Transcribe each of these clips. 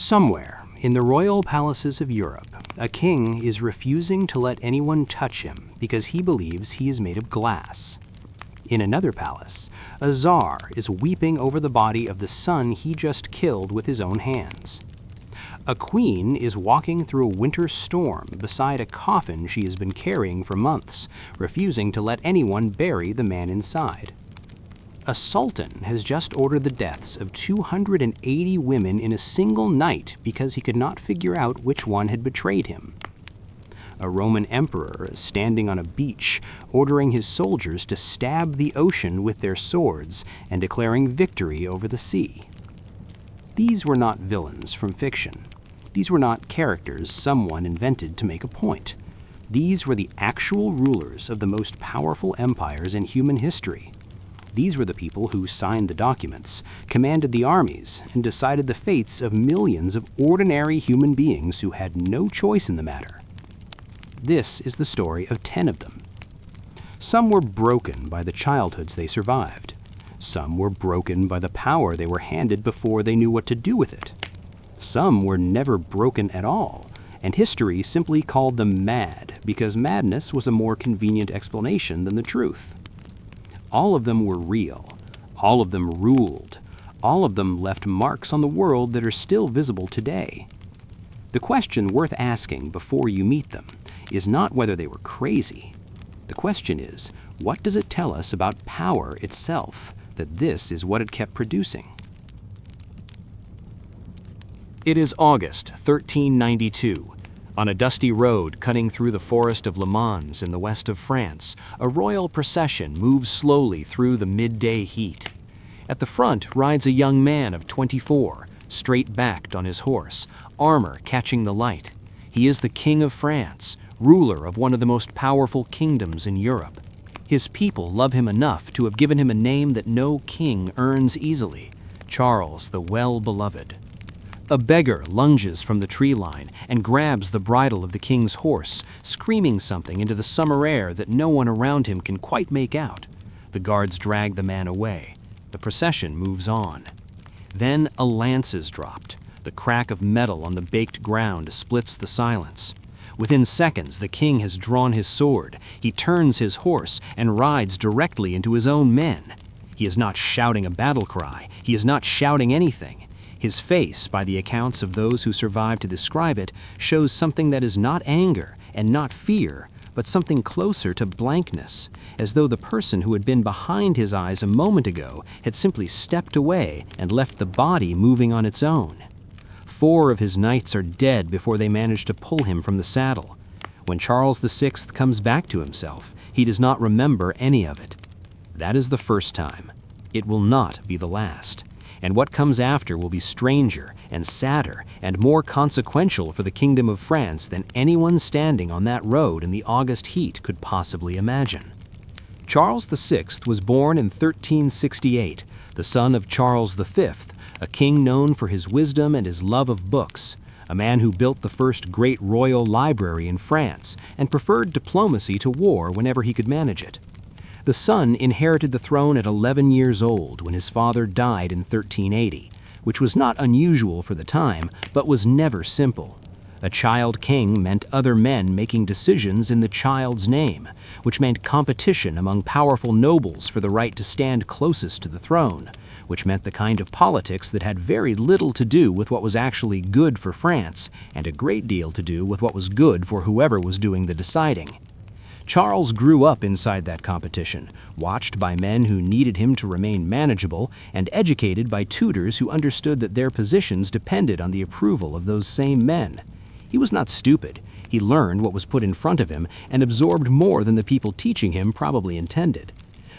Somewhere in the royal palaces of Europe, a king is refusing to let anyone touch him because he believes he is made of glass. In another palace, a Tsar is weeping over the body of the son he just killed with his own hands. A queen is walking through a winter storm beside a coffin she has been carrying for months, refusing to let anyone bury the man inside. A sultan has just ordered the deaths of 280 women in a single night because he could not figure out which one had betrayed him. A Roman emperor is standing on a beach, ordering his soldiers to stab the ocean with their swords and declaring victory over the sea. These were not villains from fiction. These were not characters someone invented to make a point. These were the actual rulers of the most powerful empires in human history. These were the people who signed the documents, commanded the armies, and decided the fates of millions of ordinary human beings who had no choice in the matter. This is the story of 10 of them. Some were broken by the childhoods they survived. Some were broken by the power they were handed before they knew what to do with it. Some were never broken at all, and history simply called them mad because madness was a more convenient explanation than the truth. All of them were real. All of them ruled. All of them left marks on the world that are still visible today. The question worth asking before you meet them is not whether they were crazy. The question is, what does it tell us about power itself, that this is what it kept producing? It is August 1392. On a dusty road cutting through the forest of Le Mans in the west of France, a royal procession moves slowly through the midday heat. At the front rides a young man of 24, straight-backed on his horse, armor catching the light. He is the King of France, ruler of one of the most powerful kingdoms in Europe. His people love him enough to have given him a name that no king earns easily, Charles the Well-Beloved. A beggar lunges from the tree line and grabs the bridle of the king's horse, screaming something into the summer air that no one around him can quite make out. The guards drag the man away. The procession moves on. Then a lance is dropped. The crack of metal on the baked ground splits the silence. Within seconds, the king has drawn his sword. He turns his horse and rides directly into his own men. He is not shouting a battle cry. He is not shouting anything. His face, by the accounts of those who survive to describe it, shows something that is not anger and not fear, but something closer to blankness, as though the person who had been behind his eyes a moment ago had simply stepped away and left the body moving on its own. 4 of his knights are dead before they manage to pull him from the saddle. When Charles VI comes back to himself, he does not remember any of it. That is the first time. It will not be the last. And what comes after will be stranger and sadder and more consequential for the Kingdom of France than anyone standing on that road in the August heat could possibly imagine. Charles VI was born in 1368, the son of Charles V, a king known for his wisdom and his love of books, a man who built the first great royal library in France and preferred diplomacy to war whenever he could manage it. The son inherited the throne at 11 years old when his father died in 1380, which was not unusual for the time, but was never simple. A child king meant other men making decisions in the child's name, which meant competition among powerful nobles for the right to stand closest to the throne, which meant the kind of politics that had very little to do with what was actually good for France and a great deal to do with what was good for whoever was doing the deciding. Charles grew up inside that competition, watched by men who needed him to remain manageable, and educated by tutors who understood that their positions depended on the approval of those same men. He was not stupid. He learned what was put in front of him and absorbed more than the people teaching him probably intended.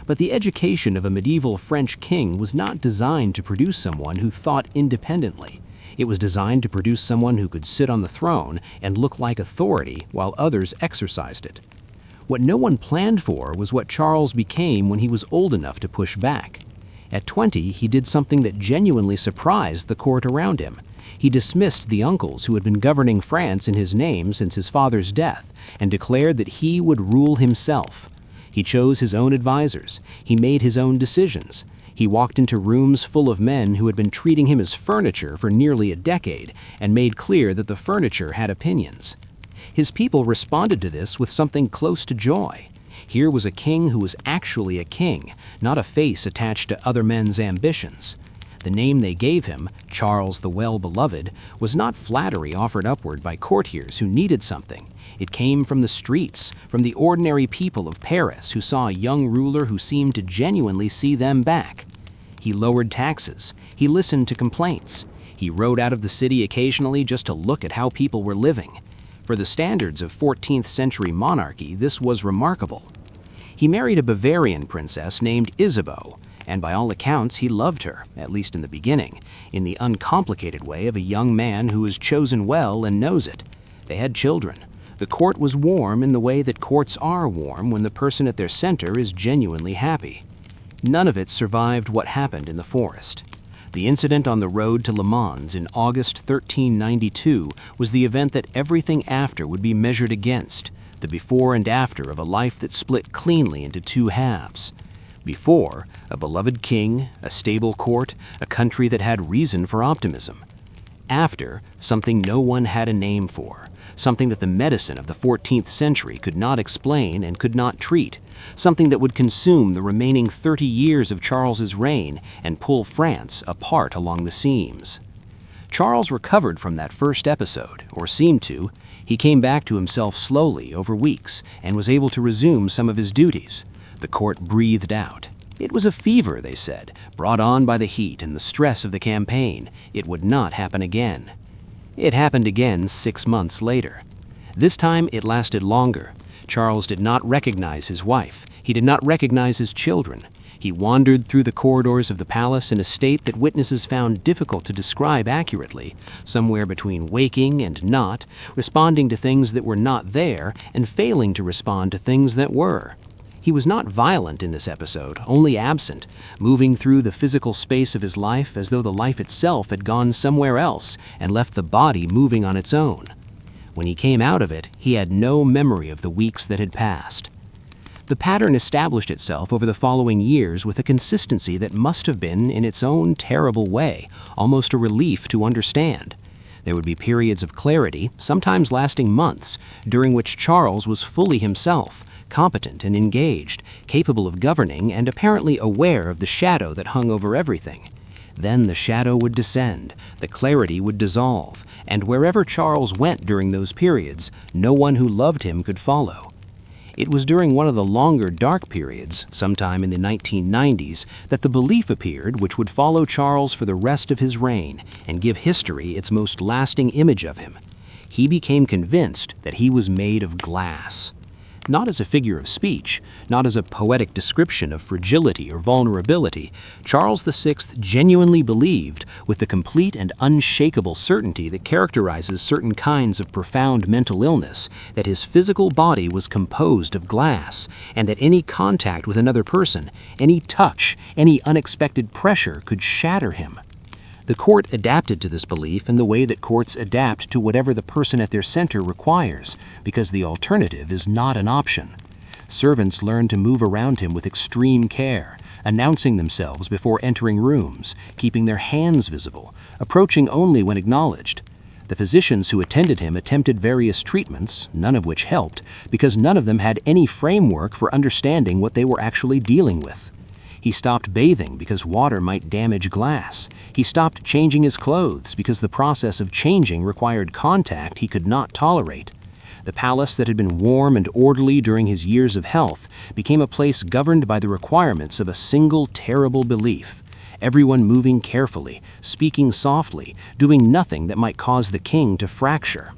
But the education of a medieval French king was not designed to produce someone who thought independently. It was designed to produce someone who could sit on the throne and look like authority while others exercised it. What no one planned for was what Charles became when he was old enough to push back. At 20, he did something that genuinely surprised the court around him. He dismissed the uncles who had been governing France in his name since his father's death and declared that he would rule himself. He chose his own advisors. He made his own decisions. He He walked into rooms full of men who had been treating him as furniture for nearly a decade and made clear that the furniture had opinions. His people responded to this with something close to joy. Here was a king who was actually a king, not a face attached to other men's ambitions. The name they gave him, Charles the Well-Beloved, was not flattery offered upward by courtiers who needed something. It came from the streets, from the ordinary people of Paris who saw a young ruler who seemed to genuinely see them back. He lowered taxes. He listened to complaints. He rode out of the city occasionally just to look at how people were living. For the standards of 14th century monarchy, this was remarkable. He married a Bavarian princess named Isabeau, and by all accounts he loved her, at least in the beginning, in the uncomplicated way of a young man who has chosen well and knows it. They had children. The court was warm in the way that courts are warm when the person at their center is genuinely happy. None of it survived what happened in the forest. The incident on the road to Le Mans in August 1392 was the event that everything after would be measured against, the before and after of a life that split cleanly into two halves. Before, a beloved king, a stable court, a country that had reason for optimism. After, something no one had a name for, something that the medicine of the 14th century could not explain and could not treat, something that would consume the remaining 30 years of Charles's reign and pull France apart along the seams. Charles recovered from that first episode, or seemed to. He came back to himself slowly over weeks and was able to resume some of his duties. The court breathed out. It was a fever, they said, brought on by the heat and the stress of the campaign. It would not happen again. It happened again 6 months later. This time it lasted longer. Charles did not recognize his wife. He did not recognize his children. He wandered through the corridors of the palace in a state that witnesses found difficult to describe accurately, somewhere between waking and not, responding to things that were not there and failing to respond to things that were. He was not violent in this episode, only absent, moving through the physical space of his life as though the life itself had gone somewhere else and left the body moving on its own. When he came out of it, he had no memory of the weeks that had passed. The pattern established itself over the following years with a consistency that must have been, in its own terrible way, almost a relief to understand. There would be periods of clarity, sometimes lasting months, during which Charles was fully himself, competent and engaged, capable of governing and apparently aware of the shadow that hung over everything. Then the shadow would descend, the clarity would dissolve, and wherever Charles went during those periods, no one who loved him could follow. It was during one of the longer dark periods, sometime in the 1990s, that the belief appeared which would follow Charles for the rest of his reign and give history its most lasting image of him. He became convinced that he was made of glass. Not as a figure of speech, not as a poetic description of fragility or vulnerability, Charles VI genuinely believed, with the complete and unshakable certainty that characterizes certain kinds of profound mental illness, that his physical body was composed of glass, and that any contact with another person, any touch, any unexpected pressure could shatter him. The court adapted to this belief in the way that courts adapt to whatever the person at their center requires, because the alternative is not an option. Servants learned to move around him with extreme care, announcing themselves before entering rooms, keeping their hands visible, approaching only when acknowledged. The physicians who attended him attempted various treatments, none of which helped, because none of them had any framework for understanding what they were actually dealing with. He stopped bathing because water might damage glass. He stopped changing his clothes because the process of changing required contact he could not tolerate. The palace that had been warm and orderly during his years of health became a place governed by the requirements of a single terrible belief. Everyone moving carefully, speaking softly, doing nothing that might cause the king to fracture.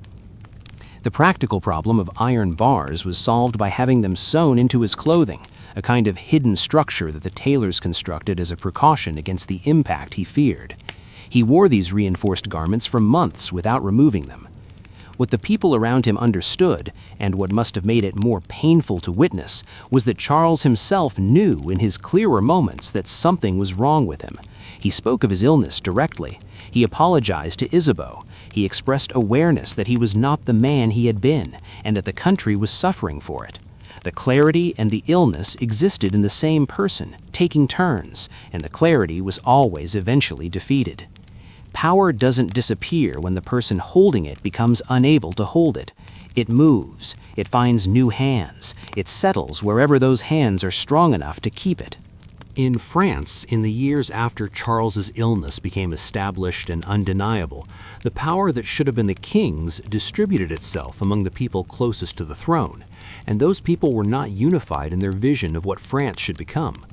The practical problem of iron bars was solved by having them sewn into his clothing, a kind of hidden structure that the tailors constructed as a precaution against the impact he feared. He wore these reinforced garments for months without removing them. What the people around him understood, and what must have made it more painful to witness, was that Charles himself knew in his clearer moments that something was wrong with him. He spoke of his illness directly. He apologized to Isabeau. He expressed awareness that he was not the man he had been, and that the country was suffering for it. The clarity and the illness existed in the same person, taking turns, and the clarity was always eventually defeated. Power doesn't disappear when the person holding it becomes unable to hold it. It moves, it finds new hands, it settles wherever those hands are strong enough to keep it. In France, in the years after Charles's illness became established and undeniable, the power that should have been the king's distributed itself among the people closest to the throne, and those people were not unified in their vision of what France should become.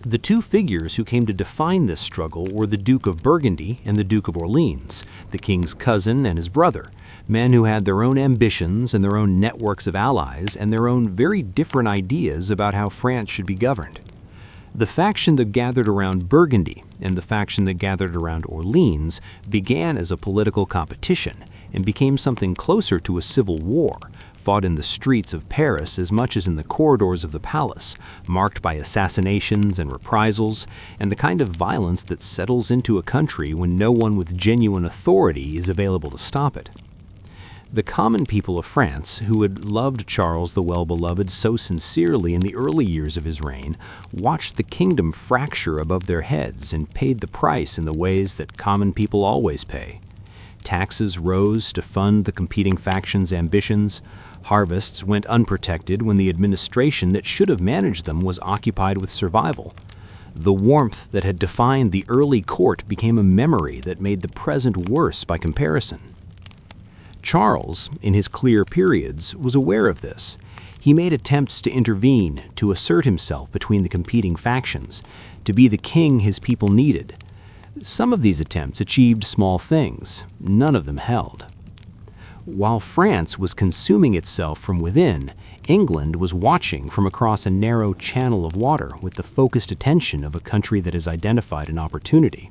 The two figures who came to define this struggle were the Duke of Burgundy and the Duke of Orleans, the king's cousin and his brother, men who had their own ambitions and their own networks of allies and their own very different ideas about how France should be governed. The faction that gathered around Burgundy and the faction that gathered around Orleans began as a political competition and became something closer to a civil war, fought in the streets of Paris as much as in the corridors of the palace, marked by assassinations and reprisals, and the kind of violence that settles into a country when no one with genuine authority is available to stop it. The common people of France, who had loved Charles the Well-Beloved so sincerely in the early years of his reign, watched the kingdom fracture above their heads and paid the price in the ways that common people always pay. Taxes rose to fund the competing factions' ambitions. Harvests went unprotected when the administration that should have managed them was occupied with survival. The warmth that had defined the early court became a memory that made the present worse by comparison. Charles, in his clear periods, was aware of this. He made attempts to intervene, to assert himself between the competing factions, to be the king his people needed. Some of these attempts achieved small things. None of them held. While France was consuming itself from within, England was watching from across a narrow channel of water with the focused attention of a country that has identified an opportunity.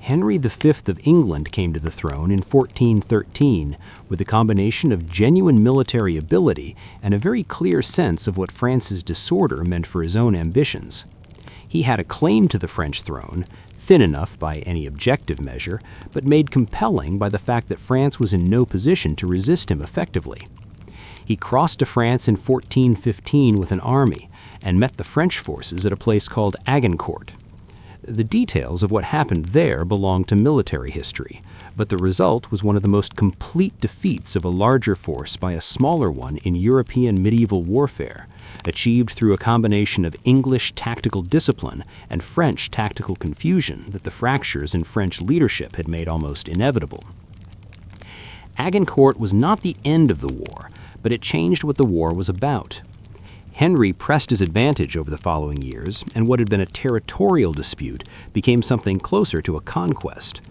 Henry V of England came to the throne in 1413 with a combination of genuine military ability and a very clear sense of what France's disorder meant for his own ambitions. He had a claim to the French throne, thin enough by any objective measure, but made compelling by the fact that France was in no position to resist him effectively. He crossed to France in 1415 with an army and met the French forces at a place called Agincourt. The details of what happened there belong to military history, but the result was one of the most complete defeats of a larger force by a smaller one in European medieval warfare, achieved through a combination of English tactical discipline and French tactical confusion that the fractures in French leadership had made almost inevitable. Agincourt was not the end of the war, but it changed what the war was about. Henry pressed his advantage over the following years, and what had been a territorial dispute became something closer to a conquest.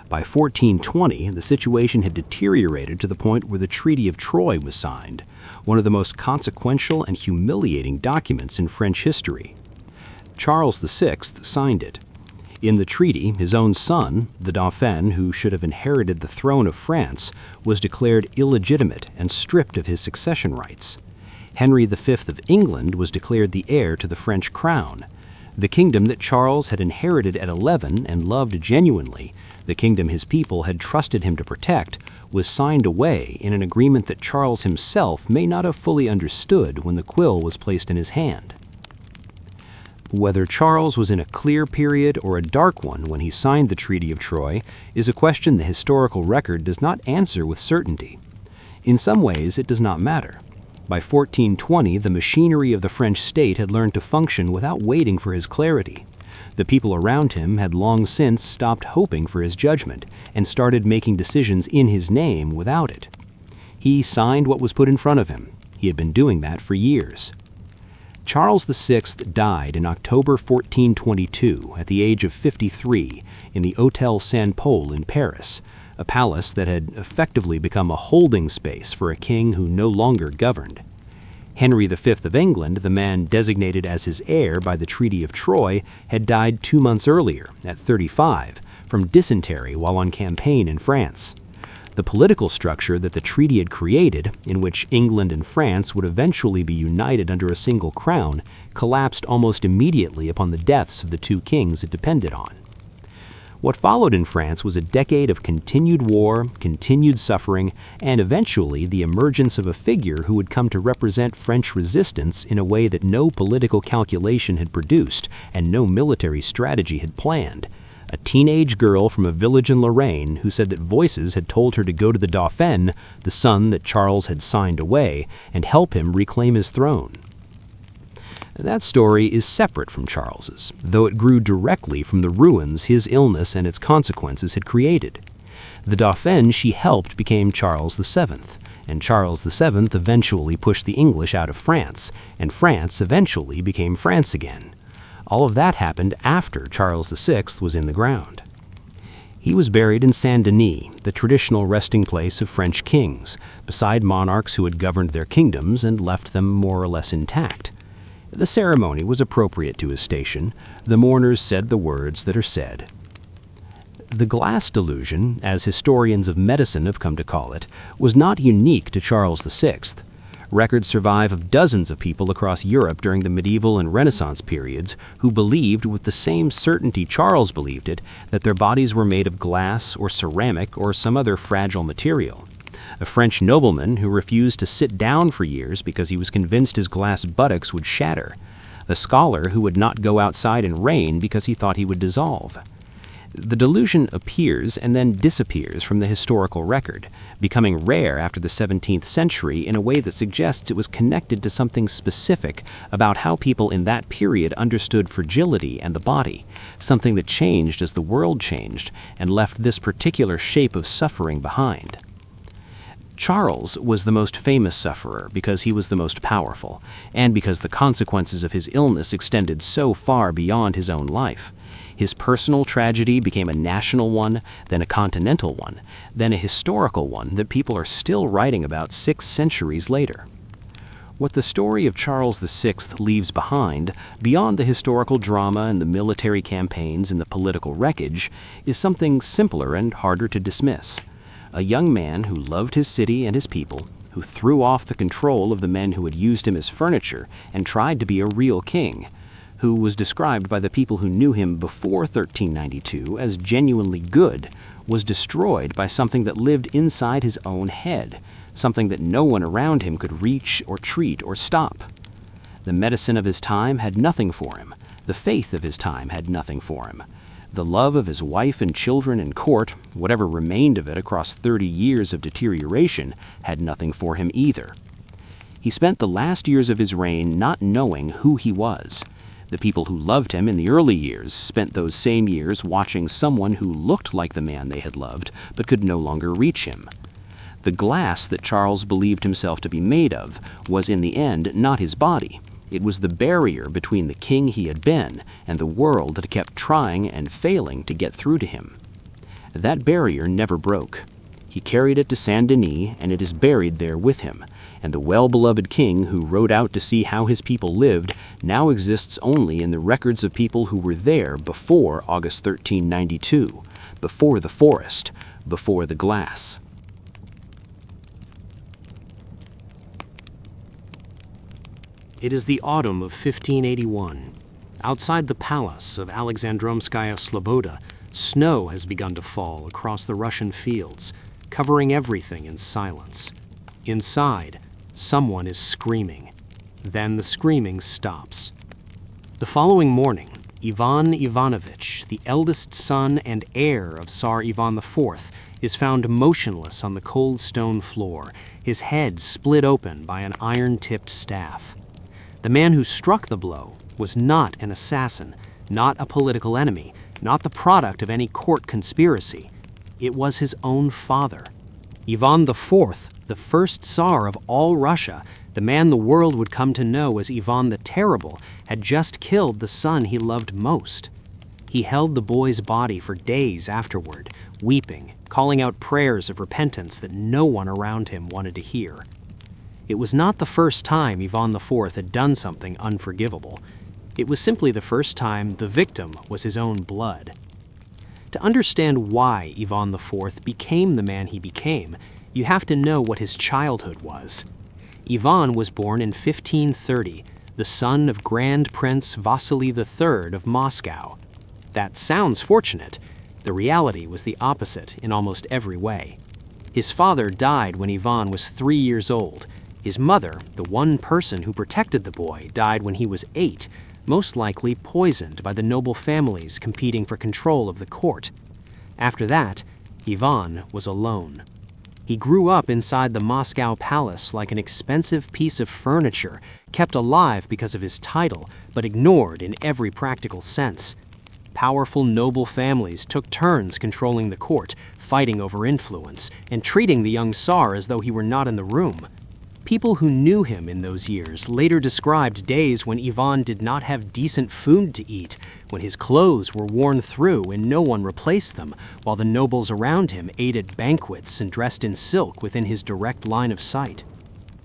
By 1420, the situation had deteriorated to the point where the Treaty of Troy was signed, one of the most consequential and humiliating documents in French history. Charles VI signed it. In the treaty, his own son, the Dauphin, who should have inherited the throne of France, was declared illegitimate and stripped of his succession rights. Henry V of England was declared the heir to the French crown. The kingdom that Charles had inherited at 11 and loved genuinely, the kingdom his people had trusted him to protect, was signed away in an agreement that Charles himself may not have fully understood when the quill was placed in his hand. Whether Charles was in a clear period or a dark one when he signed the Treaty of Troy is a question the historical record does not answer with certainty. In some ways, it does not matter. By 1420, the machinery of the French state had learned to function without waiting for his clarity. The people around him had long since stopped hoping for his judgment and started making decisions in his name without it. He signed what was put in front of him. He had been doing that for years. Charles VI died in October 1422 at the age of 53 in the Hôtel Saint-Paul in Paris, a palace that had effectively become a holding space for a king who no longer governed. Henry V of England, the man designated as his heir by the Treaty of Troy, had died 2 months earlier, at 35, from dysentery while on campaign in France. The political structure that the treaty had created, in which England and France would eventually be united under a single crown, collapsed almost immediately upon the deaths of the two kings it depended on. What followed in France was a decade of continued war, continued suffering, and eventually the emergence of a figure who would come to represent French resistance in a way that no political calculation had produced and no military strategy had planned. A teenage girl from a village in Lorraine who said that voices had told her to go to the Dauphin, the son that Charles had signed away, and help him reclaim his throne. That story is separate from Charles's, though it grew directly from the ruins his illness and its consequences had created. The Dauphin she helped became Charles VII, and Charles VII eventually pushed the English out of France, and France eventually became France again. All of that happened after Charles VI was in the ground. He was buried in Saint-Denis, the traditional resting place of French kings, beside monarchs who had governed their kingdoms and left them more or less intact. The ceremony was appropriate to his station. The mourners said the words that are said. The glass delusion, as historians of medicine have come to call it, was not unique to Charles VI. Records survive of dozens of people across Europe during the medieval and Renaissance periods who believed with the same certainty Charles believed it that their bodies were made of glass or ceramic or some other fragile material. A French nobleman who refused to sit down for years because he was convinced his glass buttocks would shatter. A scholar who would not go outside in rain because he thought he would dissolve. The delusion appears and then disappears from the historical record, becoming rare after the 17th century in a way that suggests it was connected to something specific about how people in that period understood fragility and the body, something that changed as the world changed and left this particular shape of suffering behind. Charles was the most famous sufferer because he was the most powerful, and because the consequences of his illness extended so far beyond his own life. His personal tragedy became a national one, then a continental one, then a historical one that people are still writing about 6 centuries later. What the story of Charles VI leaves behind, beyond the historical drama and the military campaigns and the political wreckage, is something simpler and harder to dismiss. A young man who loved his city and his people, who threw off the control of the men who had used him as furniture and tried to be a real king, who was described by the people who knew him before 1392 as genuinely good, was destroyed by something that lived inside his own head, something that no one around him could reach or treat or stop. The medicine of his time had nothing for him. The faith of his time had nothing for him. The love of his wife and children and court, whatever remained of it across 30 years of deterioration, had nothing for him either. He spent the last years of his reign not knowing who he was. The people who loved him in the early years spent those same years watching someone who looked like the man they had loved but could no longer reach him. The glass that Charles believed himself to be made of was in the end not his body. It was the barrier between the king he had been and the world that kept trying and failing to get through to him. That barrier never broke. He carried it to Saint-Denis, and it is buried there with him, and the well-beloved king who rode out to see how his people lived now exists only in the records of people who were there before August 1392, before the forest, before the glass. It is the autumn of 1581. Outside the palace of Alexandromskaya Sloboda, snow has begun to fall across the Russian fields, covering everything in silence. Inside, someone is screaming. Then the screaming stops. The following morning, Ivan Ivanovich, the eldest son and heir of Tsar Ivan IV, is found motionless on the cold stone floor, his head split open by an iron-tipped staff. The man who struck the blow was not an assassin, not a political enemy, not the product of any court conspiracy. It was his own father. Ivan IV, the first Tsar of all Russia, the man the world would come to know as Ivan the Terrible, had just killed the son he loved most. He held the boy's body for days afterward, weeping, calling out prayers of repentance that no one around him wanted to hear. It was not the first time Ivan IV had done something unforgivable. It was simply the first time the victim was his own blood. To understand why Ivan IV became the man he became, you have to know what his childhood was. Ivan was born in 1530, the son of Grand Prince Vasily III of Moscow. That sounds fortunate. The reality was the opposite in almost every way. His father died when Ivan was 3 years old. His mother, the one person who protected the boy, died when he was 8, most likely poisoned by the noble families competing for control of the court. After that, Ivan was alone. He grew up inside the Moscow palace like an expensive piece of furniture, kept alive because of his title, but ignored in every practical sense. Powerful noble families took turns controlling the court, fighting over influence, and treating the young Tsar as though he were not in the room. People who knew him in those years later described days when Ivan did not have decent food to eat, when his clothes were worn through and no one replaced them, while the nobles around him ate at banquets and dressed in silk within his direct line of sight.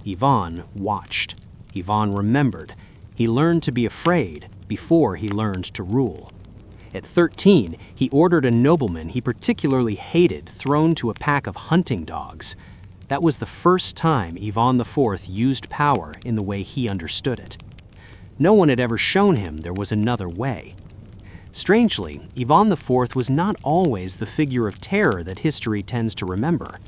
Ivan watched. Ivan remembered. He learned to be afraid before he learned to rule. At 13, he ordered a nobleman he particularly hated thrown to a pack of hunting dogs. That was the first time Ivan IV used power in the way he understood it. No one had ever shown him there was another way. Strangely, Ivan IV was not always the figure of terror that history tends to remember.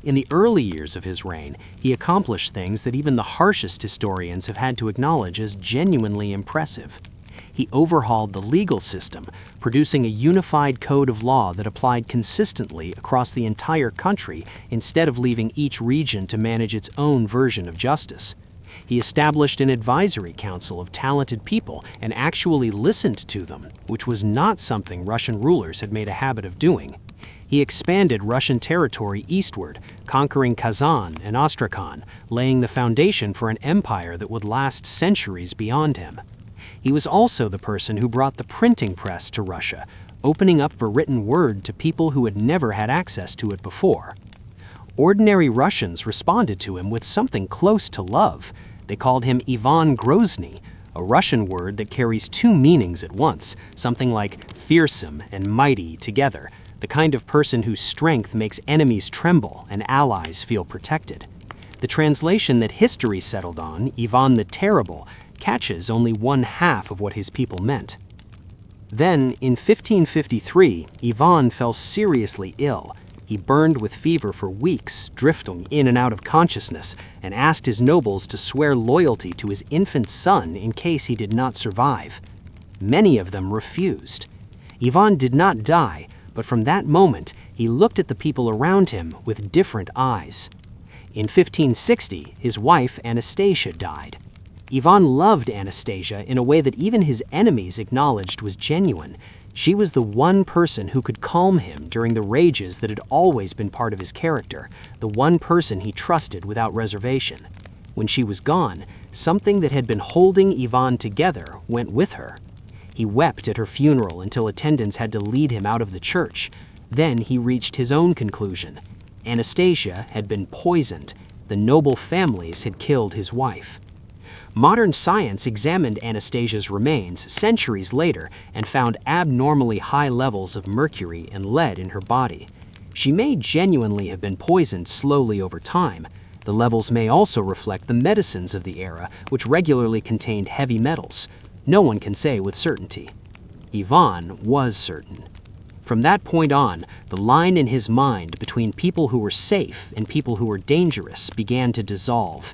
In the early years of his reign, he accomplished things that even the harshest historians have had to acknowledge as genuinely impressive. He overhauled the legal system, producing a unified code of law that applied consistently across the entire country instead of leaving each region to manage its own version of justice. He established an advisory council of talented people and actually listened to them, which was not something Russian rulers had made a habit of doing. He expanded Russian territory eastward, conquering Kazan and Astrakhan, laying the foundation for an empire that would last centuries beyond him. He was also the person who brought the printing press to Russia, opening up the written word to people who had never had access to it before. Ordinary Russians responded to him with something close to love. They called him Ivan Grozny, a Russian word that carries two meanings at once, something like fearsome and mighty together, the kind of person whose strength makes enemies tremble and allies feel protected. The translation that history settled on, Ivan the Terrible, catches only one half of what his people meant. Then, in 1553, Ivan fell seriously ill. He burned with fever for weeks, drifting in and out of consciousness, and asked his nobles to swear loyalty to his infant son in case he did not survive. Many of them refused. Ivan did not die, but from that moment, he looked at the people around him with different eyes. In 1560, his wife Anastasia died. Ivan loved Anastasia in a way that even his enemies acknowledged was genuine. She was the one person who could calm him during the rages that had always been part of his character, the one person he trusted without reservation. When she was gone, something that had been holding Ivan together went with her. He wept at her funeral until attendants had to lead him out of the church. Then he reached his own conclusion. Anastasia had been poisoned. The noble families had killed his wife. Modern science examined Anastasia's remains centuries later and found abnormally high levels of mercury and lead in her body. She may genuinely have been poisoned slowly over time. The levels may also reflect the medicines of the era, which regularly contained heavy metals. No one can say with certainty. Ivan was certain. From that point on, the line in his mind between people who were safe and people who were dangerous began to dissolve.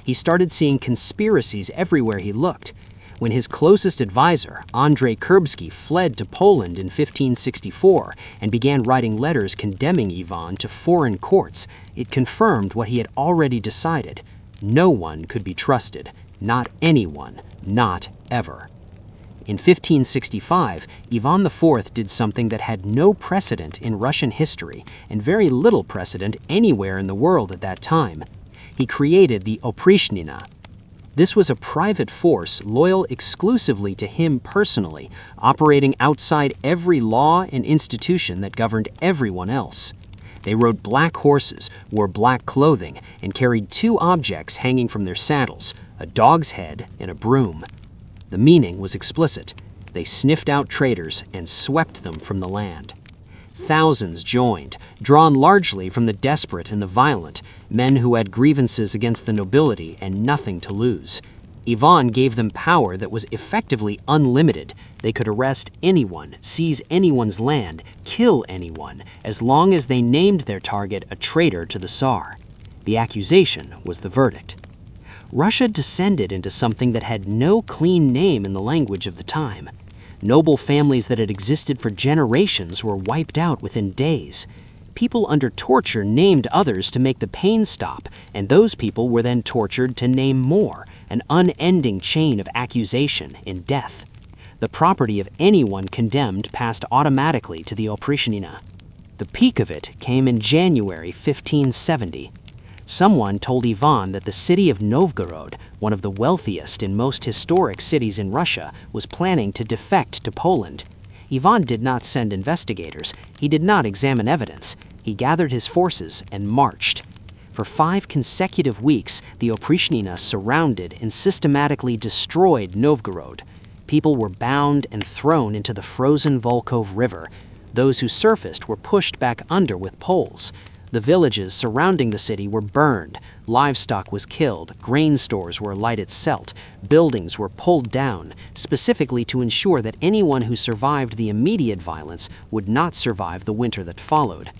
He started seeing conspiracies everywhere he looked. When his closest advisor, Andrei Kurbsky, fled to Poland in 1564 and began writing letters condemning Ivan to foreign courts, it confirmed what he had already decided. No one could be trusted. Not anyone. Not ever. In 1565, Ivan IV did something that had no precedent in Russian history and very little precedent anywhere in the world at that time. He created the Oprichnina. This was a private force loyal exclusively to him personally, operating outside every law and institution that governed everyone else. They rode black horses, wore black clothing, and carried two objects hanging from their saddles, a dog's head and a broom. The meaning was explicit. They sniffed out traitors and swept them from the land. Thousands joined, drawn largely from the desperate and the violent, men who had grievances against the nobility and nothing to lose. Ivan gave them power that was effectively unlimited. They could arrest anyone, seize anyone's land, kill anyone, as long as they named their target a traitor to the Tsar. The accusation was the verdict. Russia descended into something that had no clean name in the language of the time. Noble families that had existed for generations were wiped out within days. People under torture named others to make the pain stop, and those people were then tortured to name more, an unending chain of accusation and death. The property of anyone condemned passed automatically to the Oprichnina. The peak of it came in January 1570. Someone told Ivan that the city of Novgorod, one of the wealthiest and most historic cities in Russia, was planning to defect to Poland. Ivan did not send investigators. He did not examine evidence. He gathered his forces and marched. For 5 consecutive weeks, the Oprichnina surrounded and systematically destroyed Novgorod. People were bound and thrown into the frozen Volkhov River. Those who surfaced were pushed back under with poles. The villages surrounding the city were burned, livestock was killed, grain stores were lighted selt, buildings were pulled down, specifically to ensure that anyone who survived the immediate violence would not survive the winter that followed.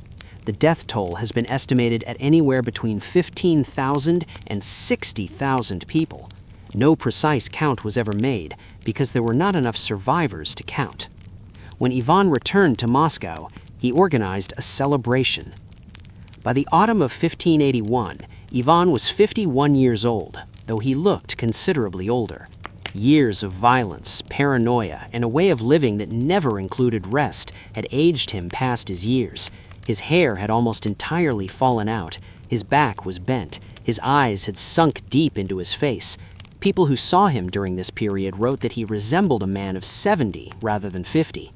The death toll has been estimated at anywhere between 15,000 and 60,000 people. No precise count was ever made because there were not enough survivors to count. When Ivan returned to Moscow, he organized a celebration. By the autumn of 1581, Ivan was 51 years old, though he looked considerably older. Years of violence, paranoia, and a way of living that never included rest had aged him past his years. His hair had almost entirely fallen out, his back was bent, his eyes had sunk deep into his face. People who saw him during this period wrote that he resembled a man of 70 rather than 50.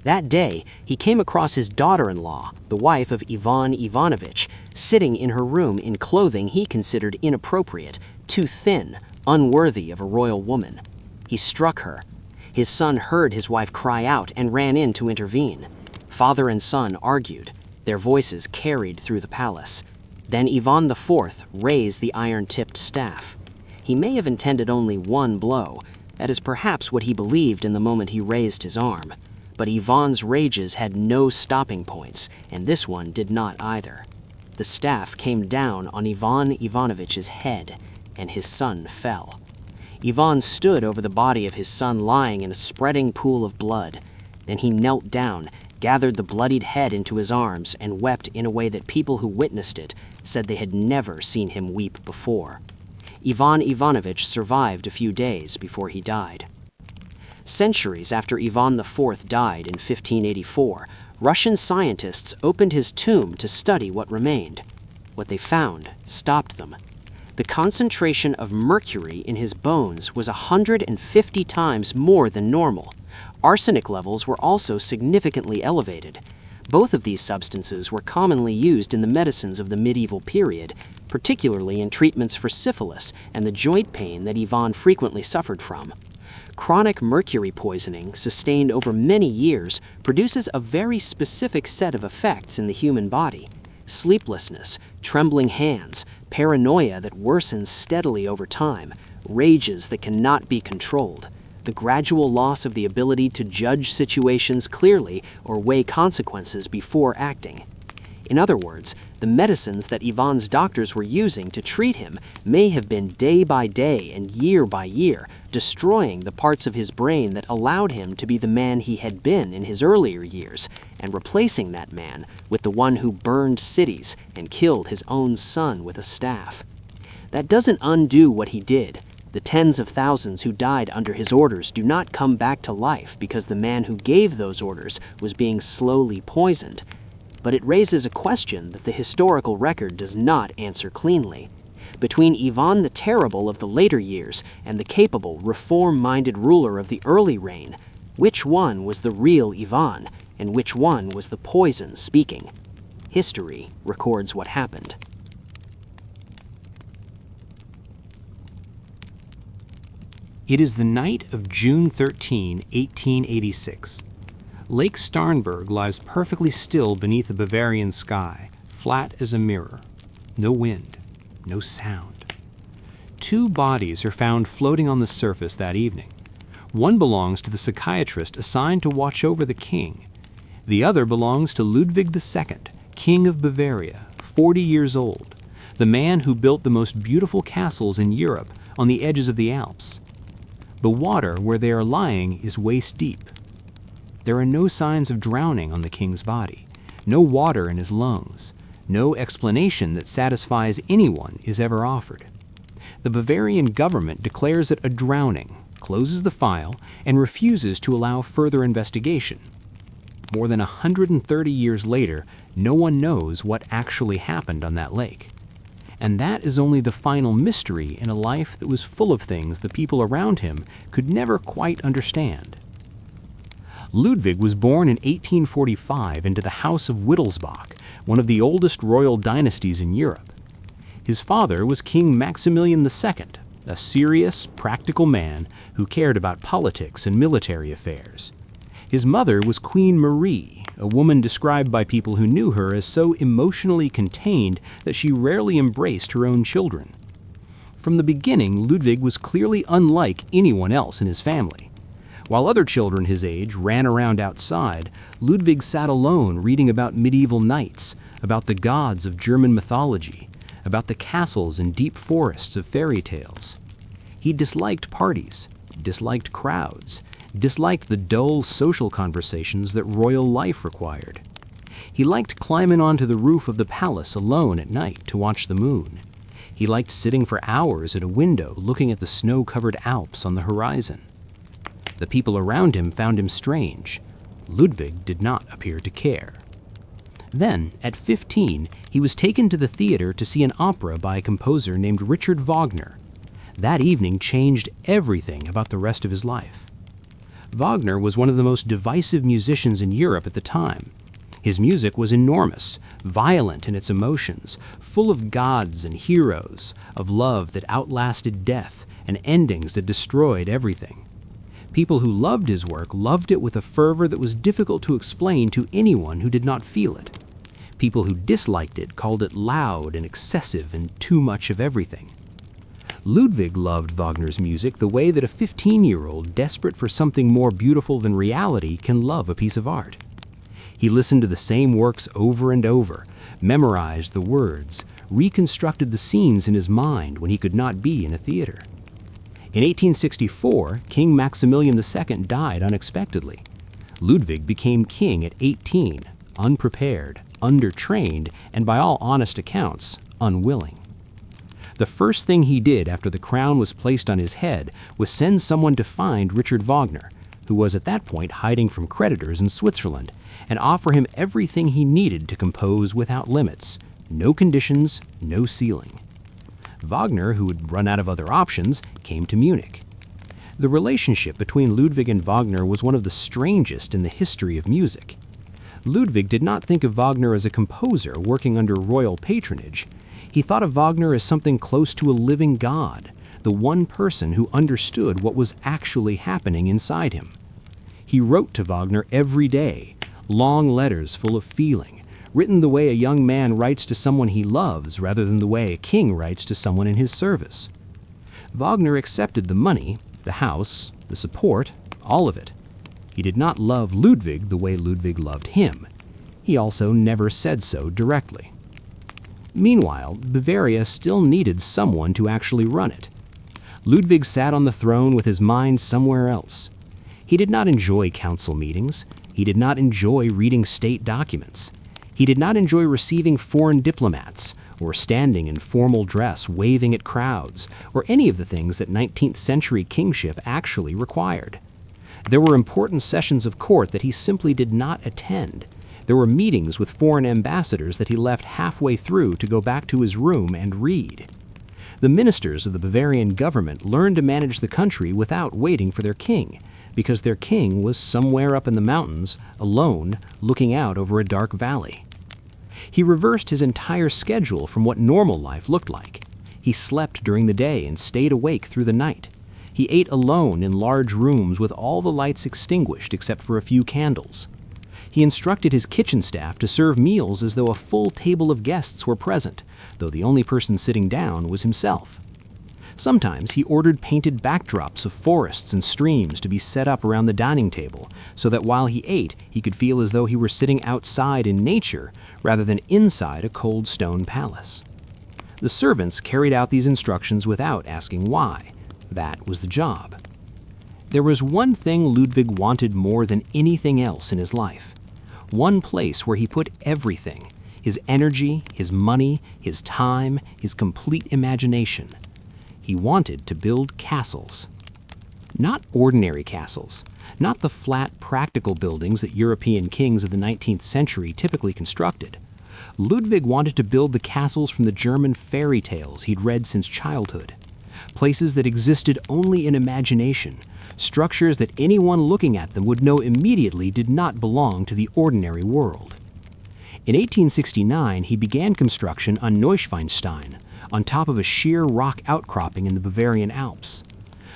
That day, he came across his daughter-in-law, the wife of Ivan Ivanovich, sitting in her room in clothing he considered inappropriate, too thin, unworthy of a royal woman. He struck her. His son heard his wife cry out and ran in to intervene. Father and son argued. Their voices carried through the palace. Then Ivan IV raised the iron-tipped staff. He may have intended only one blow. That is perhaps what he believed in the moment he raised his arm. But Ivan's rages had no stopping points, and this one did not either. The staff came down on Ivan Ivanovich's head, and his son fell. Ivan stood over the body of his son lying in a spreading pool of blood. Then he knelt down, gathered the bloodied head into his arms, and wept in a way that people who witnessed it said they had never seen him weep before. Ivan Ivanovich survived a few days before he died. Centuries after Ivan IV died in 1584, Russian scientists opened his tomb to study what remained. What they found stopped them. The concentration of mercury in his bones was 150 times more than normal. Arsenic levels were also significantly elevated. Both of these substances were commonly used in the medicines of the medieval period, particularly in treatments for syphilis and the joint pain that Ivan frequently suffered from. Chronic mercury poisoning, sustained over many years, produces a very specific set of effects in the human body. Sleeplessness, trembling hands, paranoia that worsens steadily over time, rages that cannot be controlled, the gradual loss of the ability to judge situations clearly or weigh consequences before acting. In other words, the medicines that Ivan's doctors were using to treat him may have been day by day and year by year, destroying the parts of his brain that allowed him to be the man he had been in his earlier years, and replacing that man with the one who burned cities and killed his own son with a staff. That doesn't undo what he did. The tens of thousands who died under his orders do not come back to life because the man who gave those orders was being slowly poisoned. But it raises a question that the historical record does not answer cleanly. Between Ivan the Terrible of the later years and the capable, reform-minded ruler of the early reign, which one was the real Ivan, and which one was the poison speaking? History records what happened. It is the night of June 13, 1886. Lake Starnberg lies perfectly still beneath the Bavarian sky, flat as a mirror. No wind, no sound. 2 bodies are found floating on the surface that evening. One belongs to the psychiatrist assigned to watch over the king. The other belongs to Ludwig II, King of Bavaria, 40 years old, the man who built the most beautiful castles in Europe on the edges of the Alps. The water where they are lying is waist deep. There are no signs of drowning on the king's body, no water in his lungs. No explanation that satisfies anyone is ever offered. The Bavarian government declares it a drowning, closes the file, and refuses to allow further investigation. More than 130 years later, no one knows what actually happened on that lake. And that is only the final mystery in a life that was full of things the people around him could never quite understand. Ludwig was born in 1845 into the House of Wittelsbach, one of the oldest royal dynasties in Europe. His father was King Maximilian II, a serious, practical man who cared about politics and military affairs. His mother was Queen Marie, a woman described by people who knew her as so emotionally contained that she rarely embraced her own children. From the beginning, Ludwig was clearly unlike anyone else in his family. While other children his age ran around outside, Ludwig sat alone reading about medieval knights, about the gods of German mythology, about the castles and deep forests of fairy tales. He disliked parties, disliked crowds, disliked the dull social conversations that royal life required. He liked climbing onto the roof of the palace alone at night to watch the moon. He liked sitting for hours at a window looking at the snow-covered Alps on the horizon. The people around him found him strange. Ludwig did not appear to care. Then, at 15, he was taken to the theater to see an opera by a composer named Richard Wagner. That evening changed everything about the rest of his life. Wagner was one of the most divisive musicians in Europe at the time. His music was enormous, violent in its emotions, full of gods and heroes, of love that outlasted death, and endings that destroyed everything. People who loved his work loved it with a fervor that was difficult to explain to anyone who did not feel it. People who disliked it called it loud and excessive and too much of everything. Ludwig loved Wagner's music the way that a 15-year-old desperate for something more beautiful than reality can love a piece of art. He listened to the same works over and over, memorized the words, reconstructed the scenes in his mind when he could not be in a theater. In 1864, King Maximilian II died unexpectedly. Ludwig became king at 18, unprepared, undertrained, and by all honest accounts, unwilling. The first thing he did after the crown was placed on his head was send someone to find Richard Wagner, who was at that point hiding from creditors in Switzerland, and offer him everything he needed to compose without limits, no conditions, no ceiling. Wagner, who had run out of other options, came to Munich. The relationship between Ludwig and Wagner was one of the strangest in the history of music. Ludwig did not think of Wagner as a composer working under royal patronage. He thought of Wagner as something close to a living god, the one person who understood what was actually happening inside him. He wrote to Wagner every day, long letters full of feeling, written the way a young man writes to someone he loves rather than the way a king writes to someone in his service. Wagner accepted the money, the house, the support, all of it. He did not love Ludwig the way Ludwig loved him. He also never said so directly. Meanwhile, Bavaria still needed someone to actually run it. Ludwig sat on the throne with his mind somewhere else. He did not enjoy council meetings. He did not enjoy reading state documents. He did not enjoy receiving foreign diplomats, or standing in formal dress waving at crowds, or any of the things that 19th century kingship actually required. There were important sessions of court that he simply did not attend. There were meetings with foreign ambassadors that he left halfway through to go back to his room and read. The ministers of the Bavarian government learned to manage the country without waiting for their king, because their king was somewhere up in the mountains, alone, looking out over a dark valley. He reversed his entire schedule from what normal life looked like. He slept during the day and stayed awake through the night. He ate alone in large rooms with all the lights extinguished except for a few candles. He instructed his kitchen staff to serve meals as though a full table of guests were present, though the only person sitting down was himself. Sometimes he ordered painted backdrops of forests and streams to be set up around the dining table so that while he ate, he could feel as though he were sitting outside in nature rather than inside a cold stone palace. The servants carried out these instructions without asking why. That was the job. There was one thing Ludwig wanted more than anything else in his life. One place where he put everything: his energy, his money, his time, his complete imagination. He wanted to build castles. Not ordinary castles, not the flat, practical buildings that European kings of the 19th century typically constructed. Ludwig wanted to build the castles from the German fairy tales he'd read since childhood. Places that existed only in imagination, structures that anyone looking at them would know immediately did not belong to the ordinary world. In 1869, he began construction on Neuschwanstein, on top of a sheer rock outcropping in the Bavarian Alps.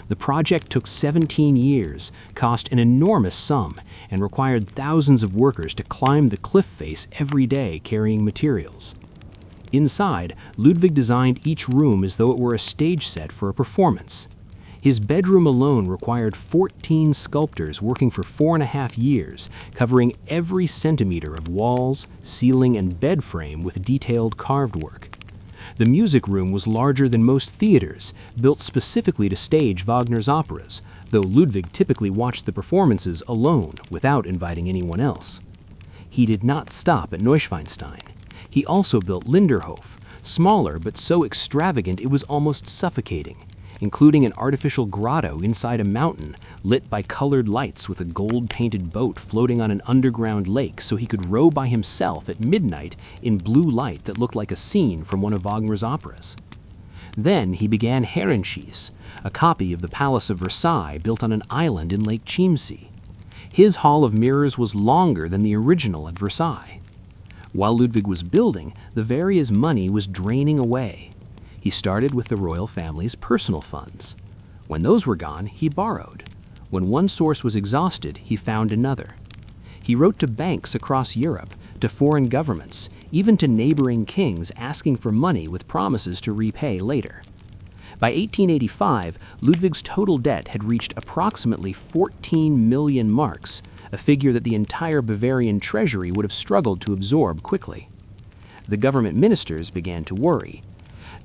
The project took 17 years, cost an enormous sum, and required thousands of workers to climb the cliff face every day carrying materials. Inside, Ludwig designed each room as though it were a stage set for a performance. His bedroom alone required 14 sculptors working for 4.5 years, covering every centimeter of walls, ceiling, and bed frame with detailed carved work. The music room was larger than most theaters, built specifically to stage Wagner's operas, though Ludwig typically watched the performances alone without inviting anyone else. He did not stop at Neuschwanstein. He also built Linderhof, smaller but so extravagant it was almost suffocating, including an artificial grotto inside a mountain lit by colored lights with a gold-painted boat floating on an underground lake so he could row by himself at midnight in blue light that looked like a scene from one of Wagner's operas. Then he began Herrenchies, a copy of the Palace of Versailles built on an island in Lake Chiemsee. His Hall of Mirrors was longer than the original at Versailles. While Ludwig was building, Bavaria's money was draining away. He started with the royal family's personal funds. When those were gone, he borrowed. When one source was exhausted, he found another. He wrote to banks across Europe, to foreign governments, even to neighboring kings asking for money with promises to repay later. By 1885, Ludwig's total debt had reached approximately 14 million marks, a figure that the entire Bavarian treasury would have struggled to absorb quickly. The government ministers began to worry,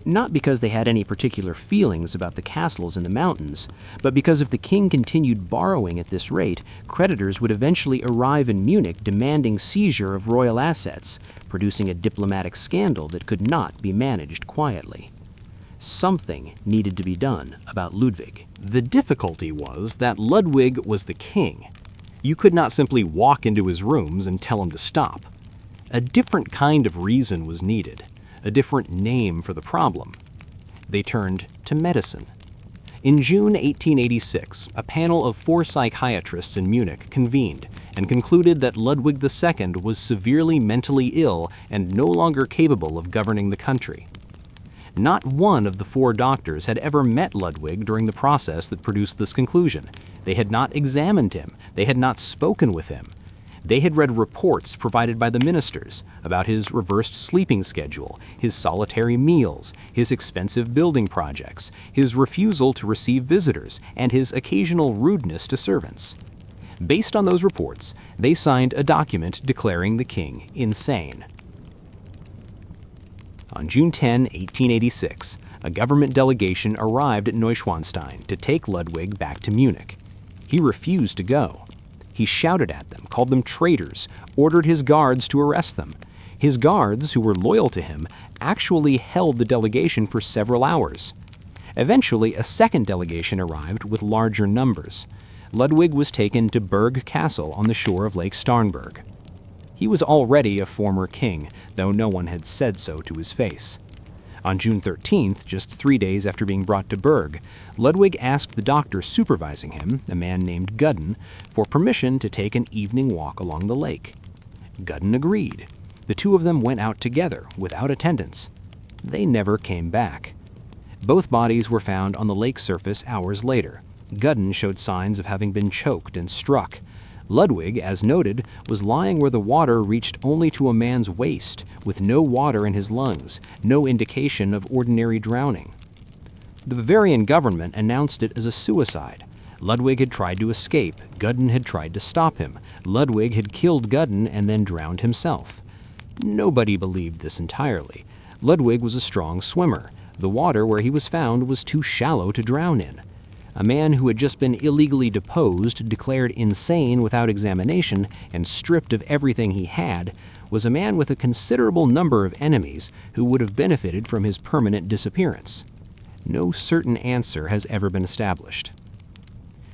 not because they had any particular feelings about the castles in the mountains, but because if the king continued borrowing at this rate, creditors would eventually arrive in Munich demanding seizure of royal assets, producing a diplomatic scandal that could not be managed quietly. Something needed to be done about Ludwig. The difficulty was that Ludwig was the king. You could not simply walk into his rooms and tell him to stop. A different kind of reason was needed, a different name for the problem. They turned to medicine. In June 1886, a panel of 4 psychiatrists in Munich convened and concluded that Ludwig II was severely mentally ill and no longer capable of governing the country. Not one of the 4 doctors had ever met Ludwig during the process that produced this conclusion. They had not examined him. They had not spoken with him. They had read reports provided by the ministers about his reversed sleeping schedule, his solitary meals, his expensive building projects, his refusal to receive visitors, and his occasional rudeness to servants. Based on those reports, they signed a document declaring the king insane. On June 10, 1886, a government delegation arrived at Neuschwanstein to take Ludwig back to Munich. He refused to go. He shouted at them, called them traitors, ordered his guards to arrest them. His guards, who were loyal to him, actually held the delegation for several hours. Eventually, a second delegation arrived with larger numbers. Ludwig was taken to Burg Castle on the shore of Lake Starnberg. He was already a former king, though no one had said so to his face. On June 13th, just 3 days after being brought to Berg, Ludwig asked the doctor supervising him, a man named Gudden, for permission to take an evening walk along the lake. Gudden agreed. The two of them went out together, without attendants. They never came back. Both bodies were found on the lake surface hours later. Gudden showed signs of having been choked and struck. Ludwig, as noted, was lying where the water reached only to a man's waist, with no water in his lungs, no indication of ordinary drowning. The Bavarian government announced it as a suicide. Ludwig had tried to escape, Gudden had tried to stop him. Ludwig had killed Gudden and then drowned himself. Nobody believed this entirely. Ludwig was a strong swimmer. The water where he was found was too shallow to drown in. A man who had just been illegally deposed, declared insane without examination, and stripped of everything he had, was a man with a considerable number of enemies who would have benefited from his permanent disappearance. No certain answer has ever been established.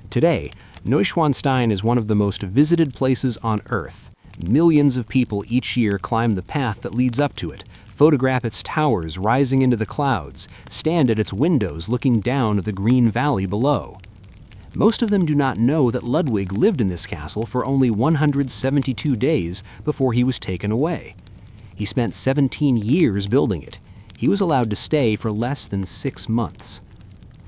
Today, Neuschwanstein is one of the most visited places on Earth. Millions of people each year climb the path that leads up to it, photograph its towers rising into the clouds, stand at its windows looking down at the green valley below. Most of them do not know that Ludwig lived in this castle for only 172 days before he was taken away. He spent 17 years building it. He was allowed to stay for less than 6 months.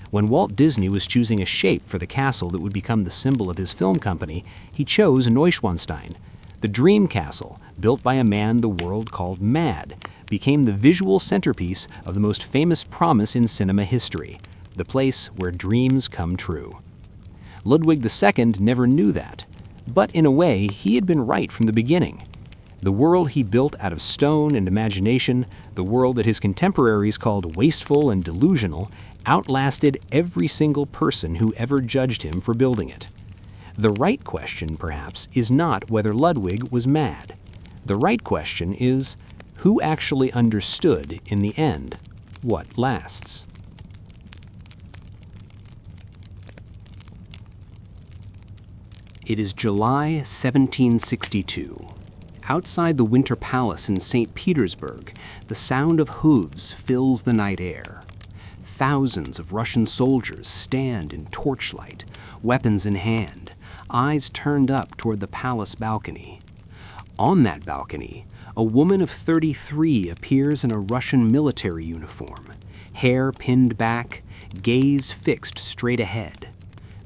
When Walt Disney was choosing a shape for the castle that would become the symbol of his film company, he chose Neuschwanstein. The dream castle, built by a man the world called mad, became the visual centerpiece of the most famous promise in cinema history, the place where dreams come true. Ludwig II never knew that, but in a way, he had been right from the beginning. The world he built out of stone and imagination, the world that his contemporaries called wasteful and delusional, outlasted every single person who ever judged him for building it. The right question, perhaps, is not whether Ludwig was mad. The right question is, who actually understood, in the end, what lasts? It is July 1762. Outside the Winter Palace in St. Petersburg, the sound of hooves fills the night air. Thousands of Russian soldiers stand in torchlight, weapons in hand, eyes turned up toward the palace balcony. On that balcony, a woman of 33 appears in a Russian military uniform, hair pinned back, gaze fixed straight ahead.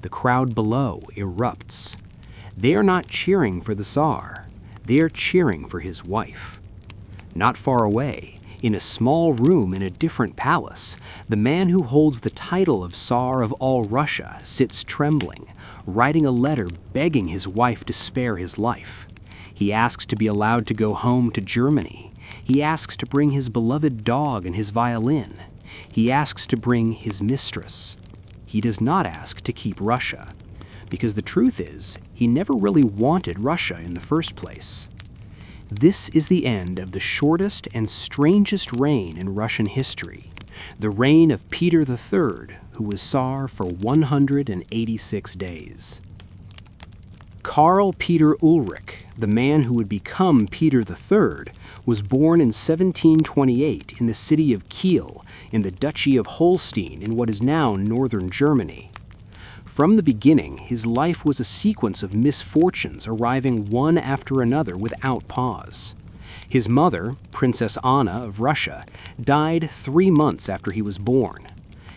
The crowd below erupts. They are not cheering for the Tsar. They are cheering for his wife. Not far away, in a small room in a different palace, the man who holds the title of Tsar of all Russia sits trembling, writing a letter begging his wife to spare his life. He asks to be allowed to go home to Germany. He asks to bring his beloved dog and his violin. He asks to bring his mistress. He does not ask to keep Russia, because the truth is, he never really wanted Russia in the first place. This is the end of the shortest and strangest reign in Russian history, the reign of Peter III, who was Tsar for 186 days. Karl Peter Ulrich, the man who would become Peter III, was born in 1728 in the city of Kiel, in the Duchy of Holstein in what is now northern Germany. From the beginning, his life was a sequence of misfortunes arriving one after another without pause. His mother, Princess Anna of Russia, died 3 months after he was born.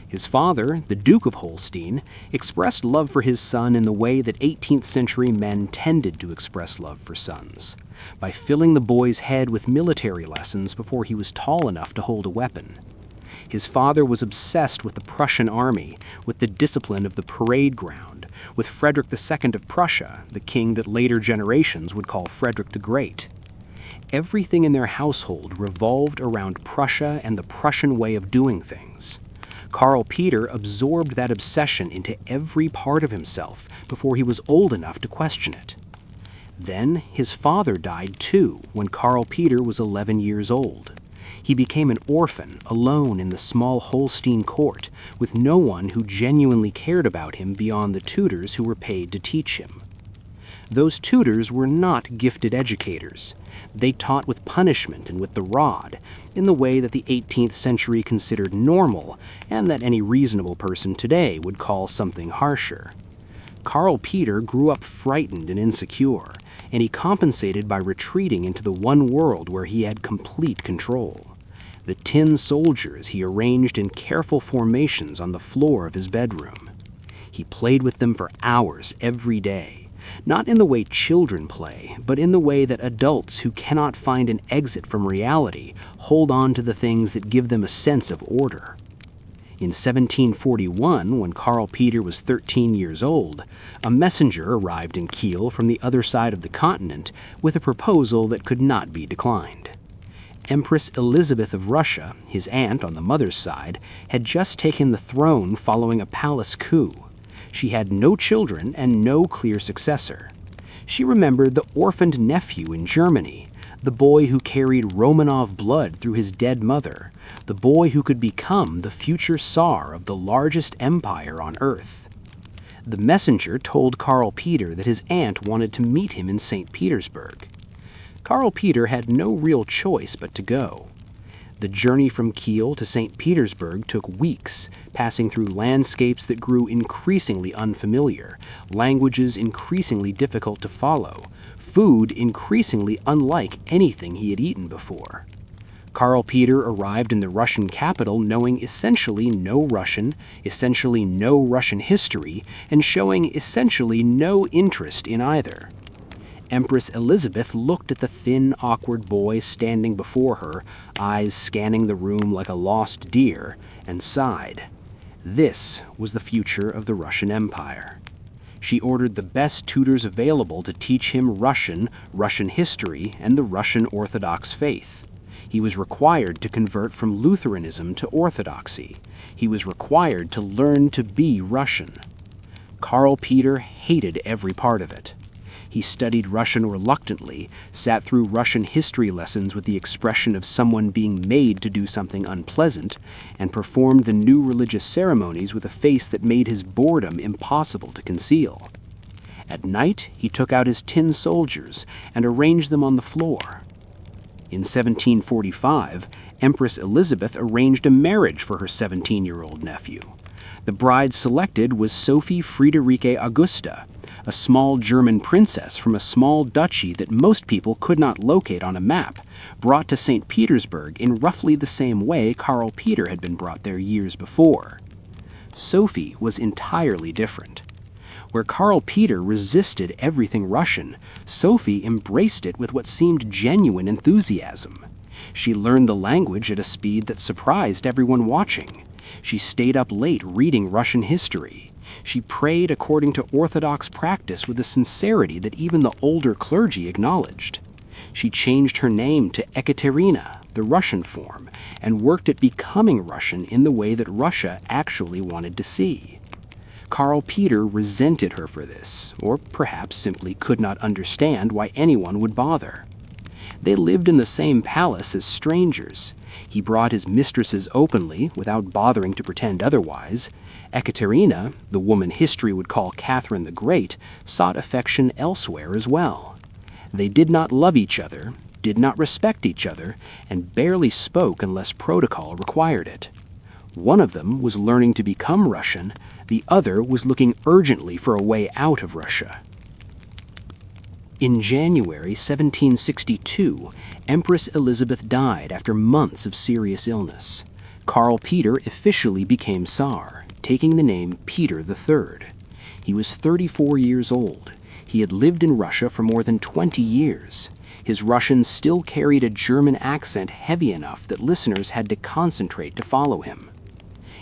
His father, the Duke of Holstein, expressed love for his son in the way that 18th century men tended to express love for sons, by filling the boy's head with military lessons before he was tall enough to hold a weapon. His father was obsessed with the Prussian army, with the discipline of the parade ground, with Frederick II of Prussia, the king that later generations would call Frederick the Great. Everything in their household revolved around Prussia and the Prussian way of doing things. Karl Peter absorbed that obsession into every part of himself before he was old enough to question it. Then his father died too when Karl Peter was 11 years old. He became an orphan, alone in the small Holstein court, with no one who genuinely cared about him beyond the tutors who were paid to teach him. Those tutors were not gifted educators. They taught with punishment and with the rod, in the way that the 18th century considered normal, and that any reasonable person today would call something harsher. Karl Peter grew up frightened and insecure, and he compensated by retreating into the one world where he had complete control. The tin soldiers he arranged in careful formations on the floor of his bedroom. He played with them for hours every day. Not in the way children play, but in the way that adults who cannot find an exit from reality hold on to the things that give them a sense of order. In 1741, when Karl Peter was 13 years old, a messenger arrived in Kiel from the other side of the continent with a proposal that could not be declined. Empress Elizabeth of Russia, his aunt on the mother's side, had just taken the throne following a palace coup. She had no children and no clear successor. She remembered the orphaned nephew in Germany, the boy who carried Romanov blood through his dead mother, the boy who could become the future Tsar of the largest empire on earth. The messenger told Karl Peter that his aunt wanted to meet him in St. Petersburg. Karl Peter had no real choice but to go. The journey from Kiel to St. Petersburg took weeks, passing through landscapes that grew increasingly unfamiliar, languages increasingly difficult to follow, food increasingly unlike anything he had eaten before. Karl Peter arrived in the Russian capital knowing essentially no Russian, essentially no Russian history, and showing essentially no interest in either. Empress Elizabeth looked at the thin, awkward boy standing before her, eyes scanning the room like a lost deer, and sighed. This was the future of the Russian Empire. She ordered the best tutors available to teach him Russian, Russian history, and the Russian Orthodox faith. He was required to convert from Lutheranism to Orthodoxy. He was required to learn to be Russian. Karl Peter hated every part of it. He studied Russian reluctantly, sat through Russian history lessons with the expression of someone being made to do something unpleasant, and performed the new religious ceremonies with a face that made his boredom impossible to conceal. At night, he took out his tin soldiers and arranged them on the floor. In 1745, Empress Elizabeth arranged a marriage for her 17-year-old nephew. The bride selected was Sophie Friederike Augusta, a small German princess from a small duchy that most people could not locate on a map, brought to St. Petersburg in roughly the same way Karl Peter had been brought there years before. Sophie was entirely different. Where Karl Peter resisted everything Russian, Sophie embraced it with what seemed genuine enthusiasm. She learned the language at a speed that surprised everyone watching. She stayed up late reading Russian history. She prayed according to Orthodox practice with a sincerity that even the older clergy acknowledged. She changed her name to Ekaterina, the Russian form, and worked at becoming Russian in the way that Russia actually wanted to see. Karl Peter resented her for this, or perhaps simply could not understand why anyone would bother. They lived in the same palace as strangers. He brought his mistresses openly, without bothering to pretend otherwise. Ekaterina, the woman history would call Catherine the Great, sought affection elsewhere as well. They did not love each other, did not respect each other, and barely spoke unless protocol required it. One of them was learning to become Russian, the other was looking urgently for a way out of Russia. In January 1762, Empress Elizabeth died after months of serious illness. Karl Peter officially became Tsar, taking the name Peter III. He was 34 years old. He had lived in Russia for more than 20 years. His Russian still carried a German accent heavy enough that listeners had to concentrate to follow him.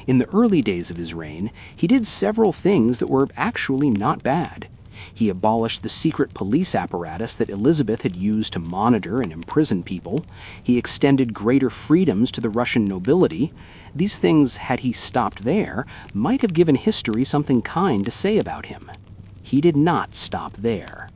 In the early days of his reign, he did several things that were actually not bad. He abolished the secret police apparatus that Elizabeth had used to monitor and imprison people. He extended greater freedoms to the Russian nobility. These things, had he stopped there, might have given history something kind to say about him. He did not stop there.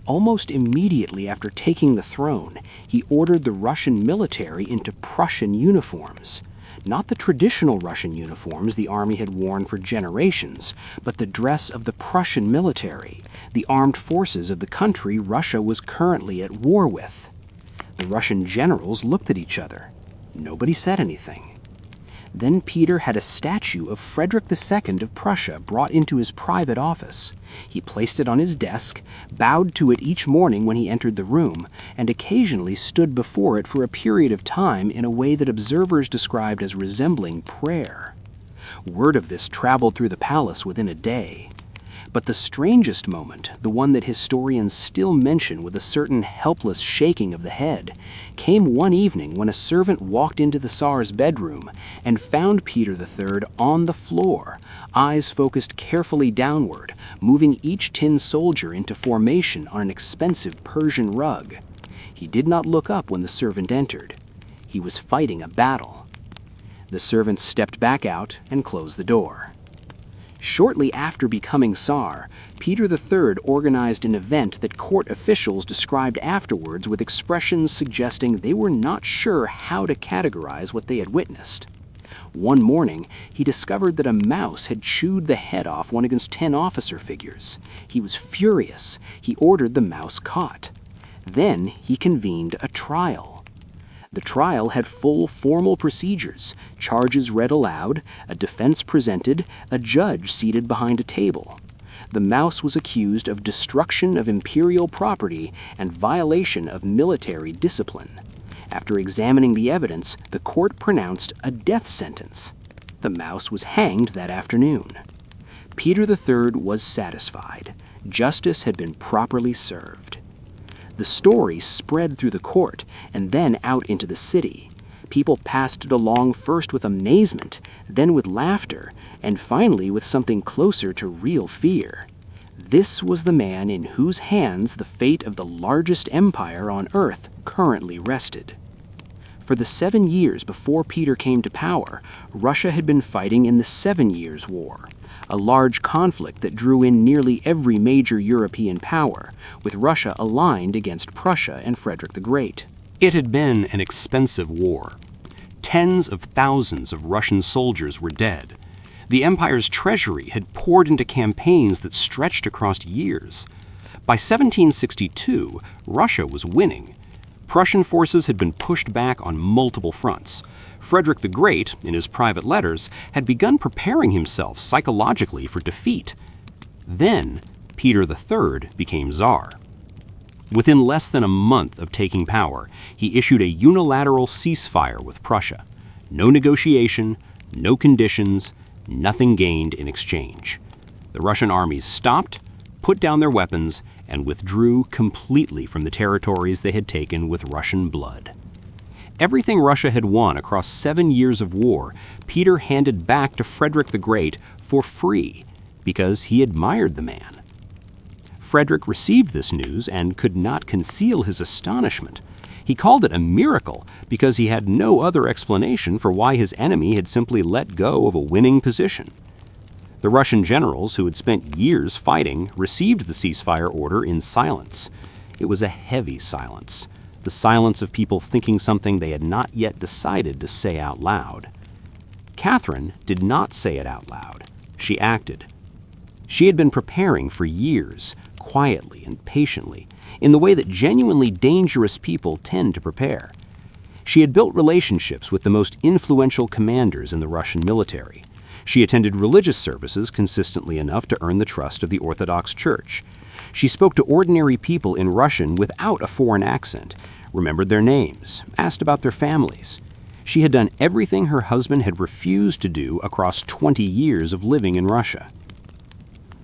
Almost immediately after taking the throne, he ordered the Russian military into Prussian uniforms. Not the traditional Russian uniforms the army had worn for generations, but the dress of the Prussian military, the armed forces of the country Russia was currently at war with. The Russian generals looked at each other. Nobody said anything. Then Peter had a statue of Frederick II of Prussia brought into his private office. He placed it on his desk, bowed to it each morning when he entered the room, and occasionally stood before it for a period of time in a way that observers described as resembling prayer. Word of this traveled through the palace within a day. But the strangest moment, the one that historians still mention with a certain helpless shaking of the head, came one evening when a servant walked into the Tsar's bedroom and found Peter III on the floor, eyes focused carefully downward, moving each tin soldier into formation on an expensive Persian rug. He did not look up when the servant entered. He was fighting a battle. The servant stepped back out and closed the door. Shortly after becoming Tsar, Peter III organized an event that court officials described afterwards with expressions suggesting they were not sure how to categorize what they had witnessed. One morning, he discovered that a mouse had chewed the head off one of his 10 officer figures. He was furious. He ordered the mouse caught. Then he convened a trial. The trial had full formal procedures, charges read aloud, a defense presented, a judge seated behind a table. The mouse was accused of destruction of imperial property and violation of military discipline. After examining the evidence, the court pronounced a death sentence. The mouse was hanged that afternoon. Peter III was satisfied. Justice had been properly served. The story spread through the court and then out into the city. People passed it along first with amazement, then with laughter, and finally with something closer to real fear. This was the man in whose hands the fate of the largest empire on earth currently rested. For the 7 years before Peter came to power, Russia had been fighting in the 7 Years' War, a large conflict that drew in nearly every major European power, with Russia aligned against Prussia and Frederick the Great. It had been an expensive war. Tens of thousands of Russian soldiers were dead. The empire's treasury had poured into campaigns that stretched across years. By 1762, Russia was winning. Prussian forces had been pushed back on multiple fronts. Frederick the Great, in his private letters, had begun preparing himself psychologically for defeat. Then, Peter III became Tsar. Within less than a month of taking power, he issued a unilateral ceasefire with Prussia. No negotiation, no conditions, nothing gained in exchange. The Russian armies stopped, put down their weapons, and withdrew completely from the territories they had taken with Russian blood. Everything Russia had won across 7 years of war, Peter handed back to Frederick the Great for free because he admired the man. Frederick received this news and could not conceal his astonishment. He called it a miracle because he had no other explanation for why his enemy had simply let go of a winning position. The Russian generals, who had spent years fighting, received the ceasefire order in silence. It was a heavy silence, the silence of people thinking something they had not yet decided to say out loud. Catherine did not say it out loud. She acted. She had been preparing for years, quietly and patiently, in the way that genuinely dangerous people tend to prepare. She had built relationships with the most influential commanders in the Russian military. She attended religious services consistently enough to earn the trust of the Orthodox Church. She spoke to ordinary people in Russian without a foreign accent, remembered their names, asked about their families. She had done everything her husband had refused to do across 20 years of living in Russia.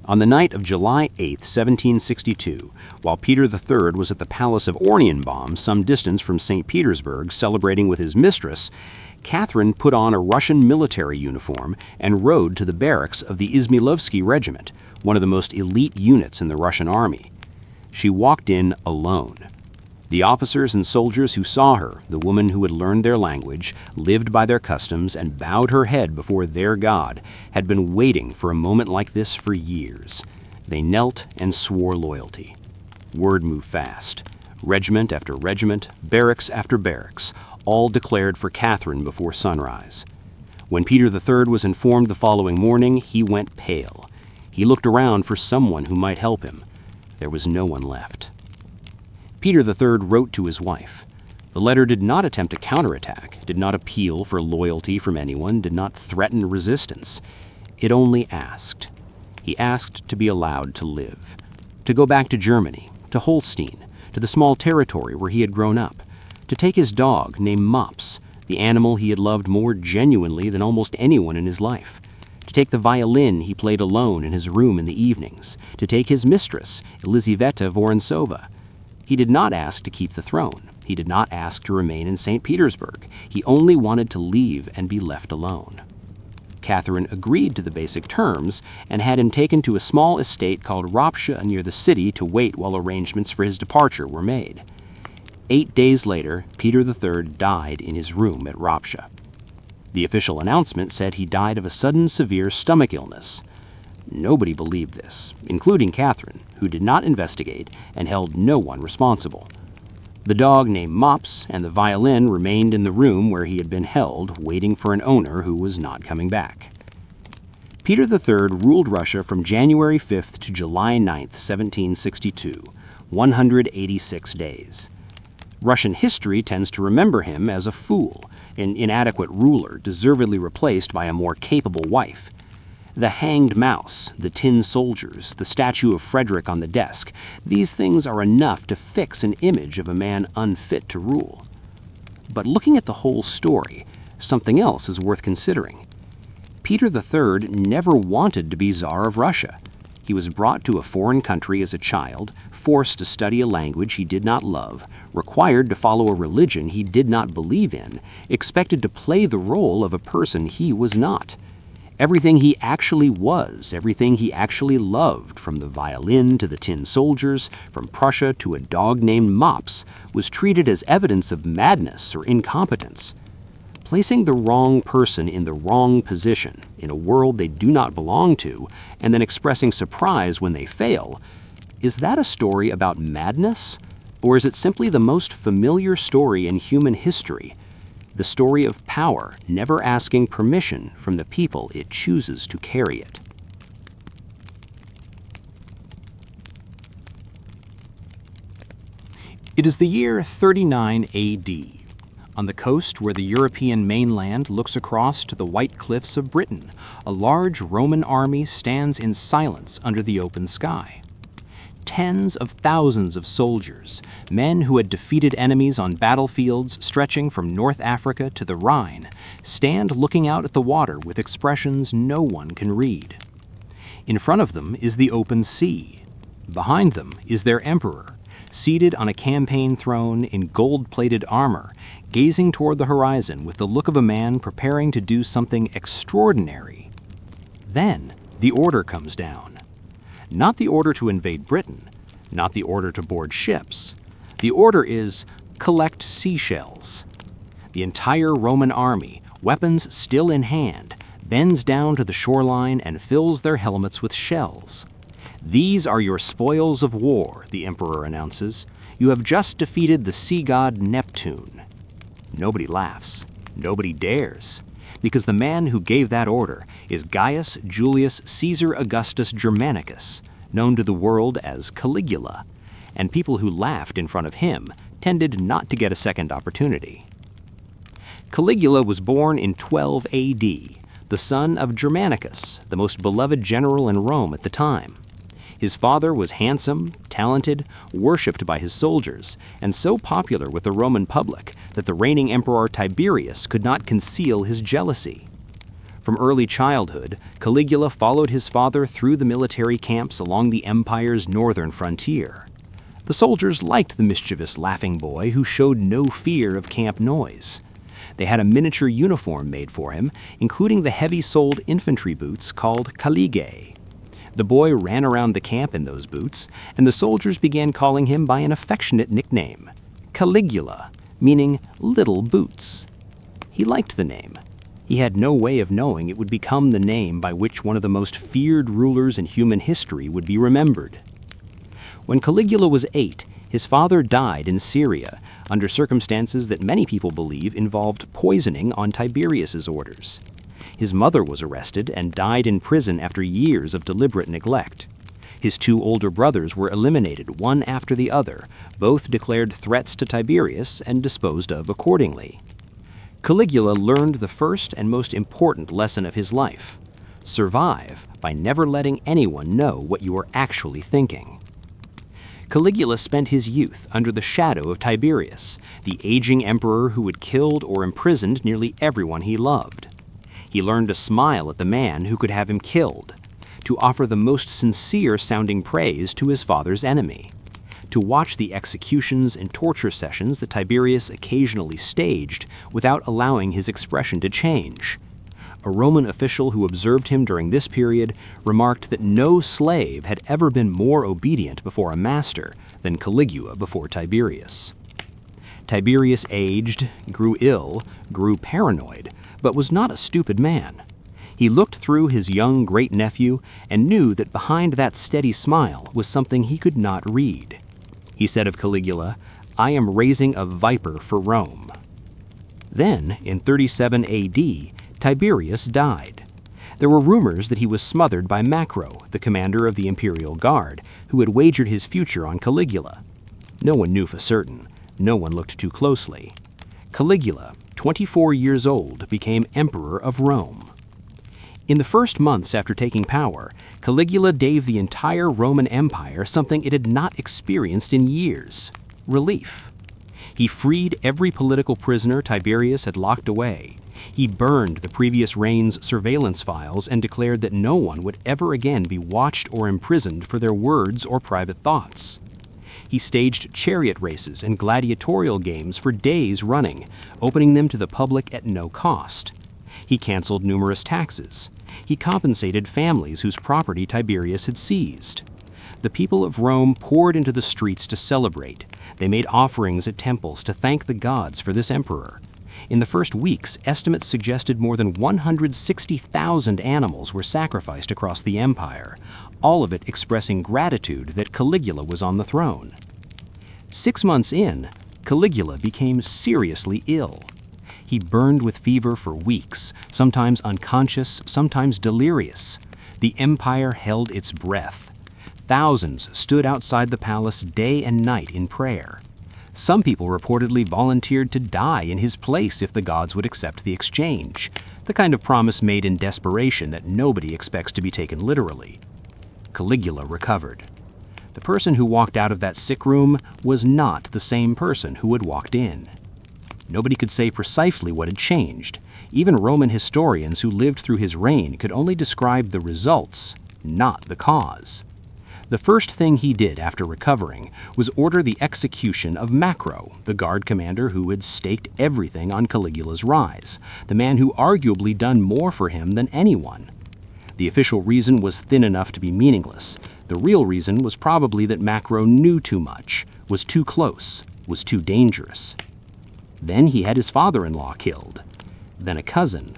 On the night of July 8, 1762, while Peter III was at the Palace of Oranienbaum, some distance from St. Petersburg, celebrating with his mistress, Catherine put on a Russian military uniform and rode to the barracks of the Izmailovsky Regiment, one of the most elite units in the Russian army. She walked in alone. The officers and soldiers who saw her, the woman who had learned their language, lived by their customs, and bowed her head before their God, had been waiting for a moment like this for years. They knelt and swore loyalty. Word moved fast. Regiment after regiment, barracks after barracks, all declared for Catherine before sunrise. When Peter III was informed the following morning, he went pale. He looked around for someone who might help him. There was no one left. Peter III wrote to his wife. The letter did not attempt a counterattack, did not appeal for loyalty from anyone, did not threaten resistance. It only asked. He asked to be allowed to live, to go back to Germany, to Holstein, to the small territory where he had grown up, to take his dog named Mops, the animal he had loved more genuinely than almost anyone in his life, to take the violin he played alone in his room in the evenings, to take his mistress, Elizaveta Vorontsova. He did not ask to keep the throne. He did not ask to remain in St. Petersburg. He only wanted to leave and be left alone. Catherine agreed to the basic terms and had him taken to a small estate called Rapsha near the city to wait while arrangements for his departure were made. 8 days later, Peter III died in his room at Rapsha. The official announcement said he died of a sudden severe stomach illness. Nobody believed this, including Catherine, who did not investigate and held no one responsible. The dog named Mops and the violin remained in the room where he had been held, waiting for an owner who was not coming back. Peter III ruled Russia from January 5th to July 9th, 1762, 186 days. Russian history tends to remember him as a fool, an inadequate ruler deservedly replaced by a more capable wife. The hanged mouse, the tin soldiers, the statue of Frederick on the desk, these things are enough to fix an image of a man unfit to rule. But looking at the whole story, something else is worth considering. Peter III never wanted to be Tsar of Russia. He was brought to a foreign country as a child, forced to study a language he did not love, required to follow a religion he did not believe in, expected to play the role of a person he was not. Everything he actually was, everything he actually loved, from the violin to the tin soldiers, from Prussia to a dog named Mops, was treated as evidence of madness or incompetence. Placing the wrong person in the wrong position, in a world they do not belong to, and then expressing surprise when they fail, is that a story about madness? Or is it simply the most familiar story in human history? The story of power never asking permission from the people it chooses to carry it. It is the year 39 A.D. On the coast where the European mainland looks across to the white cliffs of Britain, a large Roman army stands in silence under the open sky. Tens of thousands of soldiers, men who had defeated enemies on battlefields stretching from North Africa to the Rhine, stand looking out at the water with expressions no one can read. In front of them is the open sea. Behind them is their emperor, seated on a campaign throne in gold-plated armor, gazing toward the horizon with the look of a man preparing to do something extraordinary. Then the order comes down. Not the order to invade Britain, not the order to board ships. The order is, collect seashells. The entire Roman army, weapons still in hand, bends down to the shoreline and fills their helmets with shells. These are your spoils of war, the emperor announces. You have just defeated the sea god Neptune. Nobody laughs. Nobody dares. Because the man who gave that order is Gaius Julius Caesar Augustus Germanicus, known to the world as Caligula, and people who laughed in front of him tended not to get a second opportunity. Caligula was born in 12 A.D., the son of Germanicus, the most beloved general in Rome at the time. His father was handsome, talented, worshipped by his soldiers, and so popular with the Roman public that the reigning emperor Tiberius could not conceal his jealousy. From early childhood, Caligula followed his father through the military camps along the empire's northern frontier. The soldiers liked the mischievous, laughing boy who showed no fear of camp noise. They had a miniature uniform made for him, including the heavy-soled infantry boots called caligae. The boy ran around the camp in those boots, and the soldiers began calling him by an affectionate nickname, Caligula, meaning little boots. He liked the name. He had no way of knowing it would become the name by which one of the most feared rulers in human history would be remembered. When Caligula was 8, his father died in Syria, under circumstances that many people believe involved poisoning on Tiberius's orders. His mother was arrested and died in prison after years of deliberate neglect. His 2 older brothers were eliminated one after the other, both declared threats to Tiberius and disposed of accordingly. Caligula learned the first and most important lesson of his life: survive by never letting anyone know what you are actually thinking. Caligula spent his youth under the shadow of Tiberius, the aging emperor who had killed or imprisoned nearly everyone he loved. He learned to smile at the man who could have him killed, to offer the most sincere-sounding praise to his father's enemy, to watch the executions and torture sessions that Tiberius occasionally staged without allowing his expression to change. A Roman official who observed him during this period remarked that no slave had ever been more obedient before a master than Caligula before Tiberius. Tiberius aged, grew ill, grew paranoid, but was not a stupid man. He looked through his young great-nephew and knew that behind that steady smile was something he could not read. He said of Caligula, "I am raising a viper for Rome." Then, in 37 AD, Tiberius died. There were rumors that he was smothered by Macro, the commander of the imperial guard, who had wagered his future on Caligula. No one knew for certain. No one looked too closely. Caligula, 24 years old, became emperor of Rome. In the first months after taking power, Caligula gave the entire Roman Empire something it had not experienced in years: relief. He freed every political prisoner Tiberius had locked away. He burned the previous reign's surveillance files and declared that no one would ever again be watched or imprisoned for their words or private thoughts. He staged chariot races and gladiatorial games for days running, opening them to the public at no cost. He canceled numerous taxes. He compensated families whose property Tiberius had seized. The people of Rome poured into the streets to celebrate. They made offerings at temples to thank the gods for this emperor. In the first weeks, estimates suggested more than 160,000 animals were sacrificed across the empire, all of it expressing gratitude that Caligula was on the throne. 6 months in, Caligula became seriously ill. He burned with fever for weeks, sometimes unconscious, sometimes delirious. The empire held its breath. Thousands stood outside the palace day and night in prayer. Some people reportedly volunteered to die in his place if the gods would accept the exchange, the kind of promise made in desperation that nobody expects to be taken literally. Caligula recovered. The person who walked out of that sick room was not the same person who had walked in. Nobody could say precisely what had changed. Even Roman historians who lived through his reign could only describe the results, not the cause. The first thing he did after recovering was order the execution of Macro, the guard commander who had staked everything on Caligula's rise, the man who arguably done more for him than anyone. The official reason was thin enough to be meaningless. The real reason was probably that Macro knew too much, was too close, was too dangerous. Then he had his father-in-law killed, then a cousin.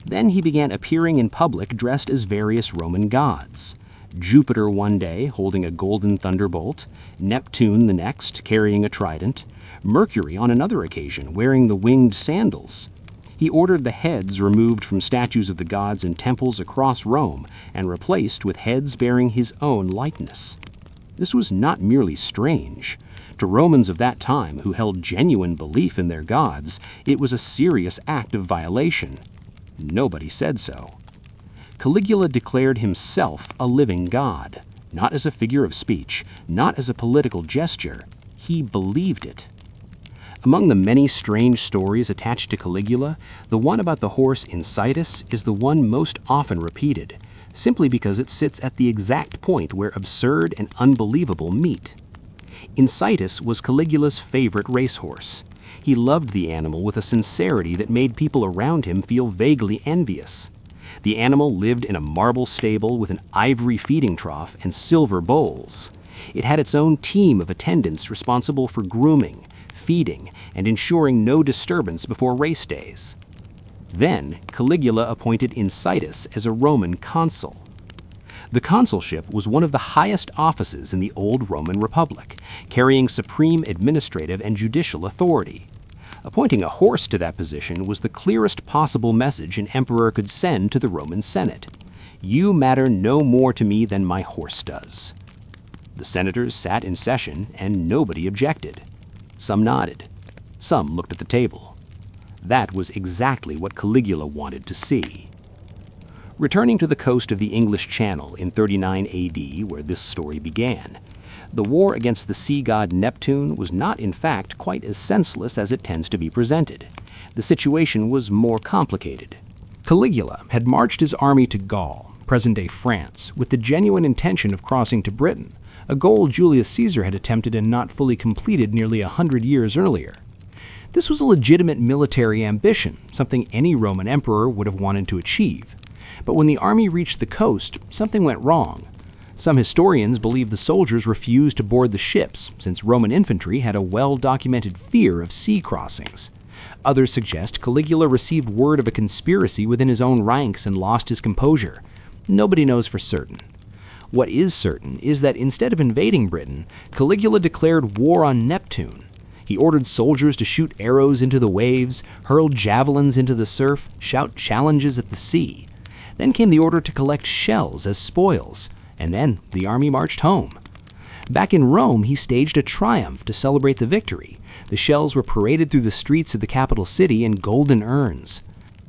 Then he began appearing in public dressed as various Roman gods. Jupiter one day holding a golden thunderbolt, Neptune the next carrying a trident, Mercury on another occasion wearing the winged sandals. He ordered the heads removed from statues of the gods in temples across Rome and replaced with heads bearing his own likeness. This was not merely strange. To Romans of that time who held genuine belief in their gods, it was a serious act of violation. Nobody said so. Caligula declared himself a living god, not as a figure of speech, not as a political gesture. He believed it. Among the many strange stories attached to Caligula, the one about the horse Incitus is the one most often repeated, simply because it sits at the exact point where absurd and unbelievable meet. Incitus was Caligula's favorite racehorse. He loved the animal with a sincerity that made people around him feel vaguely envious. The animal lived in a marble stable with an ivory feeding trough and silver bowls. It had its own team of attendants responsible for grooming, feeding, and ensuring no disturbance before race days. Then, Caligula appointed Incitus as a Roman consul. The consulship was one of the highest offices in the old Roman Republic, carrying supreme administrative and judicial authority. Appointing a horse to that position was the clearest possible message an emperor could send to the Roman Senate. You matter no more to me than my horse does. The senators sat in session, and nobody objected. Some nodded. Some looked at the table. That was exactly what Caligula wanted to see. Returning to the coast of the English Channel in 39 AD, where this story began, the war against the sea god Neptune was not in fact quite as senseless as it tends to be presented. The situation was more complicated. Caligula had marched his army to Gaul, present-day France, with the genuine intention of crossing to Britain, a goal Julius Caesar had attempted and not fully completed nearly 100 years earlier. This was a legitimate military ambition, something any Roman emperor would have wanted to achieve. But when the army reached the coast, something went wrong. Some historians believe the soldiers refused to board the ships, since Roman infantry had a well-documented fear of sea crossings. Others suggest Caligula received word of a conspiracy within his own ranks and lost his composure. Nobody knows for certain. What is certain is that instead of invading Britain, Caligula declared war on Neptune. He ordered soldiers to shoot arrows into the waves, hurl javelins into the surf, shout challenges at the sea. Then came the order to collect shells as spoils, and then the army marched home. Back in Rome, he staged a triumph to celebrate the victory. The shells were paraded through the streets of the capital city in golden urns.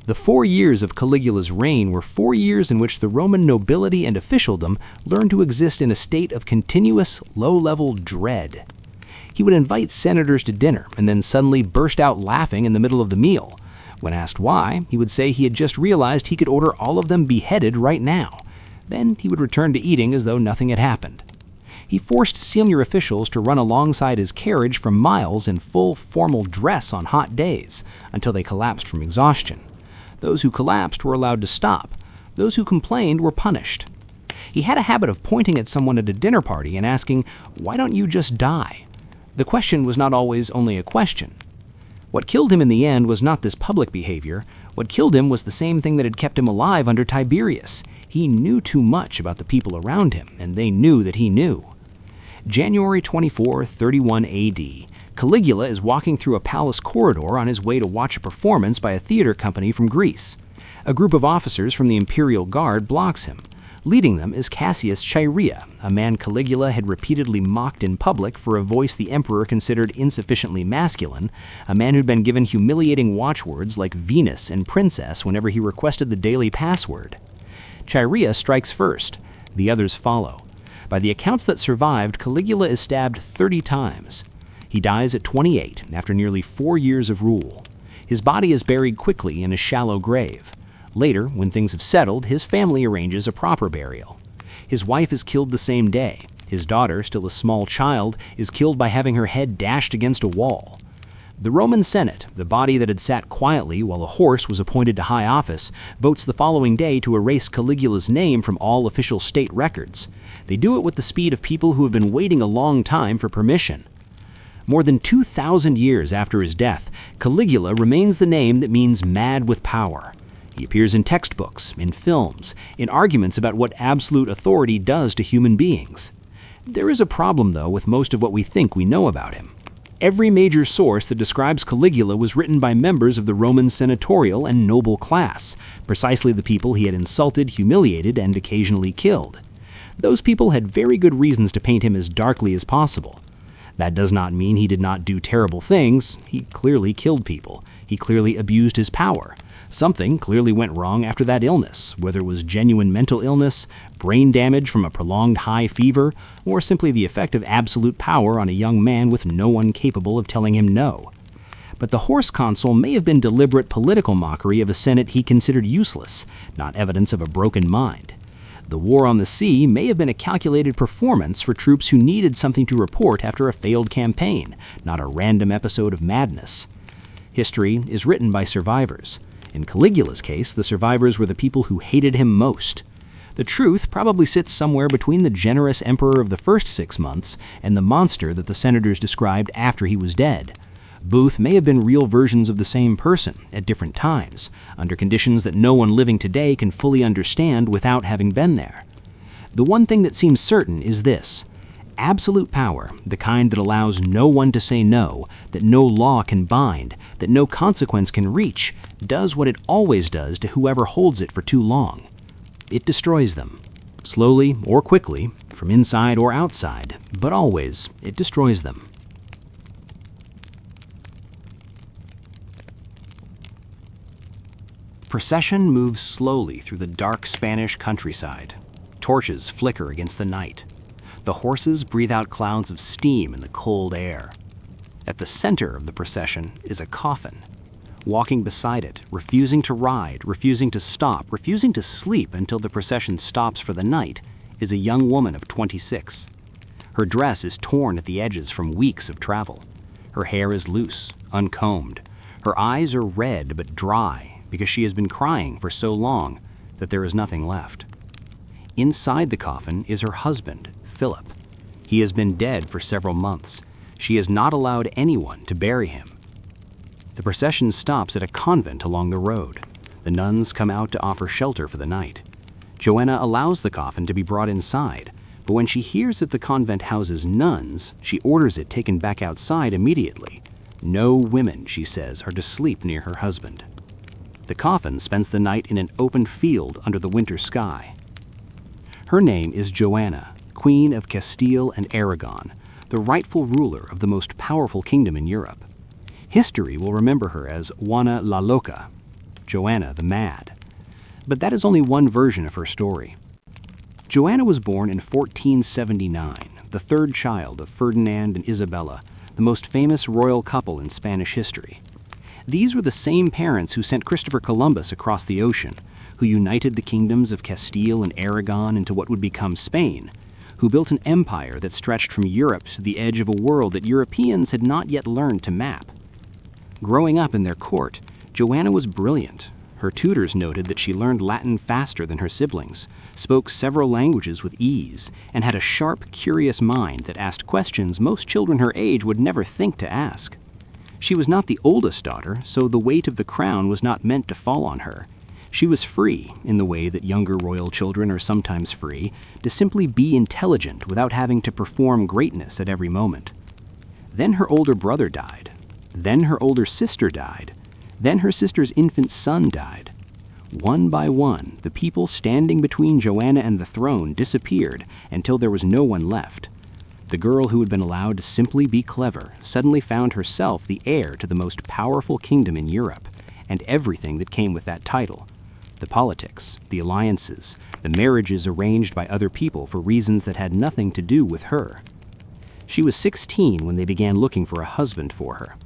The 4 years of Caligula's reign were 4 years in which the Roman nobility and officialdom learned to exist in a state of continuous, low-level dread. He would invite senators to dinner and then suddenly burst out laughing in the middle of the meal. When asked why, he would say he had just realized he could order all of them beheaded right now. Then he would return to eating as though nothing had happened. He forced senior officials to run alongside his carriage for miles in full formal dress on hot days, until they collapsed from exhaustion. Those who collapsed were allowed to stop. Those who complained were punished. He had a habit of pointing at someone at a dinner party and asking, "Why don't you just die?" The question was not always only a question. What killed him in the end was not this public behavior. What killed him was the same thing that had kept him alive under Tiberius. He knew too much about the people around him, and they knew that he knew. January 24, 31 AD. Caligula is walking through a palace corridor on his way to watch a performance by a theater company from Greece. A group of officers from the imperial guard blocks him. Leading them is Cassius Chaerea, a man Caligula had repeatedly mocked in public for a voice the emperor considered insufficiently masculine, a man who'd been given humiliating watchwords like Venus and Princess whenever he requested the daily password. Chaerea strikes first. The others follow. By the accounts that survived, Caligula is stabbed 30 times. He dies at 28 after nearly 4 years of rule. His body is buried quickly in a shallow grave. Later, when things have settled, his family arranges a proper burial. His wife is killed the same day. His daughter, still a small child, is killed by having her head dashed against a wall. The Roman Senate, the body that had sat quietly while a horse was appointed to high office, votes the following day to erase Caligula's name from all official state records. They do it with the speed of people who have been waiting a long time for permission. More than 2,000 years after his death, Caligula remains the name that means mad with power. He appears in textbooks, in films, in arguments about what absolute authority does to human beings. There is a problem, though, with most of what we think we know about him. Every major source that describes Caligula was written by members of the Roman senatorial and noble class, precisely the people he had insulted, humiliated, and occasionally killed. Those people had very good reasons to paint him as darkly as possible. That does not mean he did not do terrible things. He clearly killed people. He clearly abused his power. Something clearly went wrong after that illness, whether it was genuine mental illness, brain damage from a prolonged high fever, or simply the effect of absolute power on a young man with no one capable of telling him no. But the horse consul may have been deliberate political mockery of a Senate he considered useless, not evidence of a broken mind. The war on the sea may have been a calculated performance for troops who needed something to report after a failed campaign, not a random episode of madness. History is written by survivors. In Caligula's case, the survivors were the people who hated him most. The truth probably sits somewhere between the generous emperor of the first 6 months and the monster that the senators described after he was dead. Both may have been real versions of the same person at different times, under conditions that no one living today can fully understand without having been there. The one thing that seems certain is this: absolute power, the kind that allows no one to say no, that no law can bind, that no consequence can reach, does what it always does to whoever holds it for too long. It destroys them. Slowly or quickly, from inside or outside, but always it destroys them. The procession moves slowly through the dark Spanish countryside. Torches flicker against the night. The horses breathe out clouds of steam in the cold air. At the center of the procession is a coffin. Walking beside it, refusing to ride, refusing to stop, refusing to sleep until the procession stops for the night, is a young woman of 26. Her dress is torn at the edges from weeks of travel. Her hair is loose, uncombed. Her eyes are red but dry because she has been crying for so long that there is nothing left. Inside the coffin is her husband, Philip. He has been dead for several months. She has not allowed anyone to bury him. The procession stops at a convent along the road. The nuns come out to offer shelter for the night. Joanna allows the coffin to be brought inside, but when she hears that the convent houses nuns, she orders it taken back outside immediately. No women, she says, are to sleep near her husband. The coffin spends the night in an open field under the winter sky. Her name is Joanna, Queen of Castile and Aragon, the rightful ruler of the most powerful kingdom in Europe. History will remember her as Juana la Loca, Joanna the Mad. But that is only one version of her story. Joanna was born in 1479, the third child of Ferdinand and Isabella, the most famous royal couple in Spanish history. These were the same parents who sent Christopher Columbus across the ocean, who united the kingdoms of Castile and Aragon into what would become Spain, who built an empire that stretched from Europe to the edge of a world that Europeans had not yet learned to map. Growing up in their court, Joanna was brilliant. Her tutors noted that she learned Latin faster than her siblings, spoke several languages with ease, and had a sharp, curious mind that asked questions most children her age would never think to ask. She was not the oldest daughter, so the weight of the crown was not meant to fall on her. She was free, in the way that younger royal children are sometimes free, to simply be intelligent without having to perform greatness at every moment. Then her older brother died. Then her older sister died. Then her sister's infant son died. One by one, the people standing between Joanna and the throne disappeared until there was no one left. The girl who had been allowed to simply be clever suddenly found herself the heir to the most powerful kingdom in Europe, and everything that came with that title. The politics, the alliances, the marriages arranged by other people for reasons that had nothing to do with her. She was 16 when they began looking for a husband for her.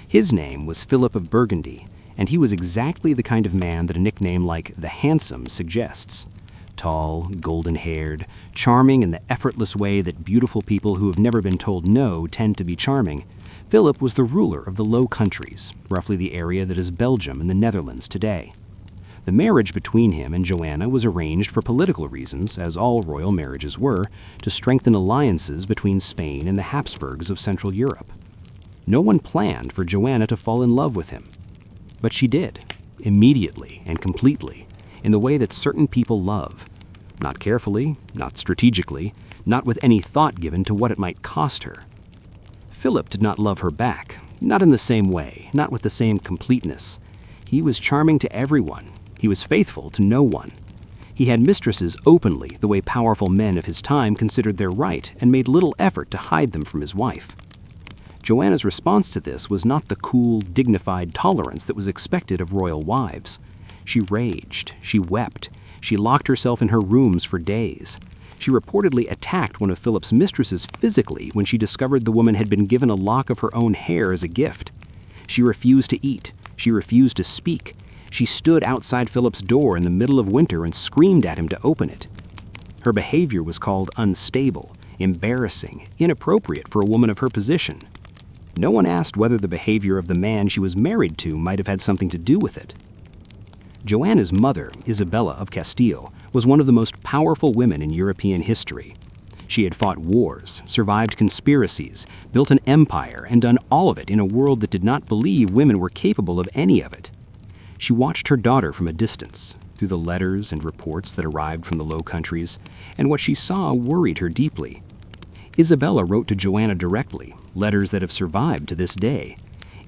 His name was Philip of Burgundy, and he was exactly the kind of man that a nickname like the Handsome suggests. Tall, golden-haired, charming in the effortless way that beautiful people who have never been told no tend to be charming, Philip was the ruler of the Low Countries, roughly the area that is Belgium and the Netherlands today. The marriage between him and Joanna was arranged for political reasons, as all royal marriages were, to strengthen alliances between Spain and the Habsburgs of Central Europe. No one planned for Joanna to fall in love with him. But she did, immediately and completely, in the way that certain people love. Not carefully, not strategically, not with any thought given to what it might cost her. Philip did not love her back, not in the same way, not with the same completeness. He was charming to everyone. He was faithful to no one. He had mistresses openly, the way powerful men of his time considered their right, and made little effort to hide them from his wife. Joanna's response to this was not the cool, dignified tolerance that was expected of royal wives. She raged, she wept, she locked herself in her rooms for days. She reportedly attacked one of Philip's mistresses physically when she discovered the woman had been given a lock of her own hair as a gift. She refused to eat, she refused to speak. She stood outside Philip's door in the middle of winter and screamed at him to open it. Her behavior was called unstable, embarrassing, inappropriate for a woman of her position. No one asked whether the behavior of the man she was married to might have had something to do with it. Joanna's mother, Isabella of Castile, was one of the most powerful women in European history. She had fought wars, survived conspiracies, built an empire, and done all of it in a world that did not believe women were capable of any of it. She watched her daughter from a distance, through the letters and reports that arrived from the Low Countries, and what she saw worried her deeply. Isabella wrote to Joanna directly, letters that have survived to this day.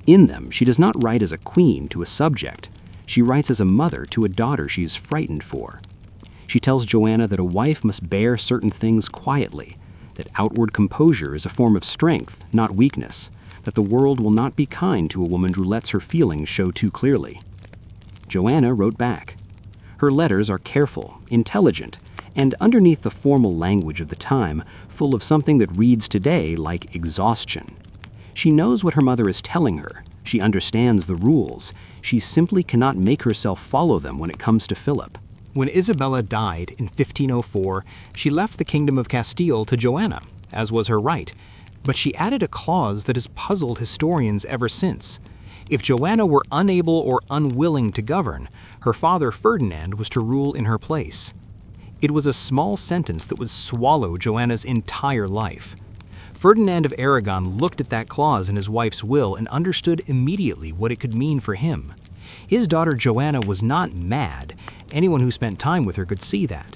In them, she does not write as a queen to a subject. She writes as a mother to a daughter she is frightened for. She tells Joanna that a wife must bear certain things quietly, that outward composure is a form of strength, not weakness, that the world will not be kind to a woman who lets her feelings show too clearly. Joanna wrote back. Her letters are careful, intelligent, and underneath the formal language of the time, full of something that reads today like exhaustion. She knows what her mother is telling her. She understands the rules. She simply cannot make herself follow them when it comes to Philip. When Isabella died in 1504, she left the kingdom of Castile to Joanna, as was her right, but she added a clause that has puzzled historians ever since. If Joanna were unable or unwilling to govern, her father Ferdinand was to rule in her place. It was a small sentence that would swallow Joanna's entire life. Ferdinand of Aragon looked at that clause in his wife's will and understood immediately what it could mean for him. His daughter Joanna was not mad. Anyone who spent time with her could see that.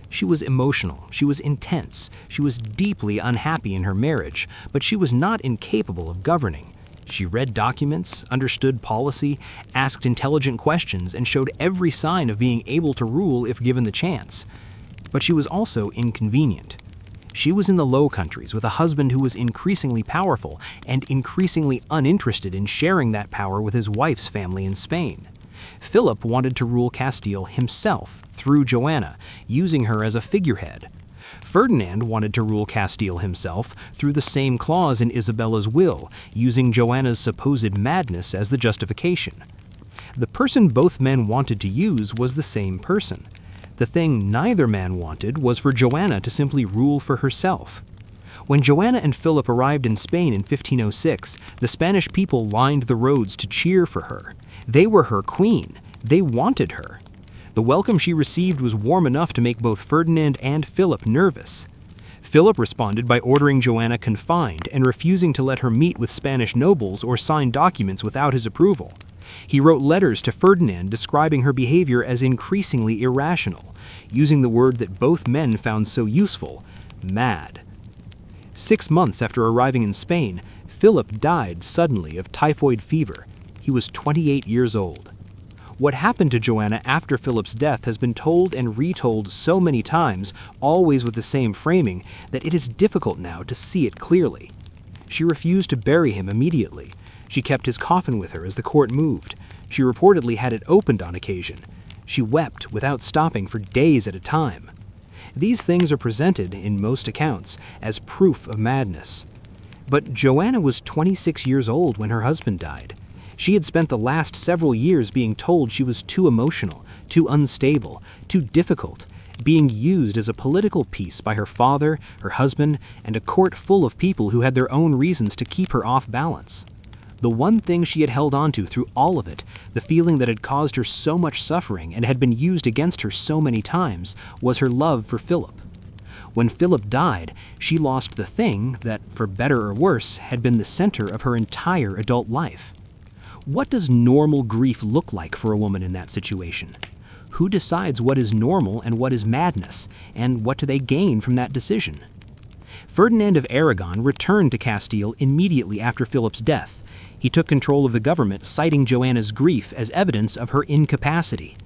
She was emotional, she was intense, she was deeply unhappy in her marriage, but she was not incapable of governing. She read documents, understood policy, asked intelligent questions, and showed every sign of being able to rule if given the chance. But she was also inconvenient. She was in the Low Countries with a husband who was increasingly powerful and increasingly uninterested in sharing that power with his wife's family in Spain. Philip wanted to rule Castile himself through Joanna, using her as a figurehead. Ferdinand wanted to rule Castile himself through the same clause in Isabella's will, using Joanna's supposed madness as the justification. The person both men wanted to use was the same person. The thing neither man wanted was for Joanna to simply rule for herself. When Joanna and Philip arrived in Spain in 1506, the Spanish people lined the roads to cheer for her. They were her queen. They wanted her. The welcome she received was warm enough to make both Ferdinand and Philip nervous. Philip responded by ordering Joanna confined and refusing to let her meet with Spanish nobles or sign documents without his approval. He wrote letters to Ferdinand describing her behavior as increasingly irrational, using the word that both men found so useful, mad. 6 months after arriving in Spain, Philip died suddenly of typhoid fever. He was 28 years old. What happened to Joanna after Philip's death has been told and retold so many times, always with the same framing, that it is difficult now to see it clearly. She refused to bury him immediately. She kept his coffin with her as the court moved. She reportedly had it opened on occasion. She wept without stopping for days at a time. These things are presented, in most accounts, as proof of madness. But Joanna was 26 years old when her husband died. She had spent the last several years being told she was too emotional, too unstable, too difficult, being used as a political piece by her father, her husband, and a court full of people who had their own reasons to keep her off balance. The one thing she had held on to through all of it, the feeling that had caused her so much suffering and had been used against her so many times, was her love for Philip. When Philip died, she lost the thing that, for better or worse, had been the center of her entire adult life. What does normal grief look like for a woman in that situation? Who decides what is normal and what is madness, and what do they gain from that decision? Ferdinand of Aragon returned to Castile immediately after Philip's death. He took control of the government, citing Joanna's grief as evidence of her incapacity.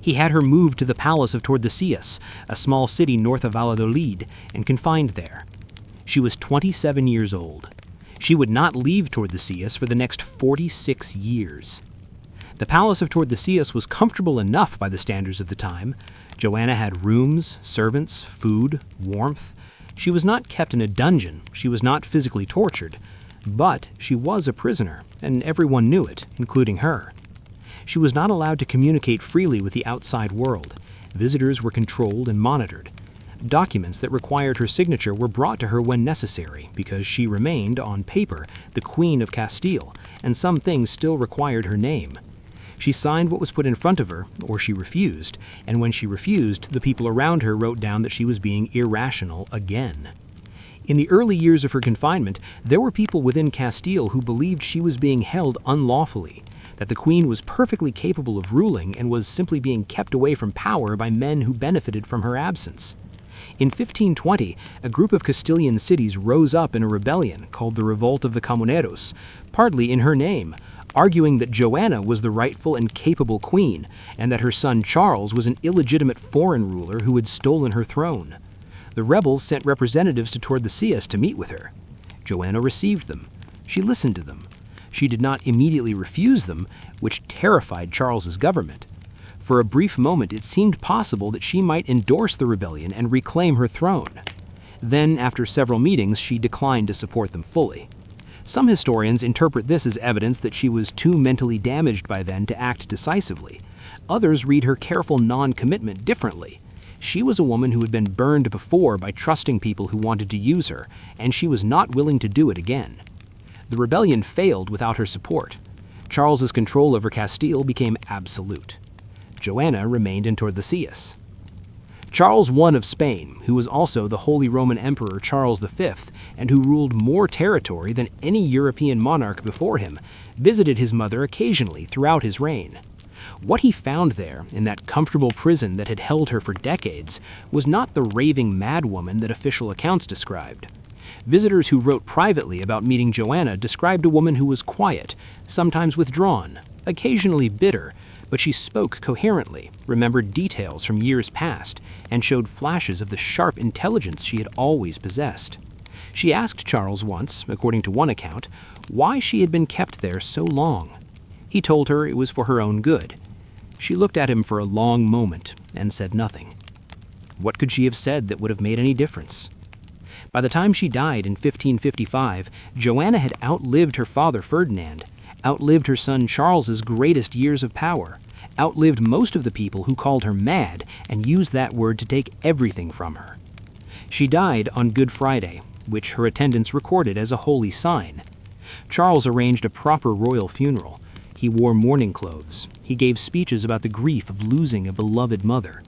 He had her moved to the palace of Tordesillas, a small city north of Valladolid, and confined there. She was 27 years old. She would not leave Tordesillas for the next 46 years. The palace of Tordesillas was comfortable enough by the standards of the time. Joanna had rooms, servants, food, warmth. She was not kept in a dungeon. She was not physically tortured. But she was a prisoner, and everyone knew it, including her. She was not allowed to communicate freely with the outside world. Visitors were controlled and monitored. Documents that required her signature were brought to her when necessary, because she remained, on paper, the Queen of Castile, and some things still required her name. She signed what was put in front of her, or she refused, and when she refused, the people around her wrote down that she was being irrational again. In the early years of her confinement, there were people within Castile who believed she was being held unlawfully, that the queen was perfectly capable of ruling and was simply being kept away from power by men who benefited from her absence. In 1520, a group of Castilian cities rose up in a rebellion called the Revolt of the Comuneros, partly in her name, arguing that Joanna was the rightful and capable queen, and that her son Charles was an illegitimate foreign ruler who had stolen her throne. The rebels sent representatives to Tordesillas to meet with her. Joanna received them. She listened to them. She did not immediately refuse them, which terrified Charles's government. For a brief moment it seemed possible that she might endorse the rebellion and reclaim her throne. Then, after several meetings, she declined to support them fully. Some historians interpret this as evidence that she was too mentally damaged by then to act decisively. Others read her careful non-commitment differently. She was a woman who had been burned before by trusting people who wanted to use her, and she was not willing to do it again. The rebellion failed without her support. Charles's control over Castile became absolute. Joanna remained in Tordesillas. Charles I of Spain, who was also the Holy Roman Emperor Charles V and who ruled more territory than any European monarch before him, visited his mother occasionally throughout his reign. What he found there, in that comfortable prison that had held her for decades, was not the raving madwoman that official accounts described. Visitors who wrote privately about meeting Joanna described a woman who was quiet, sometimes withdrawn, occasionally bitter, but she spoke coherently, remembered details from years past, and showed flashes of the sharp intelligence she had always possessed. She asked Charles once, according to one account, why she had been kept there so long. He told her it was for her own good. She looked at him for a long moment and said nothing. What could she have said that would have made any difference? By the time she died in 1555, Joanna had outlived her father Ferdinand, outlived her son Charles's greatest years of power, outlived most of the people who called her mad and used that word to take everything from her. She died on Good Friday, which her attendants recorded as a holy sign. Charles arranged a proper royal funeral. He wore mourning clothes. He gave speeches about the grief of losing a beloved mother.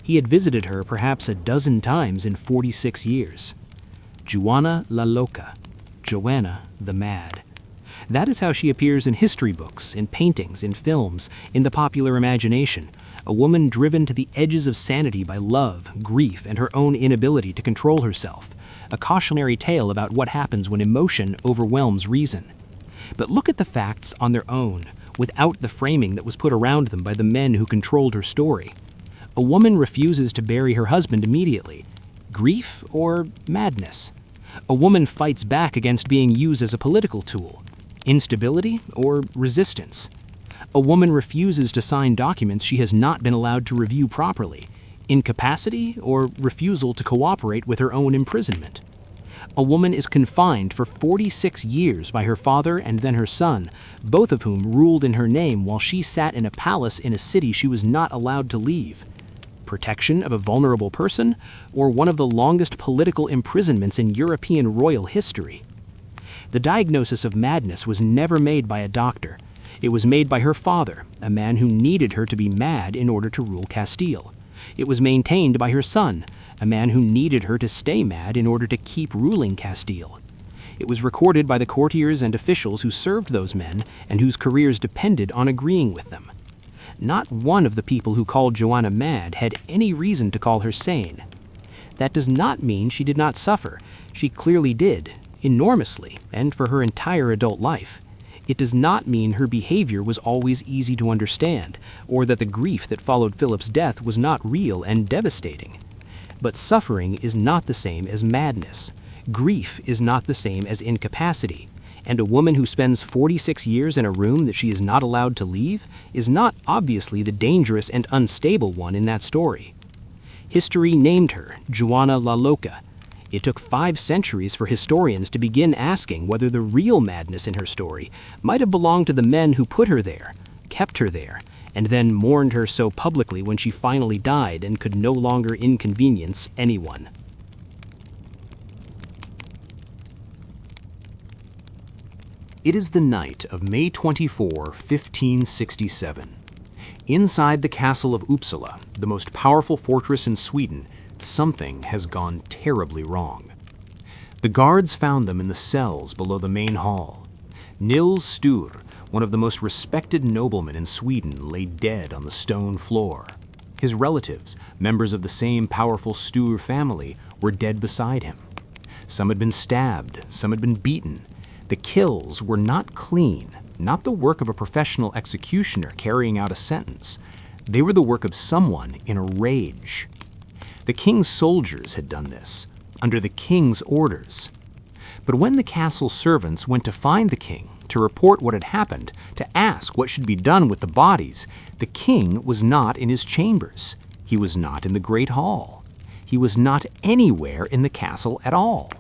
He had visited her perhaps a dozen times in 46 years. Joanna la Loca, Joanna the Mad. That is how she appears in history books, in paintings, in films, in the popular imagination, a woman driven to the edges of sanity by love, grief, and her own inability to control herself, a cautionary tale about what happens when emotion overwhelms reason. But look at the facts on their own, without the framing that was put around them by the men who controlled her story. A woman refuses to bury her husband immediately. Grief or madness? A woman fights back against being used as a political tool. Instability or resistance? A woman refuses to sign documents she has not been allowed to review properly. Incapacity or refusal to cooperate with her own imprisonment? A woman is confined for 46 years by her father and then her son, both of whom ruled in her name while she sat in a palace in a city she was not allowed to leave. Protection of a vulnerable person, or one of the longest political imprisonments in European royal history? The diagnosis of madness was never made by a doctor. It was made by her father, a man who needed her to be mad in order to rule Castile. It was maintained by her son, a man who needed her to stay mad in order to keep ruling Castile. It was recorded by the courtiers and officials who served those men and whose careers depended on agreeing with them. Not one of the people who called Joanna mad had any reason to call her sane. That does not mean she did not suffer. She clearly did, enormously, and for her entire adult life. It does not mean her behavior was always easy to understand, or that the grief that followed Philip's death was not real and devastating. But suffering is not the same as madness. Grief is not the same as incapacity. And a woman who spends 46 years in a room that she is not allowed to leave is not obviously the dangerous and unstable one in that story. History named her Joanna la Loca. It took 5 centuries for historians to begin asking whether the real madness in her story might have belonged to the men who put her there, kept her there, and then mourned her so publicly when she finally died and could no longer inconvenience anyone. It is the night of May 24, 1567. Inside the castle of Uppsala, the most powerful fortress in Sweden, something has gone terribly wrong. The guards found them in the cells below the main hall. Nils Sture, one of the most respected noblemen in Sweden, lay dead on the stone floor. His relatives, members of the same powerful Sture family, were dead beside him. Some had been stabbed, some had been beaten. The kills were not clean, not the work of a professional executioner carrying out a sentence. They were the work of someone in a rage. The king's soldiers had done this, under the king's orders. But when the castle servants went to find the king, to report what had happened, to ask what should be done with the bodies, the king was not in his chambers. He was not in the great hall. He was not anywhere in the castle at all.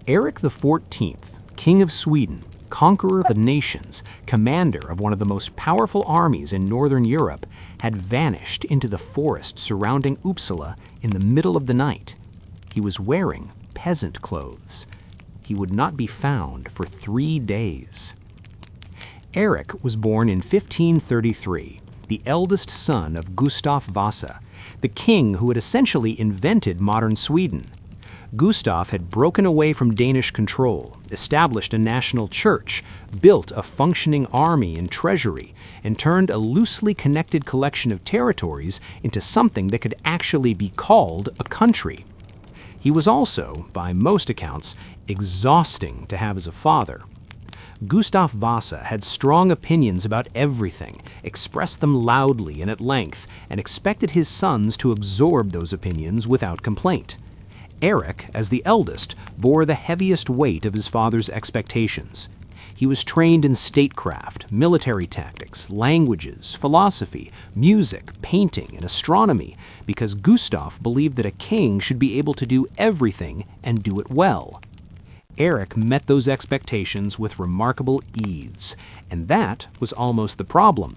Eric XIV, King of Sweden, conqueror of the nations, commander of one of the most powerful armies in northern Europe, had vanished into the forest surrounding Uppsala in the middle of the night. He was wearing peasant clothes. He would not be found for 3 days. Erik was born in 1533, the eldest son of Gustav Vasa, the king who had essentially invented modern Sweden. Gustav had broken away from Danish control, established a national church, built a functioning army and treasury, and turned a loosely connected collection of territories into something that could actually be called a country. He was also, by most accounts, exhausting to have as a father. Gustav Vasa had strong opinions about everything, expressed them loudly and at length, and expected his sons to absorb those opinions without complaint. Erik, as the eldest, bore the heaviest weight of his father's expectations. He was trained in statecraft, military tactics, languages, philosophy, music, painting, and astronomy, because Gustav believed that a king should be able to do everything and do it well. Erik met those expectations with remarkable ease, and that was almost the problem.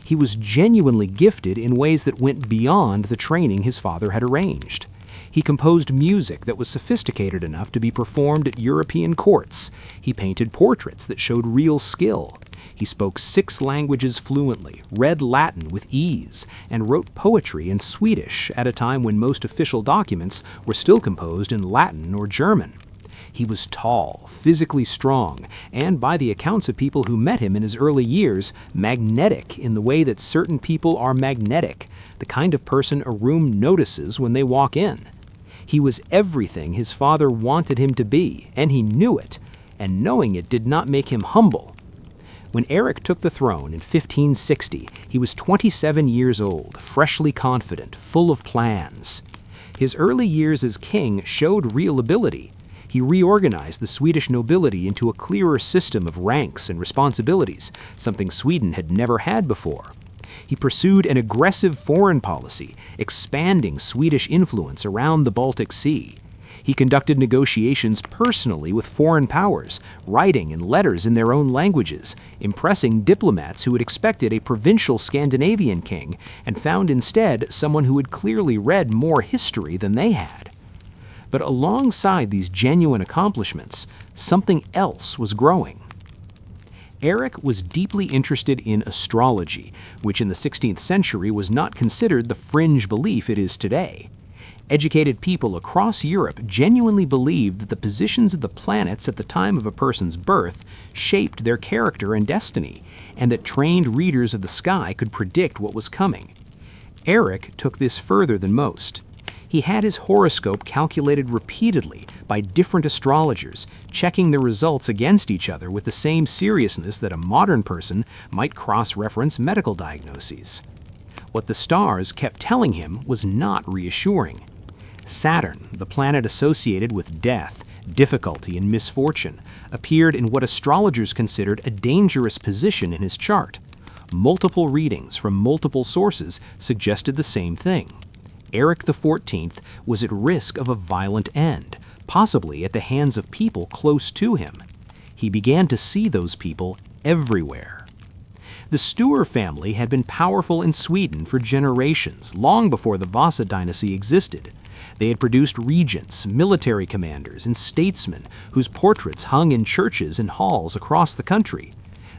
He was genuinely gifted in ways that went beyond the training his father had arranged. He composed music that was sophisticated enough to be performed at European courts. He painted portraits that showed real skill. He spoke 6 languages fluently, read Latin with ease, and wrote poetry in Swedish at a time when most official documents were still composed in Latin or German. He was tall, physically strong, and by the accounts of people who met him in his early years, magnetic in the way that certain people are magnetic, the kind of person a room notices when they walk in. He was everything his father wanted him to be, and he knew it, and knowing it did not make him humble. When Erik took the throne in 1560, he was 27 years old, freshly confident, full of plans. His early years as king showed real ability. He reorganized the Swedish nobility into a clearer system of ranks and responsibilities, something Sweden had never had before. He pursued an aggressive foreign policy, expanding Swedish influence around the Baltic Sea. He conducted negotiations personally with foreign powers, writing in letters in their own languages, impressing diplomats who had expected a provincial Scandinavian king and found instead someone who had clearly read more history than they had. But alongside these genuine accomplishments, something else was growing. Erik was deeply interested in astrology, which in the 16th century was not considered the fringe belief it is today. Educated people across Europe genuinely believed that the positions of the planets at the time of a person's birth shaped their character and destiny, and that trained readers of the sky could predict what was coming. Erik took this further than most. He had his horoscope calculated repeatedly by different astrologers, checking the results against each other with the same seriousness that a modern person might cross-reference medical diagnoses. What the stars kept telling him was not reassuring. Saturn, the planet associated with death, difficulty, and misfortune, appeared in what astrologers considered a dangerous position in his chart. Multiple readings from multiple sources suggested the same thing. Erik XIV was at risk of a violent end, possibly at the hands of people close to him. He began to see those people everywhere. The Sture family had been powerful in Sweden for generations, long before the Vasa dynasty existed. They had produced regents, military commanders, and statesmen whose portraits hung in churches and halls across the country.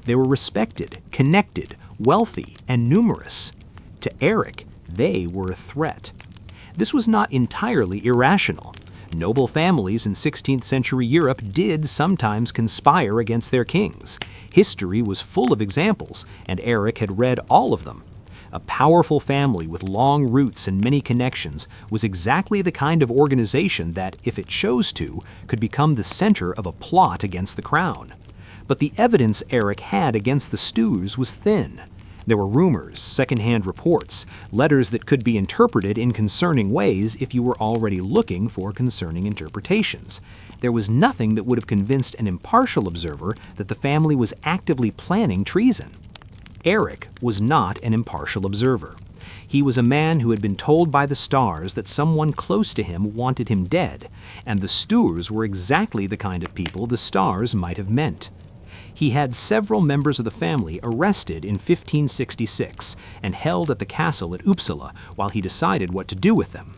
They were respected, connected, wealthy, and numerous. To Erik, they were a threat. This was not entirely irrational. Noble families in 16th century Europe did sometimes conspire against their kings. History was full of examples, and Erik had read all of them. A powerful family with long roots and many connections was exactly the kind of organization that, if it chose to, could become the center of a plot against the crown. But the evidence Erik had against the Stures was thin. There were rumors, second-hand reports, letters that could be interpreted in concerning ways if you were already looking for concerning interpretations. There was nothing that would have convinced an impartial observer that the family was actively planning treason. Erik was not an impartial observer. He was a man who had been told by the stars that someone close to him wanted him dead, and the Sturs were exactly the kind of people the stars might have meant. He had several members of the family arrested in 1566 and held at the castle at Uppsala while he decided what to do with them.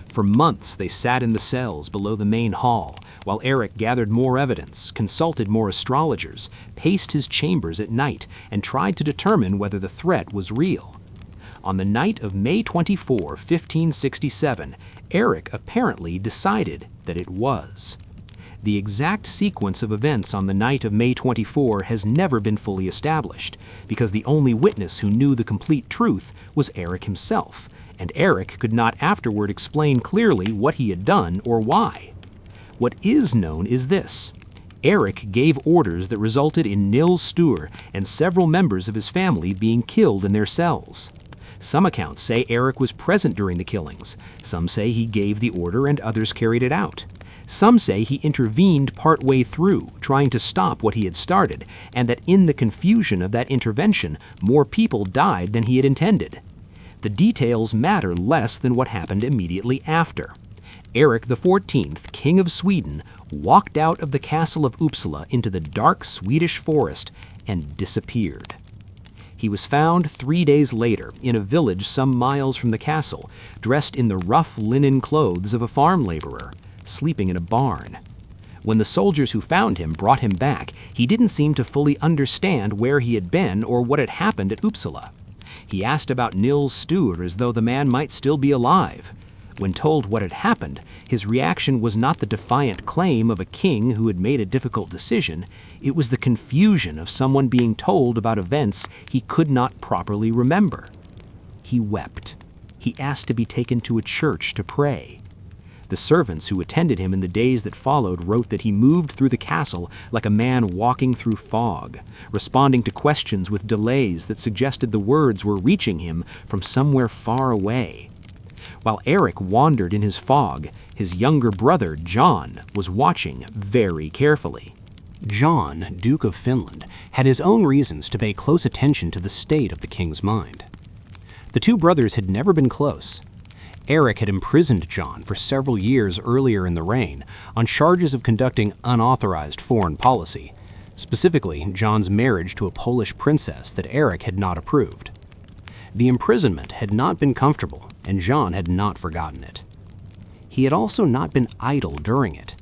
For months they sat in the cells below the main hall, while Erik gathered more evidence, consulted more astrologers, paced his chambers at night, and tried to determine whether the threat was real. On the night of May 24, 1567, Erik apparently decided that it was. The exact sequence of events on the night of May 24 has never been fully established, because the only witness who knew the complete truth was Erik himself, and Erik could not afterward explain clearly what he had done or why. What is known is this: Erik gave orders that resulted in Nils Sture and several members of his family being killed in their cells. Some accounts say Erik was present during the killings. Some say he gave the order and others carried it out. Some say he intervened partway through, trying to stop what he had started, and that in the confusion of that intervention, more people died than he had intended. The details matter less than what happened immediately after. Erik XIV, King of Sweden, walked out of the castle of Uppsala into the dark Swedish forest and disappeared. He was found 3 days later in a village some miles from the castle, dressed in the rough linen clothes of a farm laborer, sleeping in a barn. When the soldiers who found him brought him back, he didn't seem to fully understand where he had been or what had happened at Uppsala. He asked about Nils Sture as though the man might still be alive. When told what had happened, his reaction was not the defiant claim of a king who had made a difficult decision. It was the confusion of someone being told about events he could not properly remember. He wept. He asked to be taken to a church to pray. The servants who attended him in the days that followed wrote that he moved through the castle like a man walking through fog, responding to questions with delays that suggested the words were reaching him from somewhere far away. While Erik wandered in his fog, his younger brother, John, was watching very carefully. John, Duke of Finland, had his own reasons to pay close attention to the state of the king's mind. The two brothers had never been close. Erik had imprisoned John for several years earlier in the reign on charges of conducting unauthorized foreign policy, specifically John's marriage to a Polish princess that Erik had not approved. The imprisonment had not been comfortable, and John had not forgotten it. He had also not been idle during it.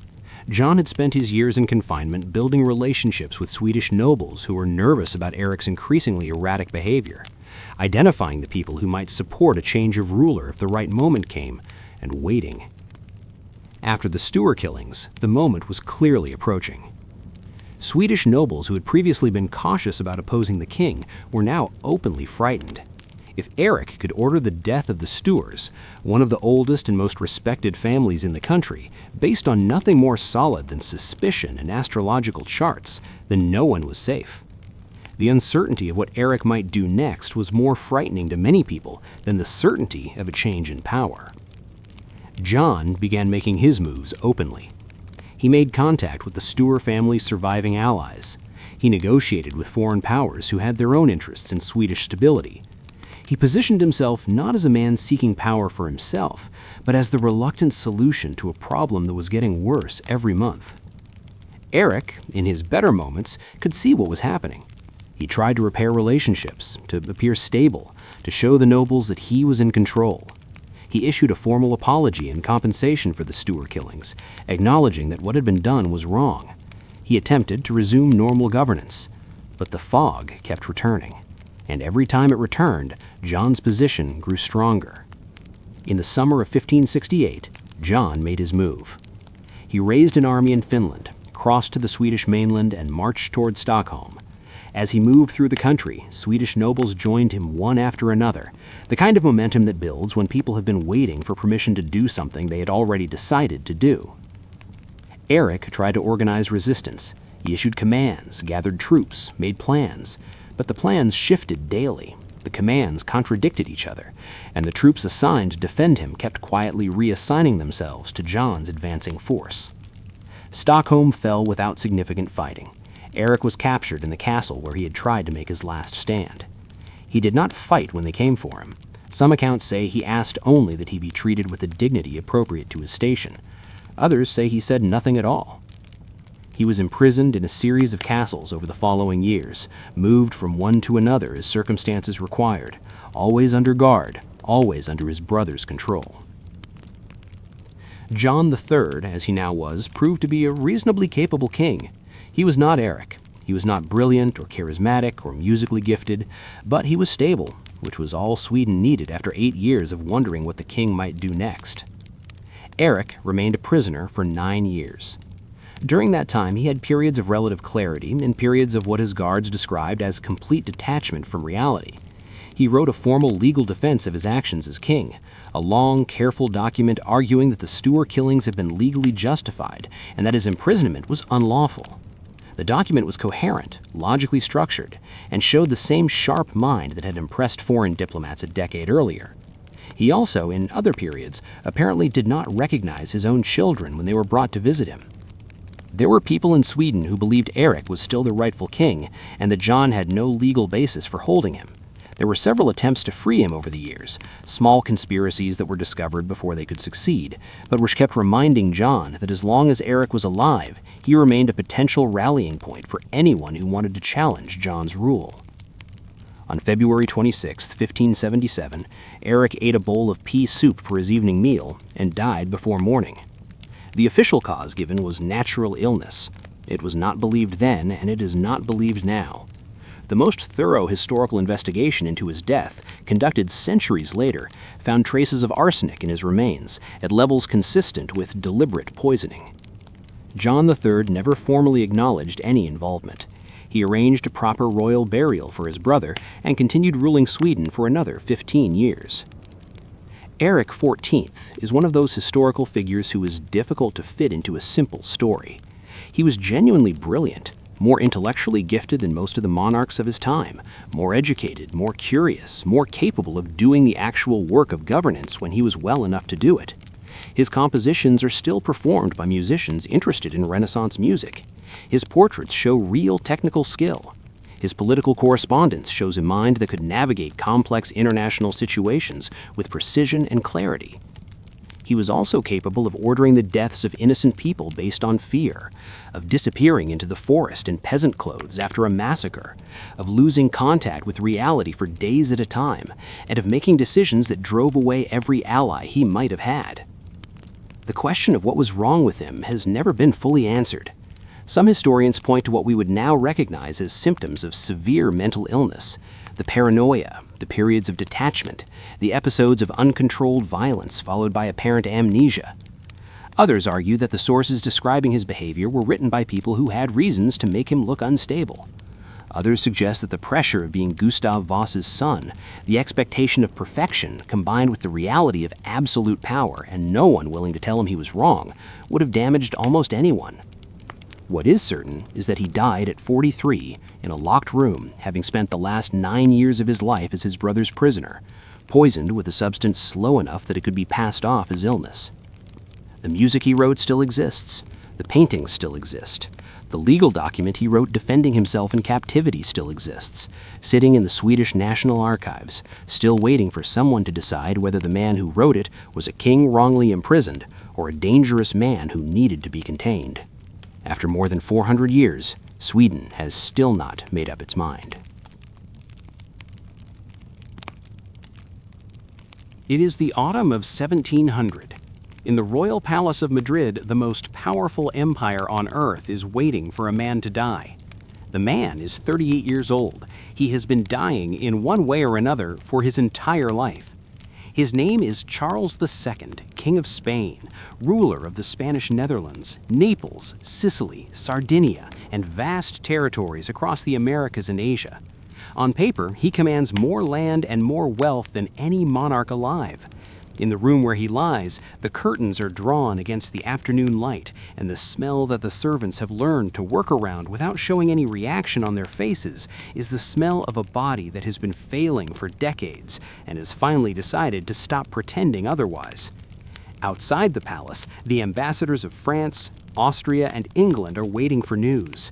John had spent his years in confinement building relationships with Swedish nobles who were nervous about Erik's increasingly erratic behavior, identifying the people who might support a change of ruler if the right moment came, and waiting. After the Sture killings, the moment was clearly approaching. Swedish nobles who had previously been cautious about opposing the king were now openly frightened. If Erik could order the death of the Stures, one of the oldest and most respected families in the country, based on nothing more solid than suspicion and astrological charts, then no one was safe. The uncertainty of what Erik might do next was more frightening to many people than the certainty of a change in power. John began making his moves openly. He made contact with the Sture family's surviving allies. He negotiated with foreign powers who had their own interests in Swedish stability. He positioned himself not as a man seeking power for himself, but as the reluctant solution to a problem that was getting worse every month. Erik, in his better moments, could see what was happening. He tried to repair relationships, to appear stable, to show the nobles that he was in control. He issued a formal apology in compensation for the Sture killings, acknowledging that what had been done was wrong. He attempted to resume normal governance, but the fog kept returning. And every time it returned, John's position grew stronger. In the summer of 1568, John made his move. He raised an army in Finland, crossed to the Swedish mainland, and marched toward Stockholm. As he moved through the country, Swedish nobles joined him one after another, the kind of momentum that builds when people have been waiting for permission to do something they had already decided to do. Erik tried to organize resistance. He issued commands, gathered troops, made plans. But the plans shifted daily, the commands contradicted each other, and the troops assigned to defend him kept quietly reassigning themselves to John's advancing force. Stockholm fell without significant fighting. Erik was captured in the castle where he had tried to make his last stand. He did not fight when they came for him, Some accounts say he asked only that he be treated with the dignity appropriate to his station. Others say he said nothing at all. He was imprisoned in a series of castles over the following years, moved from one to another as circumstances required, always under guard, always under his brother's control. John III, as he now was, proved to be a reasonably capable king. He was not Eric. He was not brilliant or charismatic or musically gifted, but he was stable, which was all Sweden needed after 8 years of wondering what the king might do next. Eric remained a prisoner for 9 years. During that time, he had periods of relative clarity and periods of what his guards described as complete detachment from reality. He wrote a formal legal defense of his actions as king, a long, careful document arguing that the Stuart killings had been legally justified and that his imprisonment was unlawful. The document was coherent, logically structured, and showed the same sharp mind that had impressed foreign diplomats a decade earlier. He also, in other periods, apparently did not recognize his own children when they were brought to visit him. There were people in Sweden who believed Eric was still the rightful king and that John had no legal basis for holding him. There were several attempts to free him over the years, small conspiracies that were discovered before they could succeed, but which kept reminding John that as long as Eric was alive, he remained a potential rallying point for anyone who wanted to challenge John's rule. On February 26, 1577, Eric ate a bowl of pea soup for his evening meal and died before morning. The official cause given was natural illness. It was not believed then, and it is not believed now. The most thorough historical investigation into his death, conducted centuries later, found traces of arsenic in his remains at levels consistent with deliberate poisoning. John III never formally acknowledged any involvement. He arranged a proper royal burial for his brother and continued ruling Sweden for another 15 years. Eric XIV is one of those historical figures who is difficult to fit into a simple story. He was genuinely brilliant, more intellectually gifted than most of the monarchs of his time, more educated, more curious, more capable of doing the actual work of governance when he was well enough to do it. His compositions are still performed by musicians interested in Renaissance music. His portraits show real technical skill. His political correspondence shows a mind that could navigate complex international situations with precision and clarity. He was also capable of ordering the deaths of innocent people based on fear, of disappearing into the forest in peasant clothes after a massacre, of losing contact with reality for days at a time, and of making decisions that drove away every ally he might have had. The question of what was wrong with him has never been fully answered. Some historians point to what we would now recognize as symptoms of severe mental illness: the paranoia, the periods of detachment, the episodes of uncontrolled violence followed by apparent amnesia. Others argue that the sources describing his behavior were written by people who had reasons to make him look unstable. Others suggest that the pressure of being Gustav Vasa's son, the expectation of perfection combined with the reality of absolute power and no one willing to tell him he was wrong, would have damaged almost anyone. What is certain is that he died at 43 in a locked room, having spent the last 9 years of his life as his brother's prisoner, poisoned with a substance slow enough that it could be passed off as illness. The music he wrote still exists. The paintings still exist. The legal document he wrote defending himself in captivity still exists, sitting in the Swedish National Archives, still waiting for someone to decide whether the man who wrote it was a king wrongly imprisoned or a dangerous man who needed to be contained. After more than 400 years, Sweden has still not made up its mind. It is the autumn of 1700. In the royal palace of Madrid, the most powerful empire on earth is waiting for a man to die. The man is 38 years old. He has been dying in one way or another for his entire life. His name is Charles II, King of Spain, ruler of the Spanish Netherlands, Naples, Sicily, Sardinia, and vast territories across the Americas and Asia. On paper, he commands more land and more wealth than any monarch alive. In the room where he lies, the curtains are drawn against the afternoon light, and the smell that the servants have learned to work around without showing any reaction on their faces is the smell of a body that has been failing for decades and has finally decided to stop pretending otherwise. Outside the palace, the ambassadors of France, Austria, and England are waiting for news.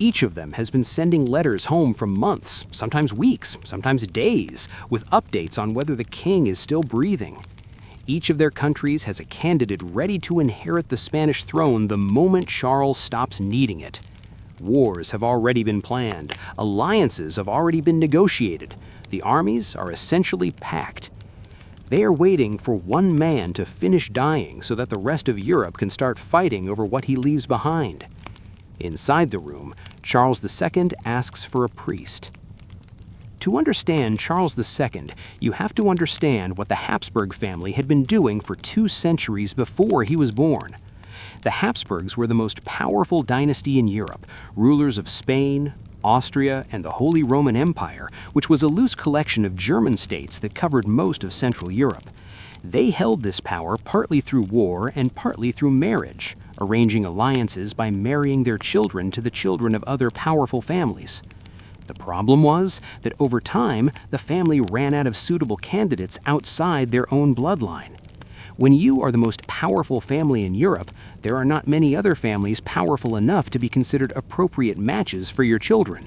Each of them has been sending letters home for months, sometimes weeks, sometimes days, with updates on whether the king is still breathing. Each of their countries has a candidate ready to inherit the Spanish throne the moment Charles stops needing it. Wars have already been planned. Alliances have already been negotiated. The armies are essentially packed. They are waiting for one man to finish dying so that the rest of Europe can start fighting over what he leaves behind. Inside the room, Charles II asks for a priest. To understand Charles II, you have to understand what the Habsburg family had been doing for 2 centuries before he was born. The Habsburgs were the most powerful dynasty in Europe, rulers of Spain, Austria, and the Holy Roman Empire, which was a loose collection of German states that covered most of Central Europe. They held this power partly through war and partly through marriage, arranging alliances by marrying their children to the children of other powerful families. The problem was that over time, the family ran out of suitable candidates outside their own bloodline. When you are the most powerful family in Europe, there are not many other families powerful enough to be considered appropriate matches for your children.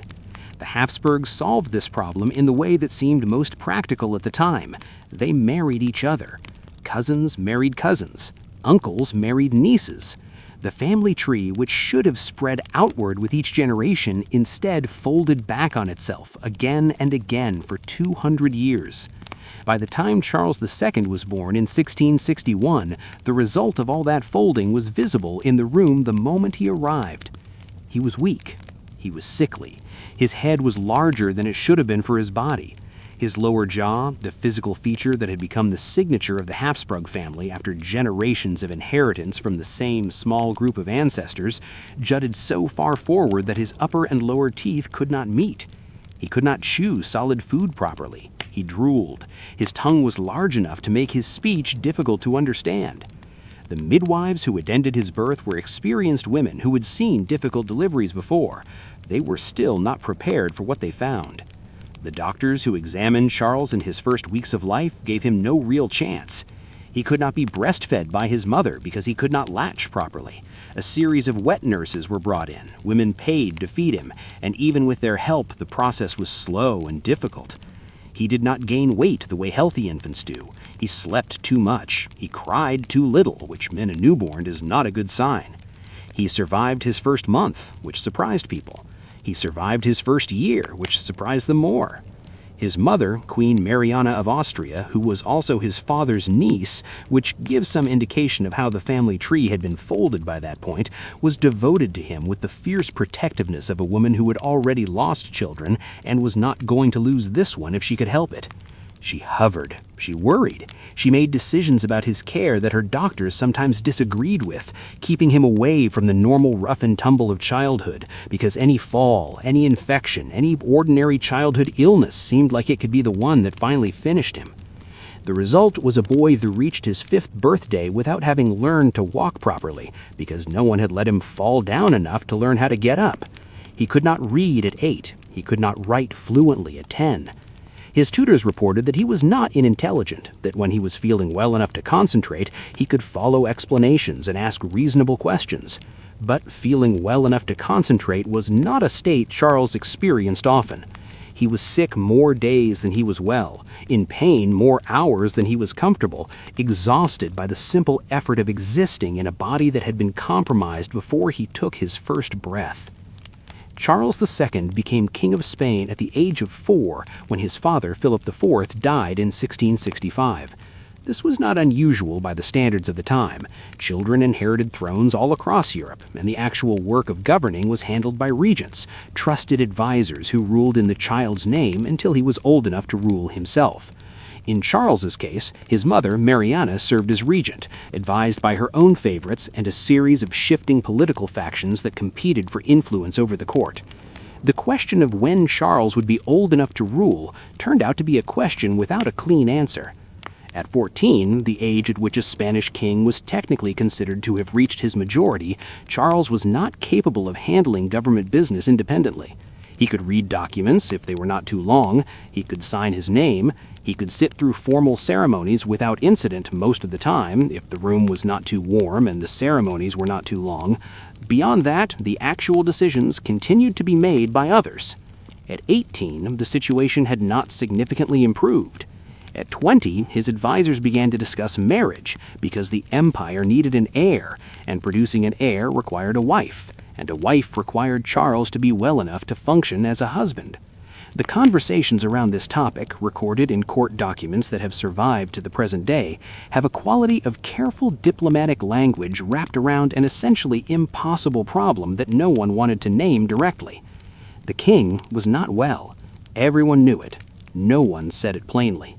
The Habsburgs solved this problem in the way that seemed most practical at the time. They married each other. Cousins married cousins. Uncles married nieces. The family tree, which should have spread outward with each generation, instead folded back on itself again and again for 200 years. By the time Charles II was born in 1661, the result of all that folding was visible in the room the moment he arrived. He was weak. He was sickly. His head was larger than it should have been for his body. His lower jaw, the physical feature that had become the signature of the Habsburg family after generations of inheritance from the same small group of ancestors, jutted so far forward that his upper and lower teeth could not meet. He could not chew solid food properly. He drooled. His tongue was large enough to make his speech difficult to understand. The midwives who attended his birth were experienced women who had seen difficult deliveries before. They were still not prepared for what they found. The doctors who examined Charles in his first weeks of life gave him no real chance. He could not be breastfed by his mother because he could not latch properly. A series of wet nurses were brought in, women paid to feed him, and even with their help, the process was slow and difficult. He did not gain weight the way healthy infants do. He slept too much. He cried too little, which meant a newborn is not a good sign. He survived his first month, which surprised people. He survived his first year, which surprised them more. His mother, Queen Mariana of Austria, who was also his father's niece, which gives some indication of how the family tree had been folded by that point, was devoted to him with the fierce protectiveness of a woman who had already lost children and was not going to lose this one if she could help it. She hovered. She worried. She made decisions about his care that her doctors sometimes disagreed with, keeping him away from the normal rough and tumble of childhood, because any fall, any infection, any ordinary childhood illness seemed like it could be the one that finally finished him. The result was a boy who reached his 5th birthday without having learned to walk properly, because no one had let him fall down enough to learn how to get up. He could not read at 8. He could not write fluently at 10. His tutors reported that he was not unintelligent, that when he was feeling well enough to concentrate, he could follow explanations and ask reasonable questions. But feeling well enough to concentrate was not a state Charles experienced often. He was sick more days than he was well, in pain more hours than he was comfortable, exhausted by the simple effort of existing in a body that had been compromised before he took his first breath. Charles II became King of Spain at the age of 4 when his father, Philip IV, died in 1665. This was not unusual by the standards of the time. Children inherited thrones all across Europe, and the actual work of governing was handled by regents, trusted advisors who ruled in the child's name until he was old enough to rule himself. In Charles's case, his mother, Mariana, served as regent, advised by her own favorites and a series of shifting political factions that competed for influence over the court. The question of when Charles would be old enough to rule turned out to be a question without a clean answer. At 14, the age at which a Spanish king was technically considered to have reached his majority, Charles was not capable of handling government business independently. He could read documents if they were not too long, he could sign his name, he could sit through formal ceremonies without incident most of the time if the room was not too warm and the ceremonies were not too long. Beyond that, the actual decisions continued to be made by others. At 18, the situation had not significantly improved. At 20, his advisors began to discuss marriage because the empire needed an heir, and producing an heir required a wife, and a wife required Charles to be well enough to function as a husband. The conversations around this topic, recorded in court documents that have survived to the present day, have a quality of careful diplomatic language wrapped around an essentially impossible problem that no one wanted to name directly. The king was not well. Everyone knew it. No one said it plainly.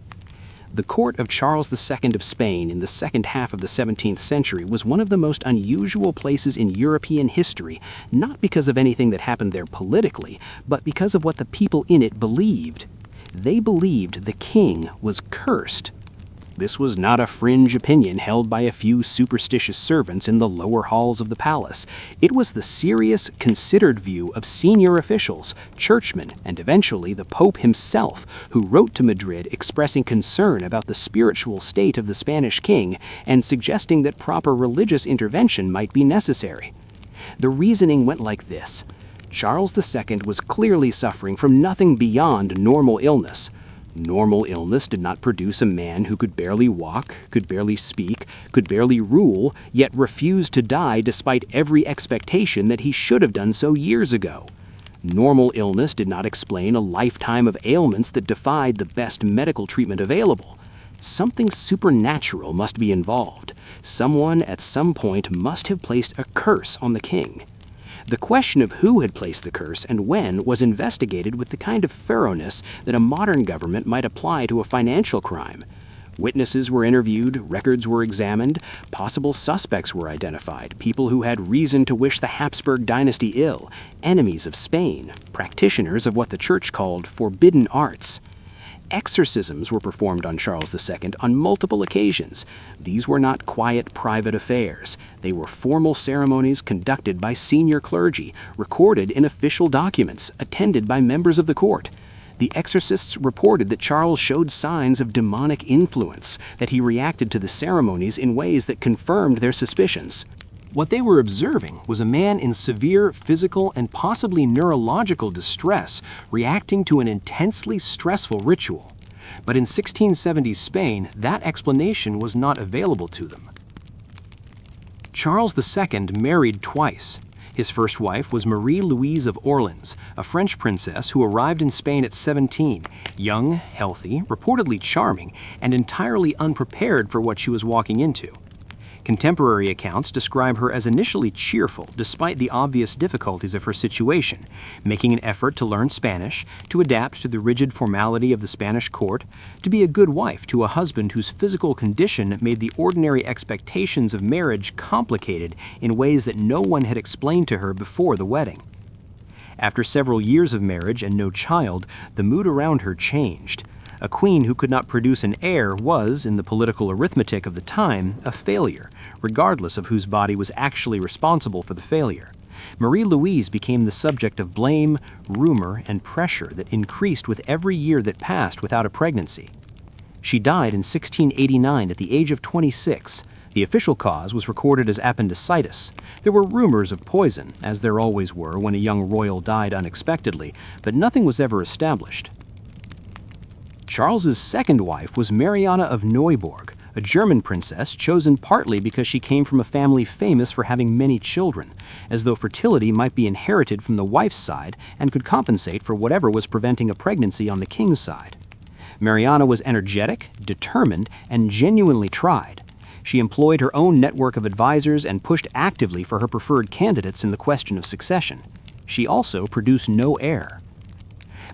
The court of Charles II of Spain in the second half of the 17th century was one of the most unusual places in European history, not because of anything that happened there politically, but because of what the people in it believed. They believed the king was cursed. This was not a fringe opinion held by a few superstitious servants in the lower halls of the palace. It was the serious, considered view of senior officials, churchmen, and eventually the Pope himself, who wrote to Madrid expressing concern about the spiritual state of the Spanish king and suggesting that proper religious intervention might be necessary. The reasoning went like this. Charles II was clearly suffering from nothing beyond normal illness. Normal illness did not produce a man who could barely walk, could barely speak, could barely rule, yet refused to die despite every expectation that he should have done so years ago. Normal illness did not explain a lifetime of ailments that defied the best medical treatment available. Something supernatural must be involved. Someone at some point must have placed a curse on the king. The question of who had placed the curse and when was investigated with the kind of thoroughness that a modern government might apply to a financial crime. Witnesses were interviewed, records were examined, possible suspects were identified, people who had reason to wish the Habsburg dynasty ill, enemies of Spain, practitioners of what the church called forbidden arts. Exorcisms were performed on Charles II on multiple occasions. These were not quiet, private affairs. They were formal ceremonies conducted by senior clergy, recorded in official documents, attended by members of the court. The exorcists reported that Charles showed signs of demonic influence, that he reacted to the ceremonies in ways that confirmed their suspicions. What they were observing was a man in severe physical and possibly neurological distress reacting to an intensely stressful ritual. But in 1670s Spain, that explanation was not available to them. Charles II married twice. His first wife was Marie-Louise of Orleans, a French princess who arrived in Spain at 17, young, healthy, reportedly charming, and entirely unprepared for what she was walking into. Contemporary accounts describe her as initially cheerful despite the obvious difficulties of her situation, making an effort to learn Spanish, to adapt to the rigid formality of the Spanish court, to be a good wife to a husband whose physical condition made the ordinary expectations of marriage complicated in ways that no one had explained to her before the wedding. After several years of marriage and no child, the mood around her changed. A queen who could not produce an heir was, in the political arithmetic of the time, a failure, regardless of whose body was actually responsible for the failure. Marie-Louise became the subject of blame, rumor, and pressure that increased with every year that passed without a pregnancy. She died in 1689 at the age of 26. The official cause was recorded as appendicitis. There were rumors of poison, as there always were when a young royal died unexpectedly, but nothing was ever established. Charles's second wife was Mariana of Neuburg, a German princess chosen partly because she came from a family famous for having many children, as though fertility might be inherited from the wife's side and could compensate for whatever was preventing a pregnancy on the king's side. Mariana was energetic, determined, and genuinely tried. She employed her own network of advisors and pushed actively for her preferred candidates in the question of succession. She also produced no heir.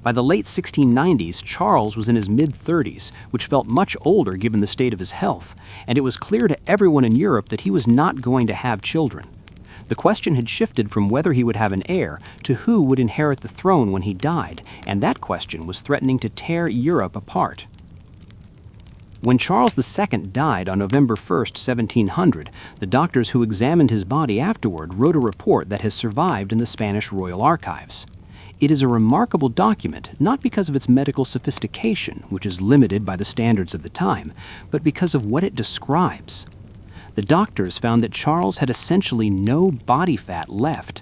By the late 1690s, Charles was in his mid-30s, which felt much older given the state of his health, and it was clear to everyone in Europe that he was not going to have children. The question had shifted from whether he would have an heir to who would inherit the throne when he died, and that question was threatening to tear Europe apart. When Charles II died on November 1, 1700, the doctors who examined his body afterward wrote a report that has survived in the Spanish royal archives. It is a remarkable document not because of its medical sophistication, which is limited by the standards of the time, but because of what it describes. The doctors found that Charles had essentially no body fat left.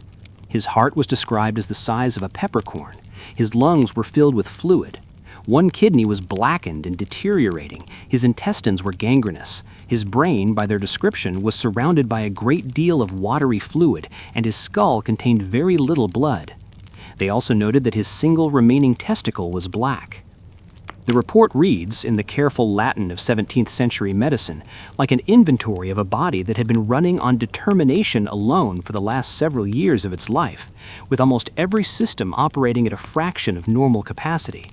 His heart was described as the size of a peppercorn. His lungs were filled with fluid. One kidney was blackened and deteriorating. His intestines were gangrenous. His brain, by their description, was surrounded by a great deal of watery fluid, and his skull contained very little blood. They also noted that his single remaining testicle was black. The report reads, in the careful Latin of 17th century medicine, like an inventory of a body that had been running on determination alone for the last several years of its life, with almost every system operating at a fraction of normal capacity.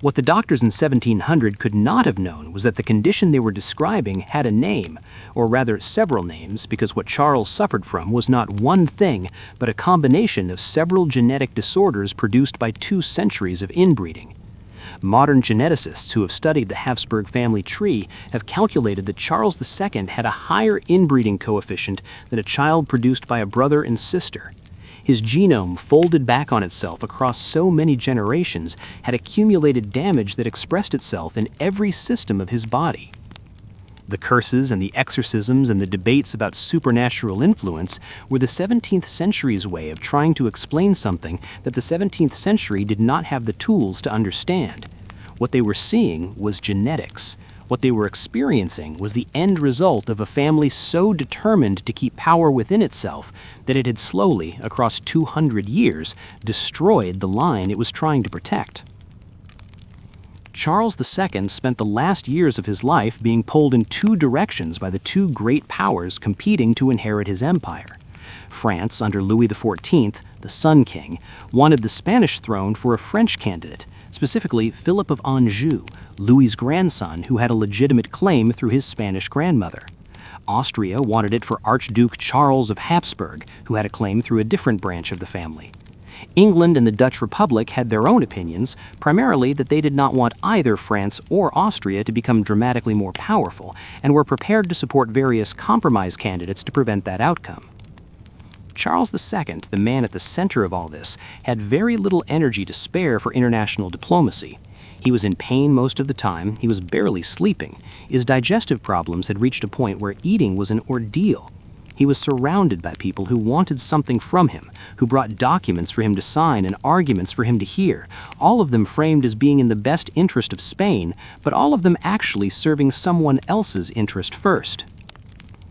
What the doctors in 1700 could not have known was that the condition they were describing had a name, or rather several names, because what Charles suffered from was not one thing, but a combination of several genetic disorders produced by 2 centuries of inbreeding. Modern geneticists who have studied the Habsburg family tree have calculated that Charles II had a higher inbreeding coefficient than a child produced by a brother and sister. His genome, folded back on itself across so many generations, had accumulated damage that expressed itself in every system of his body. The curses and the exorcisms and the debates about supernatural influence were the 17th century's way of trying to explain something that the 17th century did not have the tools to understand. What they were seeing was genetics. What they were experiencing was the end result of a family so determined to keep power within itself that it had slowly, across 200 years, destroyed the line it was trying to protect. Charles II spent the last years of his life being pulled in 2 directions by the 2 great powers competing to inherit his empire. France, under Louis XIV, the Sun King, wanted the Spanish throne for a French candidate, specifically Philip of Anjou, Louis's grandson who had a legitimate claim through his Spanish grandmother. Austria wanted it for Archduke Charles of Habsburg, who had a claim through a different branch of the family. England and the Dutch Republic had their own opinions, primarily that they did not want either France or Austria to become dramatically more powerful, and were prepared to support various compromise candidates to prevent that outcome. Charles II, the man at the center of all this, had very little energy to spare for international diplomacy. He was in pain most of the time, he was barely sleeping, his digestive problems had reached a point where eating was an ordeal. He was surrounded by people who wanted something from him, who brought documents for him to sign and arguments for him to hear, all of them framed as being in the best interest of Spain, but all of them actually serving someone else's interest first.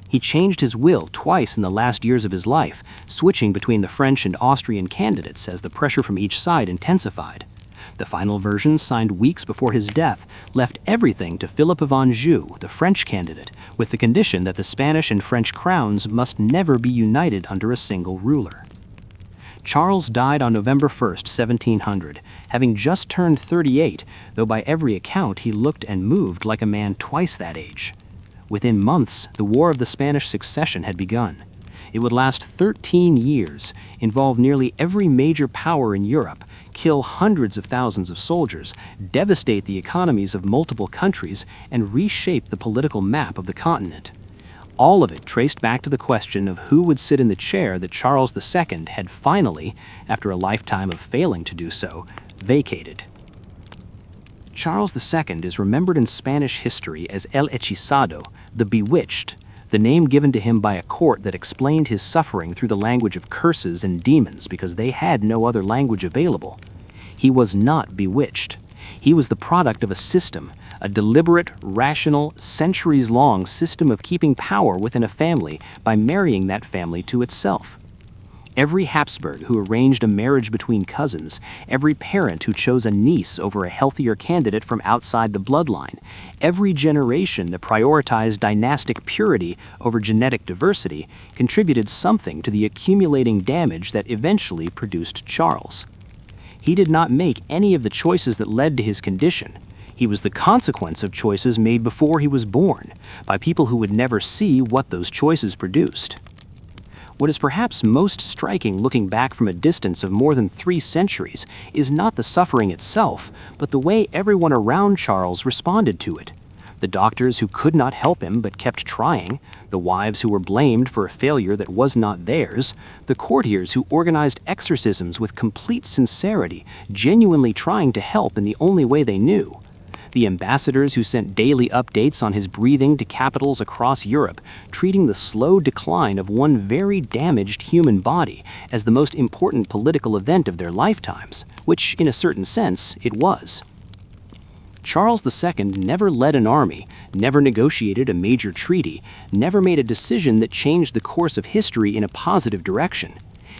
He changed his will twice in the last years of his life, switching between the French and Austrian candidates as the pressure from each side intensified. The final version, signed weeks before his death, left everything to Philip of Anjou, the French candidate, with the condition that the Spanish and French crowns must never be united under a single ruler. Charles died on November 1st, 1700, having just turned 38, though by every account he looked and moved like a man twice that age. Within months, the War of the Spanish Succession had begun. It would last 13 years, involve nearly every major power in Europe, kill hundreds of thousands of soldiers, devastate the economies of multiple countries, and reshape the political map of the continent. All of it traced back to the question of who would sit in the chair that Charles II had finally, after a lifetime of failing to do so, vacated. Charles II is remembered in Spanish history as El Hechizado, the Bewitched, the name given to him by a court that explained his suffering through the language of curses and demons because they had no other language available. He was not bewitched. He was the product of a system, a deliberate, rational, centuries-long system of keeping power within a family by marrying that family to itself. Every Habsburg who arranged a marriage between cousins, every parent who chose a niece over a healthier candidate from outside the bloodline, every generation that prioritized dynastic purity over genetic diversity contributed something to the accumulating damage that eventually produced Charles. He did not make any of the choices that led to his condition. He was the consequence of choices made before he was born, by people who would never see what those choices produced. What is perhaps most striking looking back from a distance of more than 3 centuries is not the suffering itself, but the way everyone around Charles responded to it. the doctors who could not help him but kept trying, the wives who were blamed for a failure that was not theirs, the courtiers who organized exorcisms with complete sincerity, genuinely trying to help in the only way they knew, the ambassadors who sent daily updates on his breathing to capitals across Europe, treating the slow decline of one very damaged human body as the most important political event of their lifetimes, which, in a certain sense, it was. Charles II never led an army, never negotiated a major treaty, never made a decision that changed the course of history in a positive direction.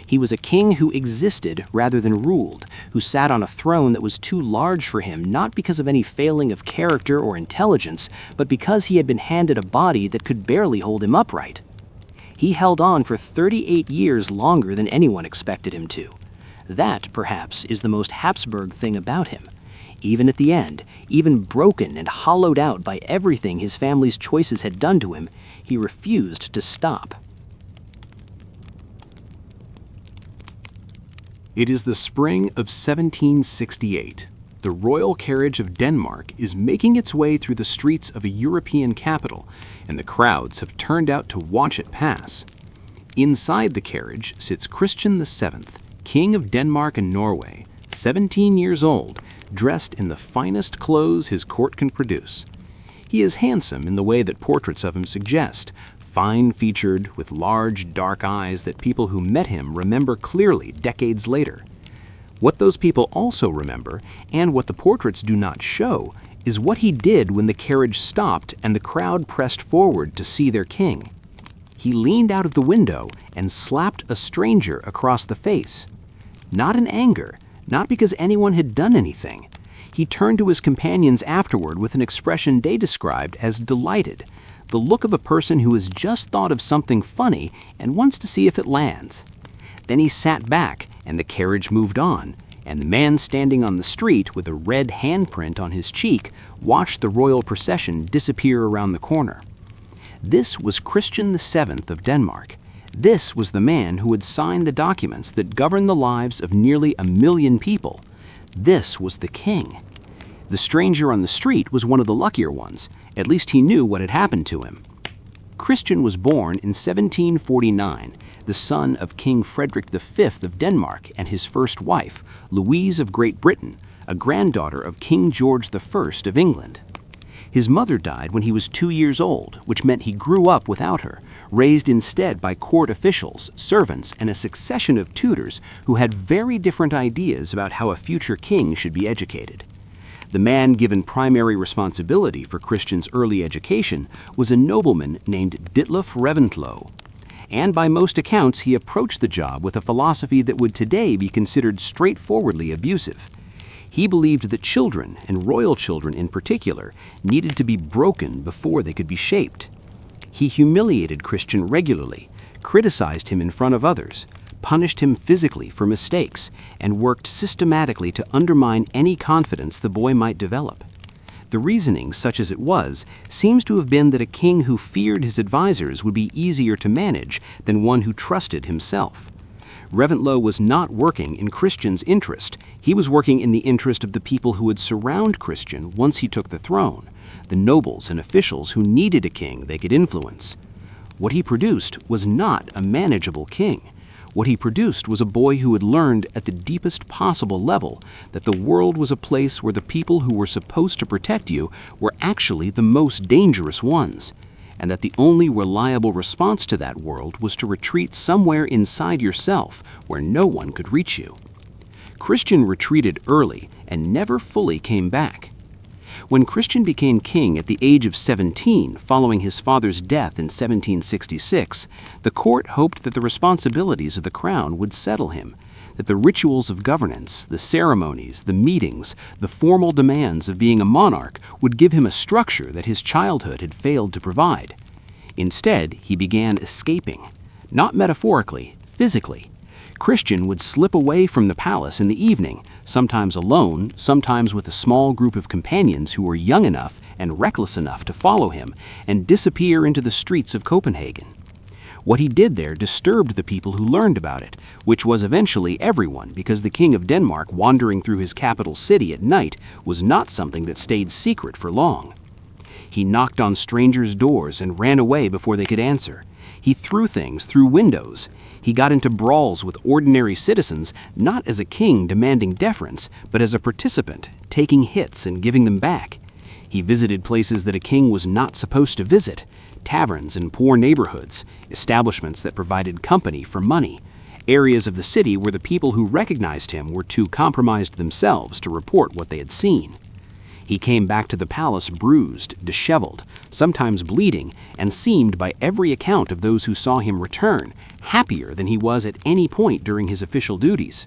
He was a king who existed rather than ruled, who sat on a throne that was too large for him not because of any failing of character or intelligence, but because he had been handed a body that could barely hold him upright. He held on for 38 years longer than anyone expected him to. That, perhaps, is the most Habsburg thing about him. Even at the end, even broken and hollowed out by everything his family's choices had done to him, he refused to stop. It is the spring of 1768. The royal carriage of Denmark is making its way through the streets of a European capital, and the crowds have turned out to watch it pass. Inside the carriage sits Christian VII, King of Denmark and Norway, 17 years old, dressed in the finest clothes his court can produce. He is handsome in the way that portraits of him suggest, fine-featured, with large, dark eyes that people who met him remember clearly decades later. What those people also remember, and what the portraits do not show, is what he did when the carriage stopped and the crowd pressed forward to see their king. He leaned out of the window and slapped a stranger across the face. Not in anger, not because anyone had done anything. He turned to his companions afterward with an expression they described as delighted, the look of a person who has just thought of something funny and wants to see if it lands. Then he sat back, and the carriage moved on, and the man standing on the street with a red handprint on his cheek watched the royal procession disappear around the corner. This was Christian VII of Denmark. This was the man who had signed the documents that governed the lives of nearly 1 million people. This was the king. The stranger on the street was one of the luckier ones. At least he knew what had happened to him. Christian was born in 1749, the son of King Frederick V of Denmark and his first wife, Louise of Great Britain, a granddaughter of King George I of England. His mother died when he was 2 years old, which meant he grew up without her, raised instead by court officials, servants, and a succession of tutors who had very different ideas about how a future king should be educated. The man given primary responsibility for Christian's early education was a nobleman named Ditlev Reventlow. And by most accounts, he approached the job with a philosophy that would today be considered straightforwardly abusive. He believed that children, and royal children in particular, needed to be broken before they could be shaped. He humiliated Christian regularly, criticized him in front of others, punished him physically for mistakes, and worked systematically to undermine any confidence the boy might develop. The reasoning, such as it was, seems to have been that a king who feared his advisors would be easier to manage than one who trusted himself. Reventlow was not working in Christian's interest. He was working in the interest of the people who would surround Christian once he took the throne, the nobles and officials who needed a king they could influence. What he produced was not a manageable king. What he produced was a boy who had learned at the deepest possible level that the world was a place where the people who were supposed to protect you were actually the most dangerous ones, and that the only reliable response to that world was to retreat somewhere inside yourself where no one could reach you. Christian retreated early and never fully came back. When Christian became king at the age of 17, following his father's death in 1766, the court hoped that the responsibilities of the crown would settle him, that the rituals of governance, the ceremonies, the meetings, the formal demands of being a monarch would give him a structure that his childhood had failed to provide. Instead, he began escaping, not metaphorically, physically. Christian would slip away from the palace in the evening, sometimes alone, sometimes with a small group of companions who were young enough and reckless enough to follow him, and disappear into the streets of Copenhagen. What he did there disturbed the people who learned about it, which was eventually everyone, because the King of Denmark wandering through his capital city at night was not something that stayed secret for long. He knocked on strangers' doors and ran away before they could answer. He threw things through windows. He got into brawls with ordinary citizens, not as a king demanding deference, but as a participant, taking hits and giving them back. He visited places that a king was not supposed to visit, taverns in poor neighborhoods, establishments that provided company for money, areas of the city where the people who recognized him were too compromised themselves to report what they had seen. He came back to the palace bruised, disheveled, sometimes bleeding, and seemed, by every account of those who saw him return, happier than he was at any point during his official duties.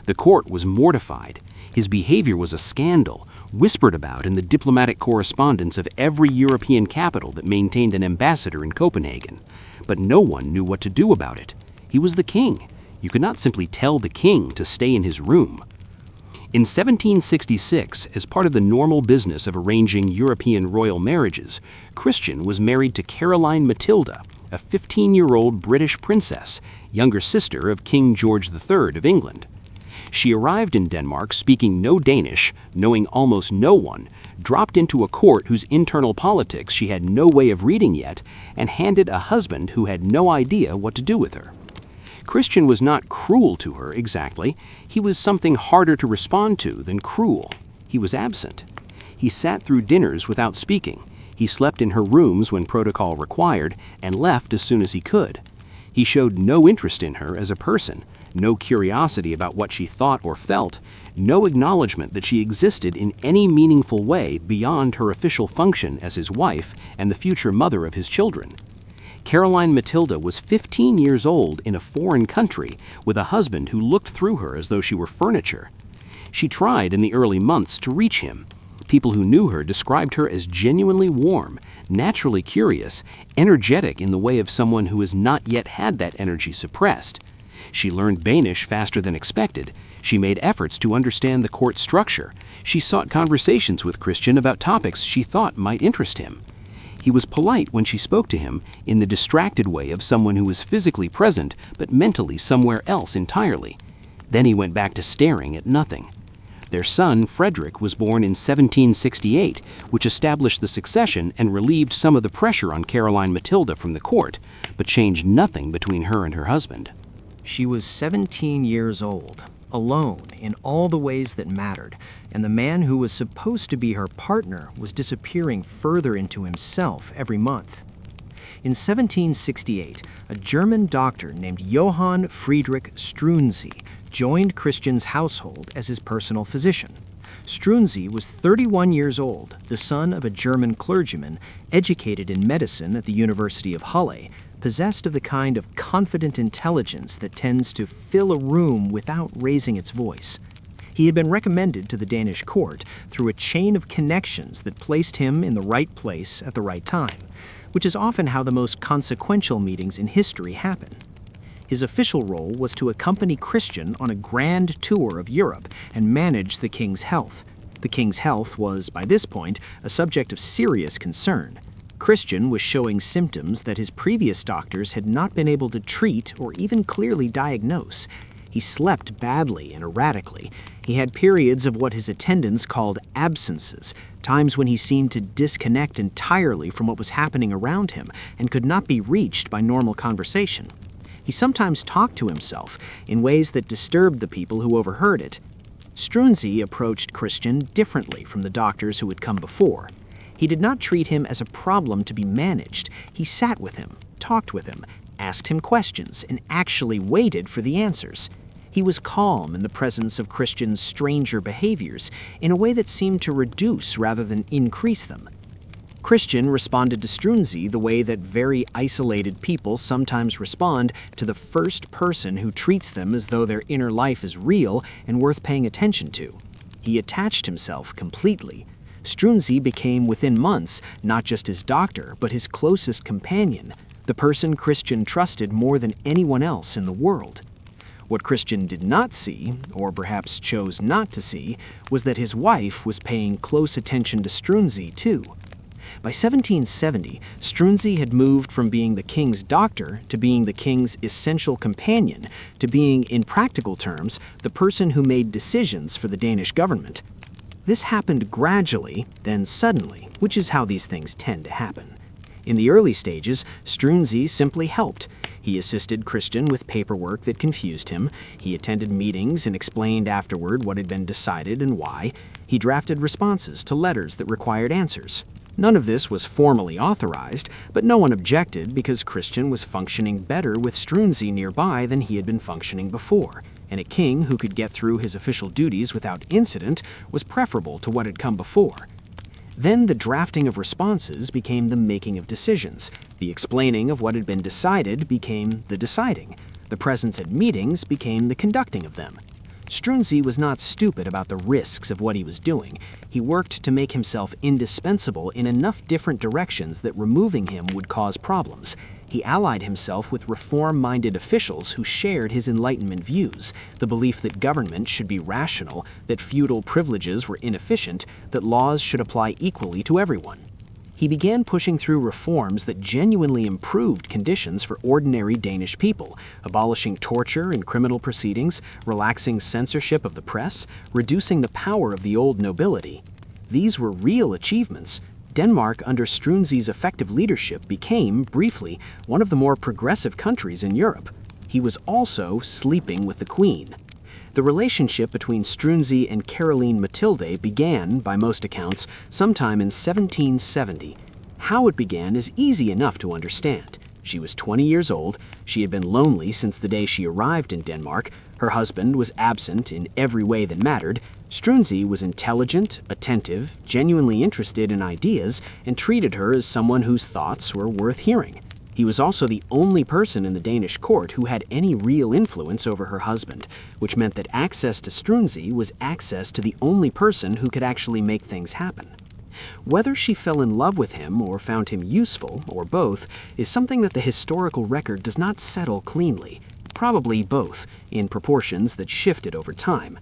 The court was mortified. His behavior was a scandal, whispered about in the diplomatic correspondence of every European capital that maintained an ambassador in Copenhagen. But no one knew what to do about it. He was the king. You could not simply tell the king to stay in his room. In 1766, as part of the normal business of arranging European royal marriages, Christian was married to Caroline Matilda, a 15-year-old British princess, younger sister of King George III of England. She arrived in Denmark speaking no Danish, knowing almost no one, dropped into a court whose internal politics she had no way of reading yet, and handed a husband who had no idea what to do with her. Christian was not cruel to her exactly. He was something harder to respond to than cruel. He was absent. He sat through dinners without speaking. He slept in her rooms when protocol required and left as soon as he could. He showed no interest in her as a person, no curiosity about what she thought or felt, no acknowledgement that she existed in any meaningful way beyond her official function as his wife and the future mother of his children. Caroline Matilda was 15 years old in a foreign country with a husband who looked through her as though she were furniture. She tried in the early months to reach him. People who knew her described her as genuinely warm, naturally curious, energetic in the way of someone who has not yet had that energy suppressed. She learned Danish faster than expected. She made efforts to understand the court structure. She sought conversations with Christian about topics she thought might interest him. He was polite when she spoke to him, in the distracted way of someone who was physically present but mentally somewhere else entirely. Then he went back to staring at nothing. Their son, Frederick, was born in 1768, which established the succession and relieved some of the pressure on Caroline Matilda from the court, but changed nothing between her and her husband. She was 17 years old, alone in all the ways that mattered, and the man who was supposed to be her partner was disappearing further into himself every month. In 1768, a German doctor named Johann Friedrich Struensee joined Christian's household as his personal physician. Struensee was 31 years old, the son of a German clergyman, educated in medicine at the University of Halle, possessed of the kind of confident intelligence that tends to fill a room without raising its voice. He had been recommended to the Danish court through a chain of connections that placed him in the right place at the right time, which is often how the most consequential meetings in history happen. His official role was to accompany Christian on a grand tour of Europe and manage the king's health. The king's health was, by this point, a subject of serious concern. Christian was showing symptoms that his previous doctors had not been able to treat or even clearly diagnose. He slept badly and erratically. He had periods of what his attendants called absences, times when he seemed to disconnect entirely from what was happening around him and could not be reached by normal conversation. He sometimes talked to himself in ways that disturbed the people who overheard it. Struensee approached Christian differently from the doctors who had come before. He did not treat him as a problem to be managed. He sat with him, talked with him, asked him questions, and actually waited for the answers. He was calm in the presence of Christian's stranger behaviors in a way that seemed to reduce rather than increase them. Christian responded to Struensee the way that very isolated people sometimes respond to the first person who treats them as though their inner life is real and worth paying attention to. He attached himself completely. Struensee became within months not just his doctor, but his closest companion, the person Christian trusted more than anyone else in the world. What Christian did not see, or perhaps chose not to see, was that his wife was paying close attention to Struensee too. By 1770, Struensee had moved from being the king's doctor to being the king's essential companion, to being, in practical terms, the person who made decisions for the Danish government. This happened gradually, then suddenly, which is how these things tend to happen. In the early stages, Struensee simply helped. He assisted Christian with paperwork that confused him. He attended meetings and explained afterward what had been decided and why. He drafted responses to letters that required answers. None of this was formally authorized, but no one objected because Christian was functioning better with Struensee nearby than he had been functioning before, and a king who could get through his official duties without incident was preferable to what had come before. Then the drafting of responses became the making of decisions. The explaining of what had been decided became the deciding. The presence at meetings became the conducting of them. Struensee was not stupid about the risks of what he was doing. He worked to make himself indispensable in enough different directions that removing him would cause problems. He allied himself with reform-minded officials who shared his Enlightenment views, the belief that government should be rational, that feudal privileges were inefficient, that laws should apply equally to everyone. He began pushing through reforms that genuinely improved conditions for ordinary Danish people, abolishing torture in criminal proceedings, relaxing censorship of the press, reducing the power of the old nobility. These were real achievements. Denmark, under Struensee's effective leadership, became, briefly, one of the more progressive countries in Europe. He was also sleeping with the Queen. The relationship between Struensee and Caroline Mathilde began, by most accounts, sometime in 1770. How it began is easy enough to understand. She was 20 years old, she had been lonely since the day she arrived in Denmark, her husband was absent in every way that mattered, Struensee was intelligent, attentive, genuinely interested in ideas, and treated her as someone whose thoughts were worth hearing. He was also the only person in the Danish court who had any real influence over her husband, which meant that access to Struensee was access to the only person who could actually make things happen. Whether she fell in love with him or found him useful, or both, is something that the historical record does not settle cleanly. Probably both, in proportions that shifted over time.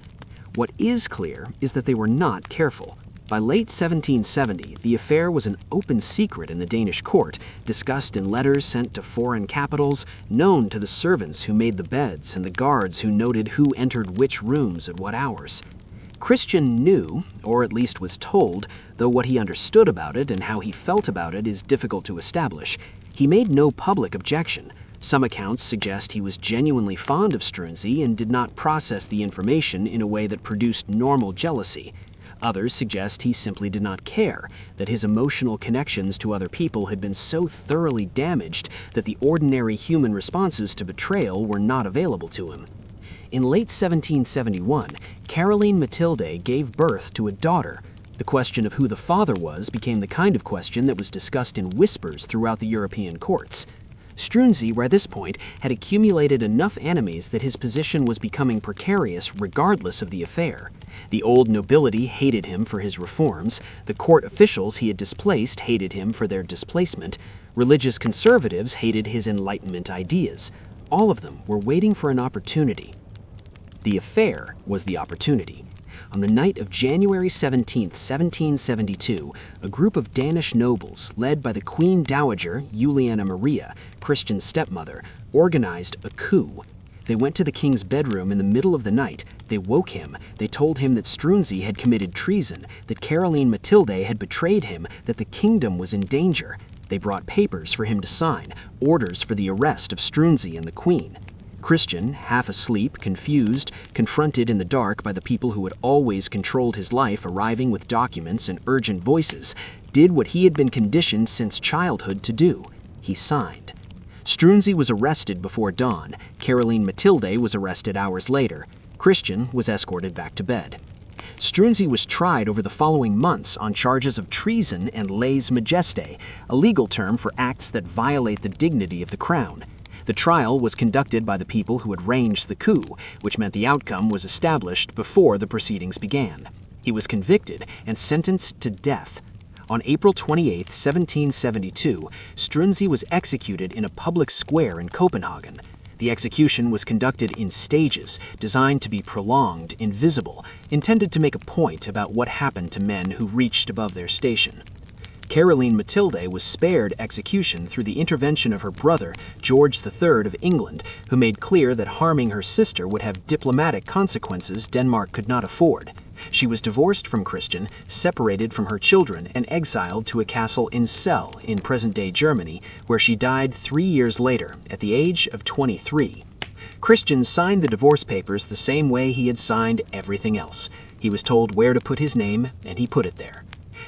What is clear is that they were not careful. By late 1770, the affair was an open secret in the Danish court, discussed in letters sent to foreign capitals, known to the servants who made the beds and the guards who noted who entered which rooms at what hours. Christian knew, or at least was told, though what he understood about it and how he felt about it is difficult to establish. He made no public objection. Some accounts suggest he was genuinely fond of Struensee and did not process the information in a way that produced normal jealousy. Others suggest he simply did not care, that his emotional connections to other people had been so thoroughly damaged that the ordinary human responses to betrayal were not available to him. In late 1771, Caroline Mathilde gave birth to a daughter. The question of who the father was became the kind of question that was discussed in whispers throughout the European courts. Struensee, by this point, had accumulated enough enemies that his position was becoming precarious regardless of the affair. The old nobility hated him for his reforms, the court officials he had displaced hated him for their displacement, religious conservatives hated his Enlightenment ideas. All of them were waiting for an opportunity. The affair was the opportunity. On the night of January 17, 1772, a group of Danish nobles, led by the Queen Dowager, Juliana Maria, Christian's stepmother, organized a coup. They went to the king's bedroom in the middle of the night. They woke him. They told him that Struensee had committed treason, that Caroline Mathilde had betrayed him, that the kingdom was in danger. They brought papers for him to sign, orders for the arrest of Struensee and the queen. Christian, half asleep, confused, confronted in the dark by the people who had always controlled his life arriving with documents and urgent voices, did what he had been conditioned since childhood to do. He signed. Struensee was arrested before dawn. Caroline Mathilde was arrested hours later. Christian was escorted back to bed. Struensee was tried over the following months on charges of treason and lèse majesté, a legal term for acts that violate the dignity of the crown. The trial was conducted by the people who had arranged the coup, which meant the outcome was established before the proceedings began. He was convicted and sentenced to death. On April 28, 1772, Struensee was executed in a public square in Copenhagen. The execution was conducted in stages, designed to be prolonged, invisible, intended to make a point about what happened to men who reached above their station. Caroline Mathilde was spared execution through the intervention of her brother, George III of England, who made clear that harming her sister would have diplomatic consequences Denmark could not afford. She was divorced from Christian, separated from her children, and exiled to a castle in Celle in present-day Germany, where she died 3 years later, at the age of 23. Christian signed the divorce papers the same way he had signed everything else. He was told where to put his name, and he put it there.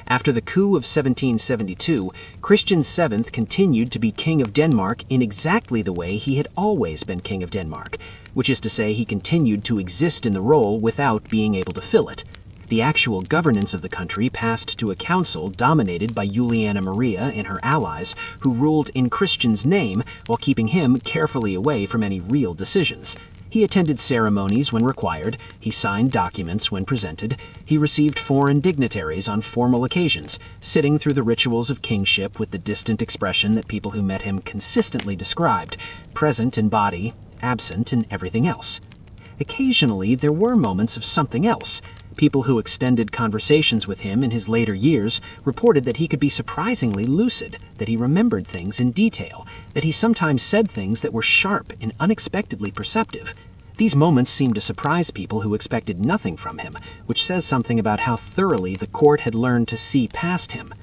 After the coup of 1772, Christian VII continued to be King of Denmark in exactly the way he had always been King of Denmark, which is to say he continued to exist in the role without being able to fill it. The actual governance of the country passed to a council dominated by Juliana Maria and her allies, who ruled in Christian's name while keeping him carefully away from any real decisions. He attended ceremonies when required, he signed documents when presented, he received foreign dignitaries on formal occasions, sitting through the rituals of kingship with the distant expression that people who met him consistently described, present in body, absent in everything else. Occasionally, there were moments of something else. People who extended conversations with him in his later years reported that he could be surprisingly lucid, that he remembered things in detail, that he sometimes said things that were sharp and unexpectedly perceptive. These moments seemed to surprise people who expected nothing from him, which says something about how thoroughly the court had learned to see past him.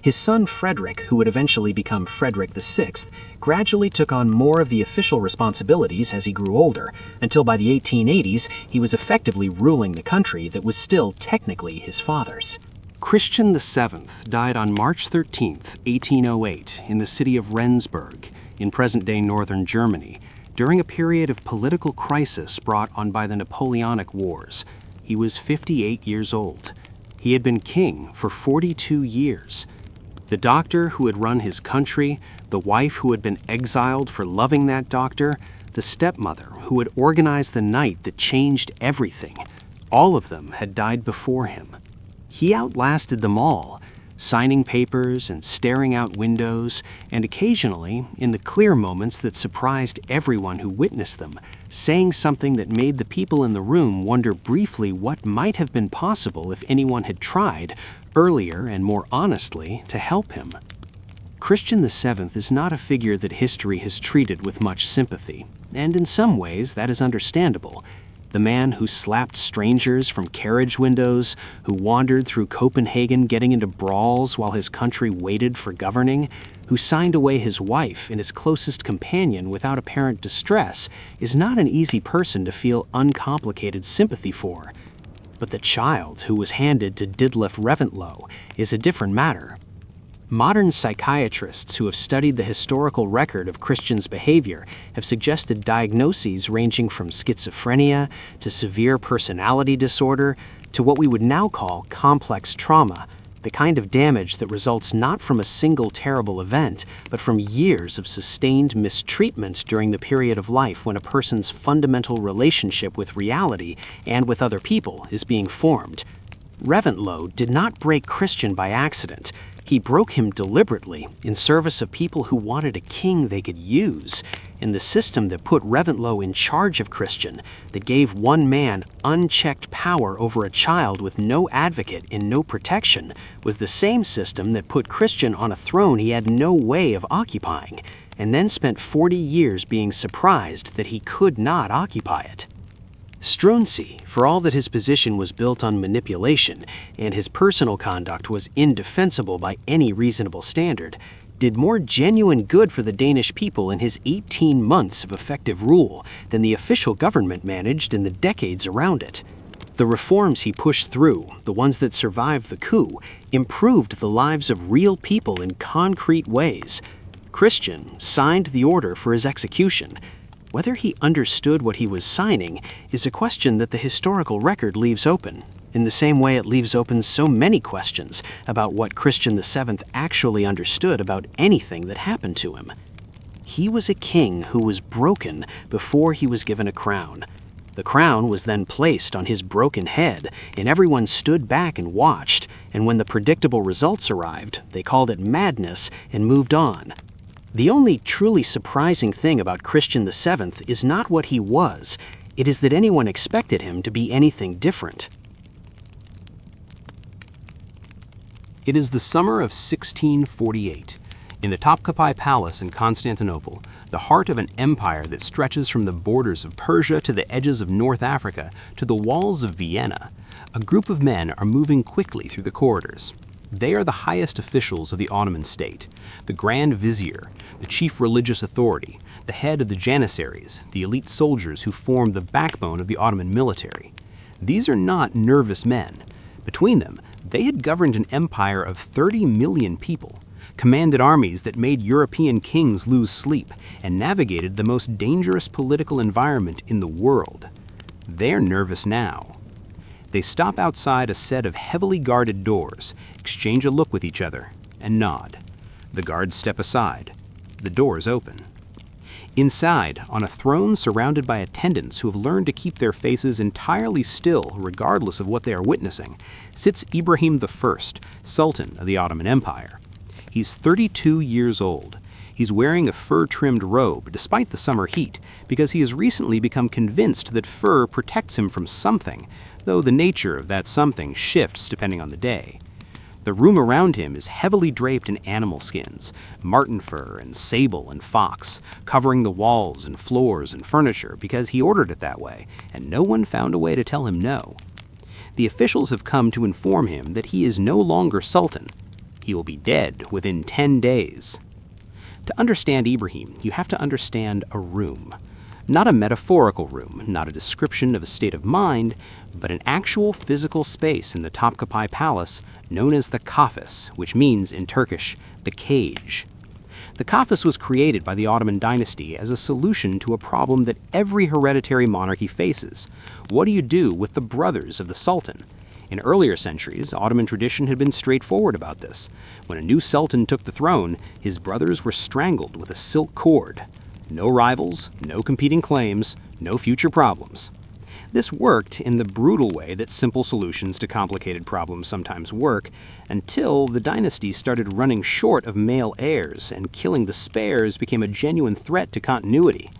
His son Frederick, who would eventually become Frederick VI, gradually took on more of the official responsibilities as he grew older, until by the 1880s he was effectively ruling the country that was still technically his father's. Christian VII died on March 13, 1808, in the city of Rendsburg, in present-day northern Germany, during a period of political crisis brought on by the Napoleonic Wars. He was 58 years old. He had been king for 42 years. The doctor who had run his country, the wife who had been exiled for loving that doctor, the stepmother who had organized the night that changed everything, all of them had died before him. He outlasted them all, signing papers and staring out windows, and occasionally, in the clear moments that surprised everyone who witnessed them, saying something that made the people in the room wonder briefly what might have been possible if anyone had tried, earlier and more honestly, to help him. Christian VII is not a figure that history has treated with much sympathy, and in some ways that is understandable. The man who slapped strangers from carriage windows, who wandered through Copenhagen getting into brawls while his country waited for governing, who signed away his wife and his closest companion without apparent distress, is not an easy person to feel uncomplicated sympathy for. But the child who was handed to Ditlev Reventlow is a different matter. Modern psychiatrists who have studied the historical record of Christian's behavior have suggested diagnoses ranging from schizophrenia to severe personality disorder to what we would now call complex trauma, the kind of damage that results not from a single terrible event, but from years of sustained mistreatment during the period of life when a person's fundamental relationship with reality and with other people is being formed. Reventlow did not break Christian by accident. He broke him deliberately in service of people who wanted a king they could use. And the system that put Reventlow in charge of Christian, that gave one man unchecked power over a child with no advocate and no protection, was the same system that put Christian on a throne he had no way of occupying, and then spent 40 years being surprised that he could not occupy it. Struensee, for all that his position was built on manipulation and his personal conduct was indefensible by any reasonable standard, did more genuine good for the Danish people in his 18 months of effective rule than the official government managed in the decades around it. The reforms he pushed through, the ones that survived the coup, improved the lives of real people in concrete ways. Christian signed the order for his execution. Whether he understood what he was signing is a question that the historical record leaves open, in the same way it leaves open so many questions about what Christian VII actually understood about anything that happened to him. He was a king who was broken before he was given a crown. The crown was then placed on his broken head, and everyone stood back and watched, and when the predictable results arrived, they called it madness and moved on. The only truly surprising thing about Christian VII is not what he was, it is that anyone expected him to be anything different. It is the summer of 1648. In the Topkapi Palace in Constantinople, the heart of an empire that stretches from the borders of Persia to the edges of North Africa to the walls of Vienna, A group of men are moving quickly through the corridors. They are the highest officials of the Ottoman state, the Grand Vizier, the chief religious authority, the head of the Janissaries, the elite soldiers who form the backbone of the Ottoman military. These are not nervous men. Between them, they had governed an empire of 30 million people, commanded armies that made European kings lose sleep, and navigated the most dangerous political environment in the world. They're nervous now. They stop outside a set of heavily guarded doors, exchange a look with each other, and nod. The guards step aside. The doors open. Inside, on a throne surrounded by attendants who have learned to keep their faces entirely still regardless of what they are witnessing, sits Ibrahim I, Sultan of the Ottoman Empire. He's 32 years old. He's wearing a fur-trimmed robe despite the summer heat because he has recently become convinced that fur protects him from something, though the nature of that something shifts depending on the day. The room around him is heavily draped in animal skins, marten fur and sable and fox, covering the walls and floors and furniture because he ordered it that way, and no one found a way to tell him no. The officials have come to inform him that he is no longer Sultan. He will be dead within 10 days. To understand Ibrahim, you have to understand a room. Not a metaphorical room, not a description of a state of mind, but an actual physical space in the Topkapi Palace known as the Kafes, which means, in Turkish, the cage. The Kafes was created by the Ottoman dynasty as a solution to a problem that every hereditary monarchy faces. What do you do with the brothers of the Sultan? In earlier centuries, Ottoman tradition had been straightforward about this. When a new sultan took the throne, his brothers were strangled with a silk cord. No rivals, no competing claims, no future problems. This worked in the brutal way that simple solutions to complicated problems sometimes work, until the dynasty started running short of male heirs and killing the spares became a genuine threat to continuity.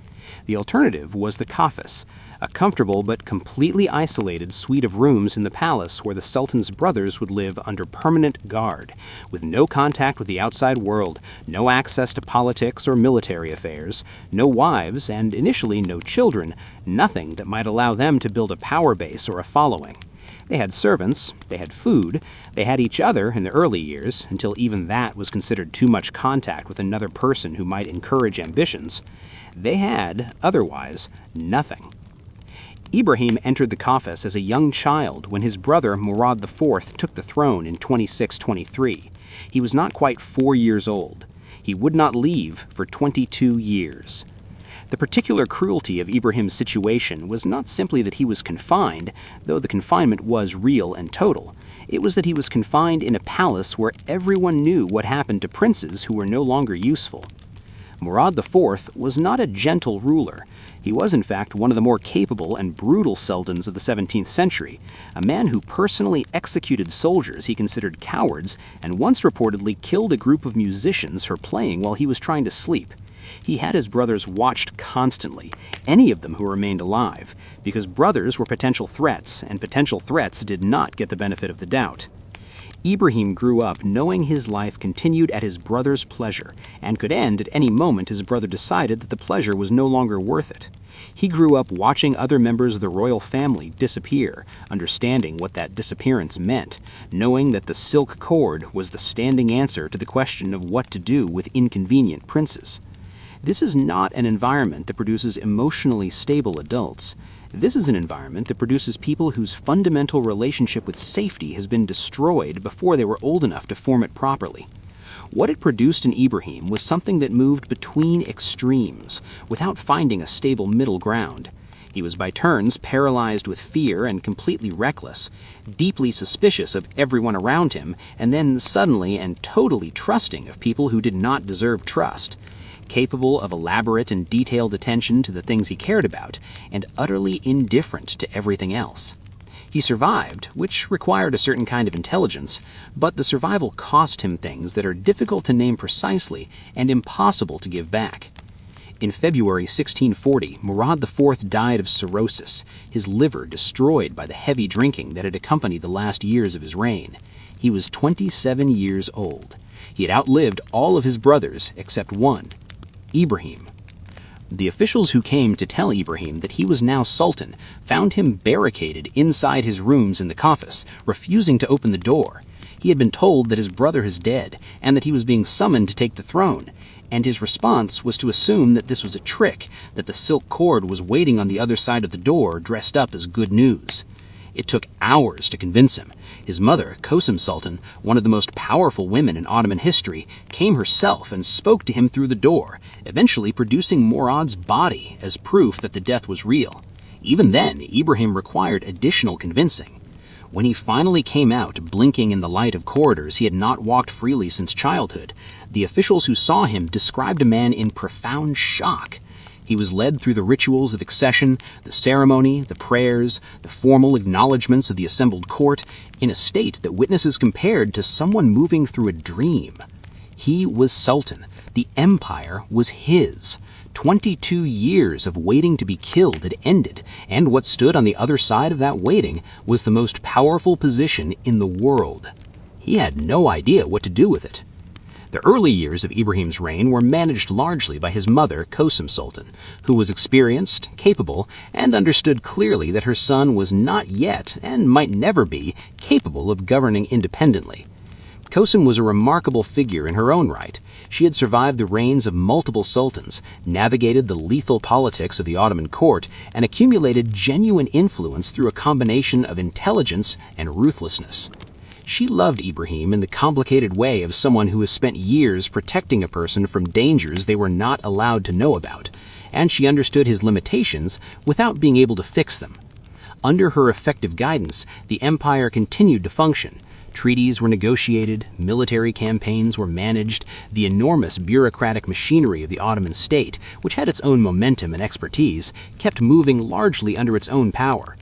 The alternative was the Kafes, a comfortable but completely isolated suite of rooms in the palace where the Sultan's brothers would live under permanent guard, with no contact with the outside world, no access to politics or military affairs, no wives, and initially no children, nothing that might allow them to build a power base or a following. They had servants, they had food, they had each other in the early years, until even that was considered too much contact with another person who might encourage ambitions. They had, otherwise, nothing. Ibrahim entered the Kafes as a young child when his brother Murad IV took the throne in 2623. He was not quite 4 years old. He would not leave for 22 years. The particular cruelty of Ibrahim's situation was not simply that he was confined, though the confinement was real and total. It was that he was confined in a palace where everyone knew what happened to princes who were no longer useful. Murad IV was not a gentle ruler. He was, in fact, one of the more capable and brutal sultans of the 17th century, a man who personally executed soldiers he considered cowards and once reportedly killed a group of musicians for playing while he was trying to sleep. He had his brothers watched constantly, any of them who remained alive, because brothers were potential threats, and potential threats did not get the benefit of the doubt. Ibrahim grew up knowing his life continued at his brother's pleasure and could end at any moment his brother decided that the pleasure was no longer worth it. He grew up watching other members of the royal family disappear, understanding what that disappearance meant, knowing that the silk cord was the standing answer to the question of what to do with inconvenient princes. This is not an environment that produces emotionally stable adults. This is an environment that produces people whose fundamental relationship with safety has been destroyed before they were old enough to form it properly. What it produced in Ibrahim was something that moved between extremes, without finding a stable middle ground. He was by turns paralyzed with fear and completely reckless, deeply suspicious of everyone around him, and then suddenly and totally trusting of people who did not deserve trust. Capable of elaborate and detailed attention to the things he cared about, and utterly indifferent to everything else. He survived, which required a certain kind of intelligence, but the survival cost him things that are difficult to name precisely and impossible to give back. In February 1640, Murad IV died of cirrhosis, his liver destroyed by the heavy drinking that had accompanied the last years of his reign. He was 27 years old. He had outlived all of his brothers except one, Ibrahim. The officials who came to tell Ibrahim that he was now Sultan found him barricaded inside his rooms in the Kafis, refusing to open the door. He had been told that his brother is dead and that he was being summoned to take the throne, and his response was to assume that this was a trick, that the silk cord was waiting on the other side of the door dressed up as good news. It took hours to convince him. His mother, Kosim Sultan, one of the most powerful women in Ottoman history, came herself and spoke to him through the door, eventually producing Murad's body as proof that the death was real. Even then, Ibrahim required additional convincing. When he finally came out, blinking in the light of corridors he had not walked freely since childhood, the officials who saw him described a man in profound shock. He was led through the rituals of accession, the ceremony, the prayers, the formal acknowledgments of the assembled court, in a state that witnesses compared to someone moving through a dream. He was Sultan. The empire was his. 22 years of waiting to be killed had ended, and what stood on the other side of that waiting was the most powerful position in the world. He had no idea what to do with it. The early years of Ibrahim's reign were managed largely by his mother, Kosim Sultan, who was experienced, capable, and understood clearly that her son was not yet, and might never be, capable of governing independently. Kosim was a remarkable figure in her own right. She had survived the reigns of multiple sultans, navigated the lethal politics of the Ottoman court, and accumulated genuine influence through a combination of intelligence and ruthlessness. She loved Ibrahim in the complicated way of someone who has spent years protecting a person from dangers they were not allowed to know about, and she understood his limitations without being able to fix them. Under her effective guidance, the empire continued to function. Treaties were negotiated, military campaigns were managed, the enormous bureaucratic machinery of the Ottoman state, which had its own momentum and expertise, kept moving largely under its own power.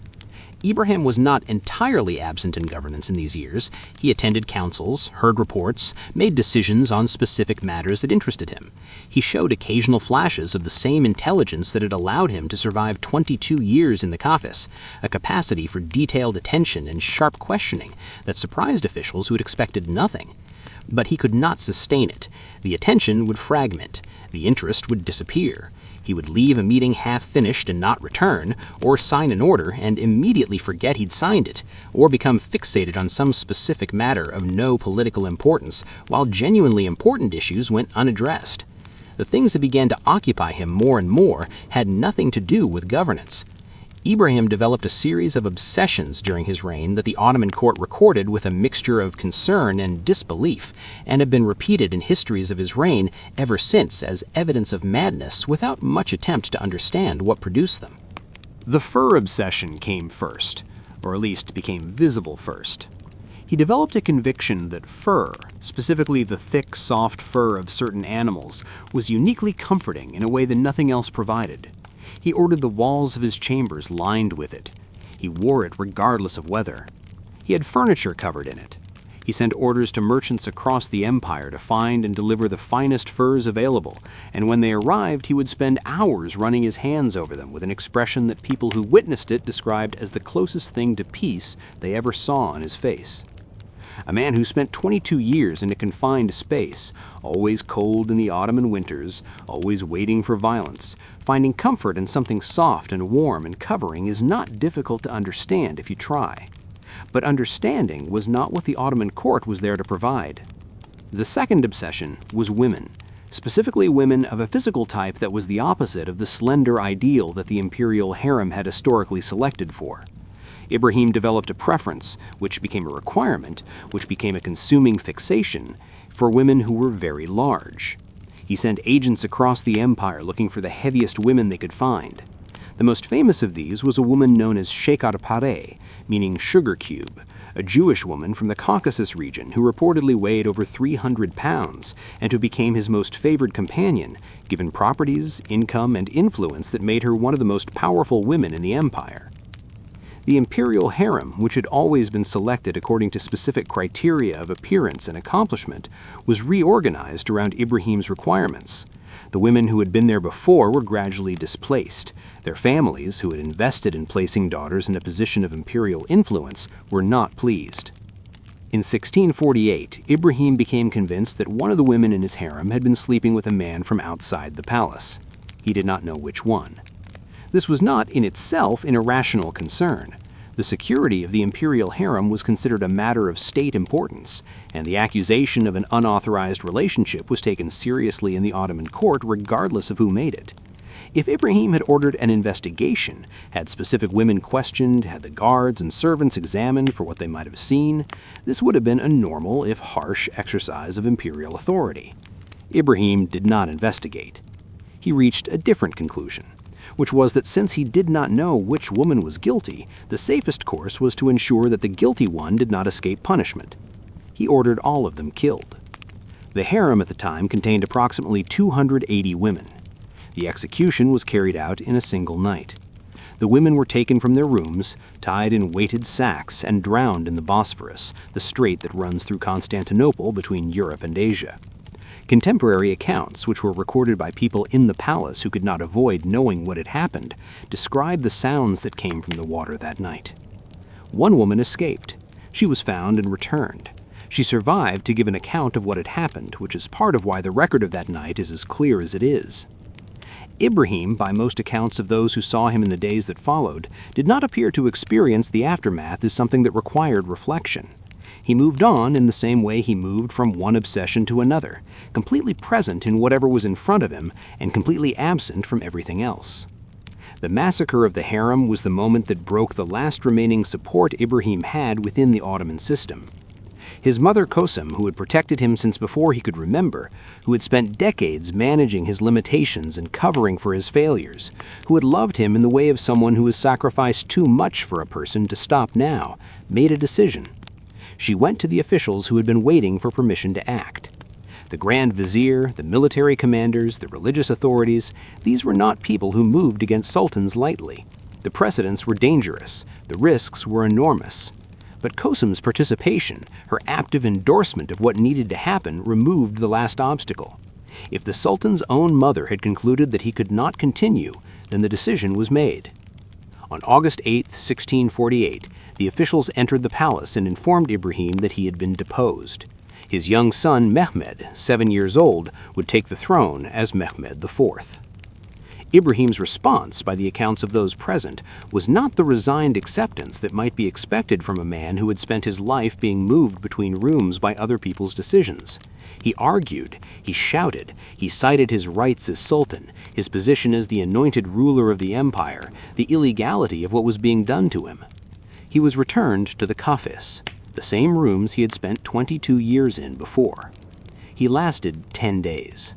Ibrahim was not entirely absent in governance in these years. He attended councils, heard reports, made decisions on specific matters that interested him. He showed occasional flashes of the same intelligence that had allowed him to survive 22 years in the Kafis, a capacity for detailed attention and sharp questioning that surprised officials who had expected nothing. But he could not sustain it. The attention would fragment. The interest would disappear. He would leave a meeting half-finished and not return, or sign an order and immediately forget he'd signed it, or become fixated on some specific matter of no political importance, while genuinely important issues went unaddressed. The things that began to occupy him more and more had nothing to do with governance. Ibrahim developed a series of obsessions during his reign that the Ottoman court recorded with a mixture of concern and disbelief, and have been repeated in histories of his reign ever since as evidence of madness without much attempt to understand what produced them. The fur obsession came first, or at least became visible first. He developed a conviction that fur, specifically the thick, soft fur of certain animals, was uniquely comforting in a way that nothing else provided. He ordered the walls of his chambers lined with it. He wore it regardless of weather. He had furniture covered in it. He sent orders to merchants across the empire to find and deliver the finest furs available, and when they arrived, he would spend hours running his hands over them with an expression that people who witnessed it described as the closest thing to peace they ever saw on his face. A man who spent 22 years in a confined space, always cold in the Ottoman winters, always waiting for violence, finding comfort in something soft and warm and covering is not difficult to understand if you try. But understanding was not what the Ottoman court was there to provide. The second obsession was women, specifically women of a physical type that was the opposite of the slender ideal that the imperial harem had historically selected for. Ibrahim developed a preference, which became a requirement, which became a consuming fixation, for women who were very large. He sent agents across the empire looking for the heaviest women they could find. The most famous of these was a woman known as shatter, meaning sugar cube, a Jewish woman from the Caucasus region who reportedly weighed over 300 pounds and who became his most favored companion, given properties, income, and influence that made her one of the most powerful women in the empire. The imperial harem, which had always been selected according to specific criteria of appearance and accomplishment, was reorganized around Ibrahim's requirements. The women who had been there before were gradually displaced. Their families, who had invested in placing daughters in a position of imperial influence, were not pleased. In 1648, Ibrahim became convinced that one of the women in his harem had been sleeping with a man from outside the palace. He did not know which one. This was not in itself an irrational concern. The security of the imperial harem was considered a matter of state importance, and the accusation of an unauthorized relationship was taken seriously in the Ottoman court regardless of who made it. If Ibrahim had ordered an investigation, had specific women questioned, had the guards and servants examined for what they might have seen, this would have been a normal, if harsh, exercise of imperial authority. Ibrahim did not investigate. He reached a different conclusion, which was that since he did not know which woman was guilty, the safest course was to ensure that the guilty one did not escape punishment. He ordered all of them killed. The harem at the time contained approximately 280 women. The execution was carried out in a single night. The women were taken from their rooms, tied in weighted sacks, and drowned in the Bosphorus, the strait that runs through Constantinople between Europe and Asia. Contemporary accounts, which were recorded by people in the palace who could not avoid knowing what had happened, describe the sounds that came from the water that night. One woman escaped. She was found and returned. She survived to give an account of what had happened, which is part of why the record of that night is as clear as it is. Ibrahim, by most accounts of those who saw him in the days that followed, did not appear to experience the aftermath as something that required reflection. He moved on in the same way he moved from one obsession to another, completely present in whatever was in front of him and completely absent from everything else. The massacre of the harem was the moment that broke the last remaining support Ibrahim had within the Ottoman system. His mother Kosem, who had protected him since before he could remember, who had spent decades managing his limitations and covering for his failures, who had loved him in the way of someone who has sacrificed too much for a person to stop now, made a decision. She went to the officials who had been waiting for permission to act. The Grand Vizier, the military commanders, the religious authorities, these were not people who moved against sultans lightly. The precedents were dangerous, the risks were enormous. But Kosem's participation, her active endorsement of what needed to happen, removed the last obstacle. If the Sultan's own mother had concluded that he could not continue, then the decision was made. On August 8, 1648, the officials entered the palace and informed Ibrahim that he had been deposed. His young son, Mehmed, 7 years old, would take the throne as Mehmed IV. Ibrahim's response, by the accounts of those present, was not the resigned acceptance that might be expected from a man who had spent his life being moved between rooms by other people's decisions. He argued, he shouted, he cited his rights as sultan, his position as the anointed ruler of the empire, the illegality of what was being done to him. He was returned to the Kafis, the same rooms he had spent 22 years in before. He lasted 10 days.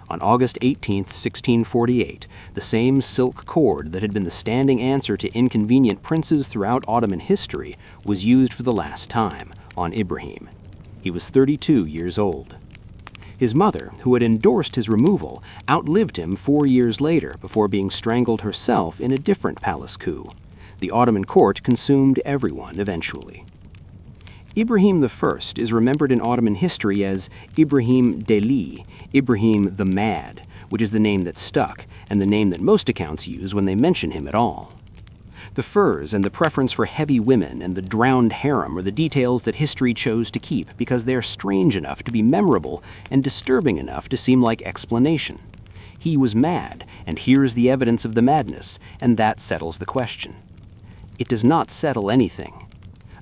On August 18, 1648, the same silk cord that had been the standing answer to inconvenient princes throughout Ottoman history was used for the last time on Ibrahim. He was 32 years old. His mother, who had endorsed his removal, outlived him 4 years later before being strangled herself in a different palace coup. The Ottoman court consumed everyone eventually. Ibrahim I is remembered in Ottoman history as Ibrahim Deli, Ibrahim the Mad, which is the name that stuck, and the name that most accounts use when they mention him at all. The furs and the preference for heavy women and the drowned harem are the details that history chose to keep because they are strange enough to be memorable and disturbing enough to seem like explanation. He was mad, and here is the evidence of the madness, and that settles the question. It does not settle anything.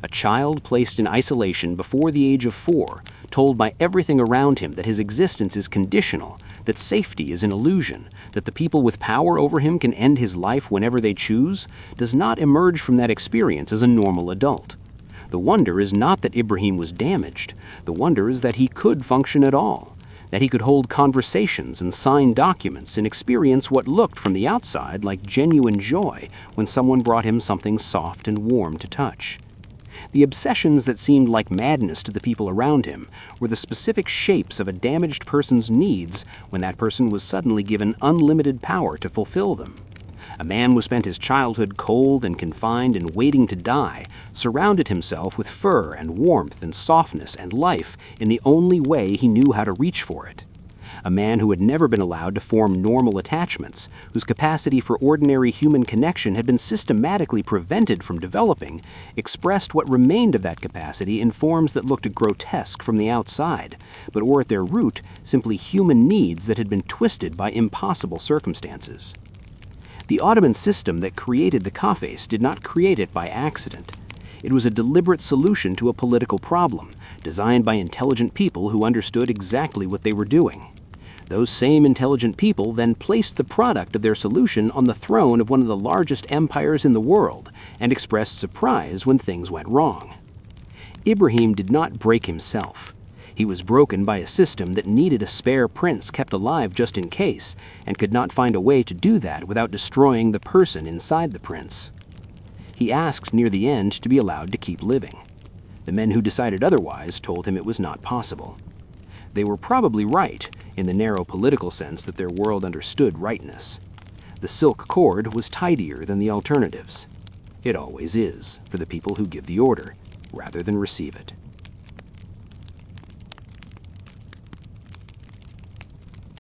A child placed in isolation before the age of 4, told by everything around him that his existence is conditional, that safety is an illusion, that the people with power over him can end his life whenever they choose, does not emerge from that experience as a normal adult. The wonder is not that Ibrahim was damaged. The wonder is that he could function at all, that he could hold conversations and sign documents and experience what looked from the outside like genuine joy when someone brought him something soft and warm to touch. The obsessions that seemed like madness to the people around him were the specific shapes of a damaged person's needs when that person was suddenly given unlimited power to fulfill them. A man who spent his childhood cold and confined and waiting to die surrounded himself with fur and warmth and softness and life in the only way he knew how to reach for it. a man who had never been allowed to form normal attachments, whose capacity for ordinary human connection had been systematically prevented from developing, expressed what remained of that capacity in forms that looked grotesque from the outside, but were at their root simply human needs that had been twisted by impossible circumstances. The Ottoman system that created the kafes did not create it by accident. It was a deliberate solution to a political problem, designed by intelligent people who understood exactly what they were doing. Those same intelligent people then placed the product of their solution on the throne of one of the largest empires in the world and expressed surprise when things went wrong. Ibrahim did not break himself. He was broken by a system that needed a spare prince kept alive just in case, and could not find a way to do that without destroying the person inside the prince. He asked near the end to be allowed to keep living. The men who decided otherwise told him it was not possible. They were probably right, in the narrow political sense that their world understood rightness. The silk cord was tidier than the alternatives. It always is, for the people who give the order, rather than receive it.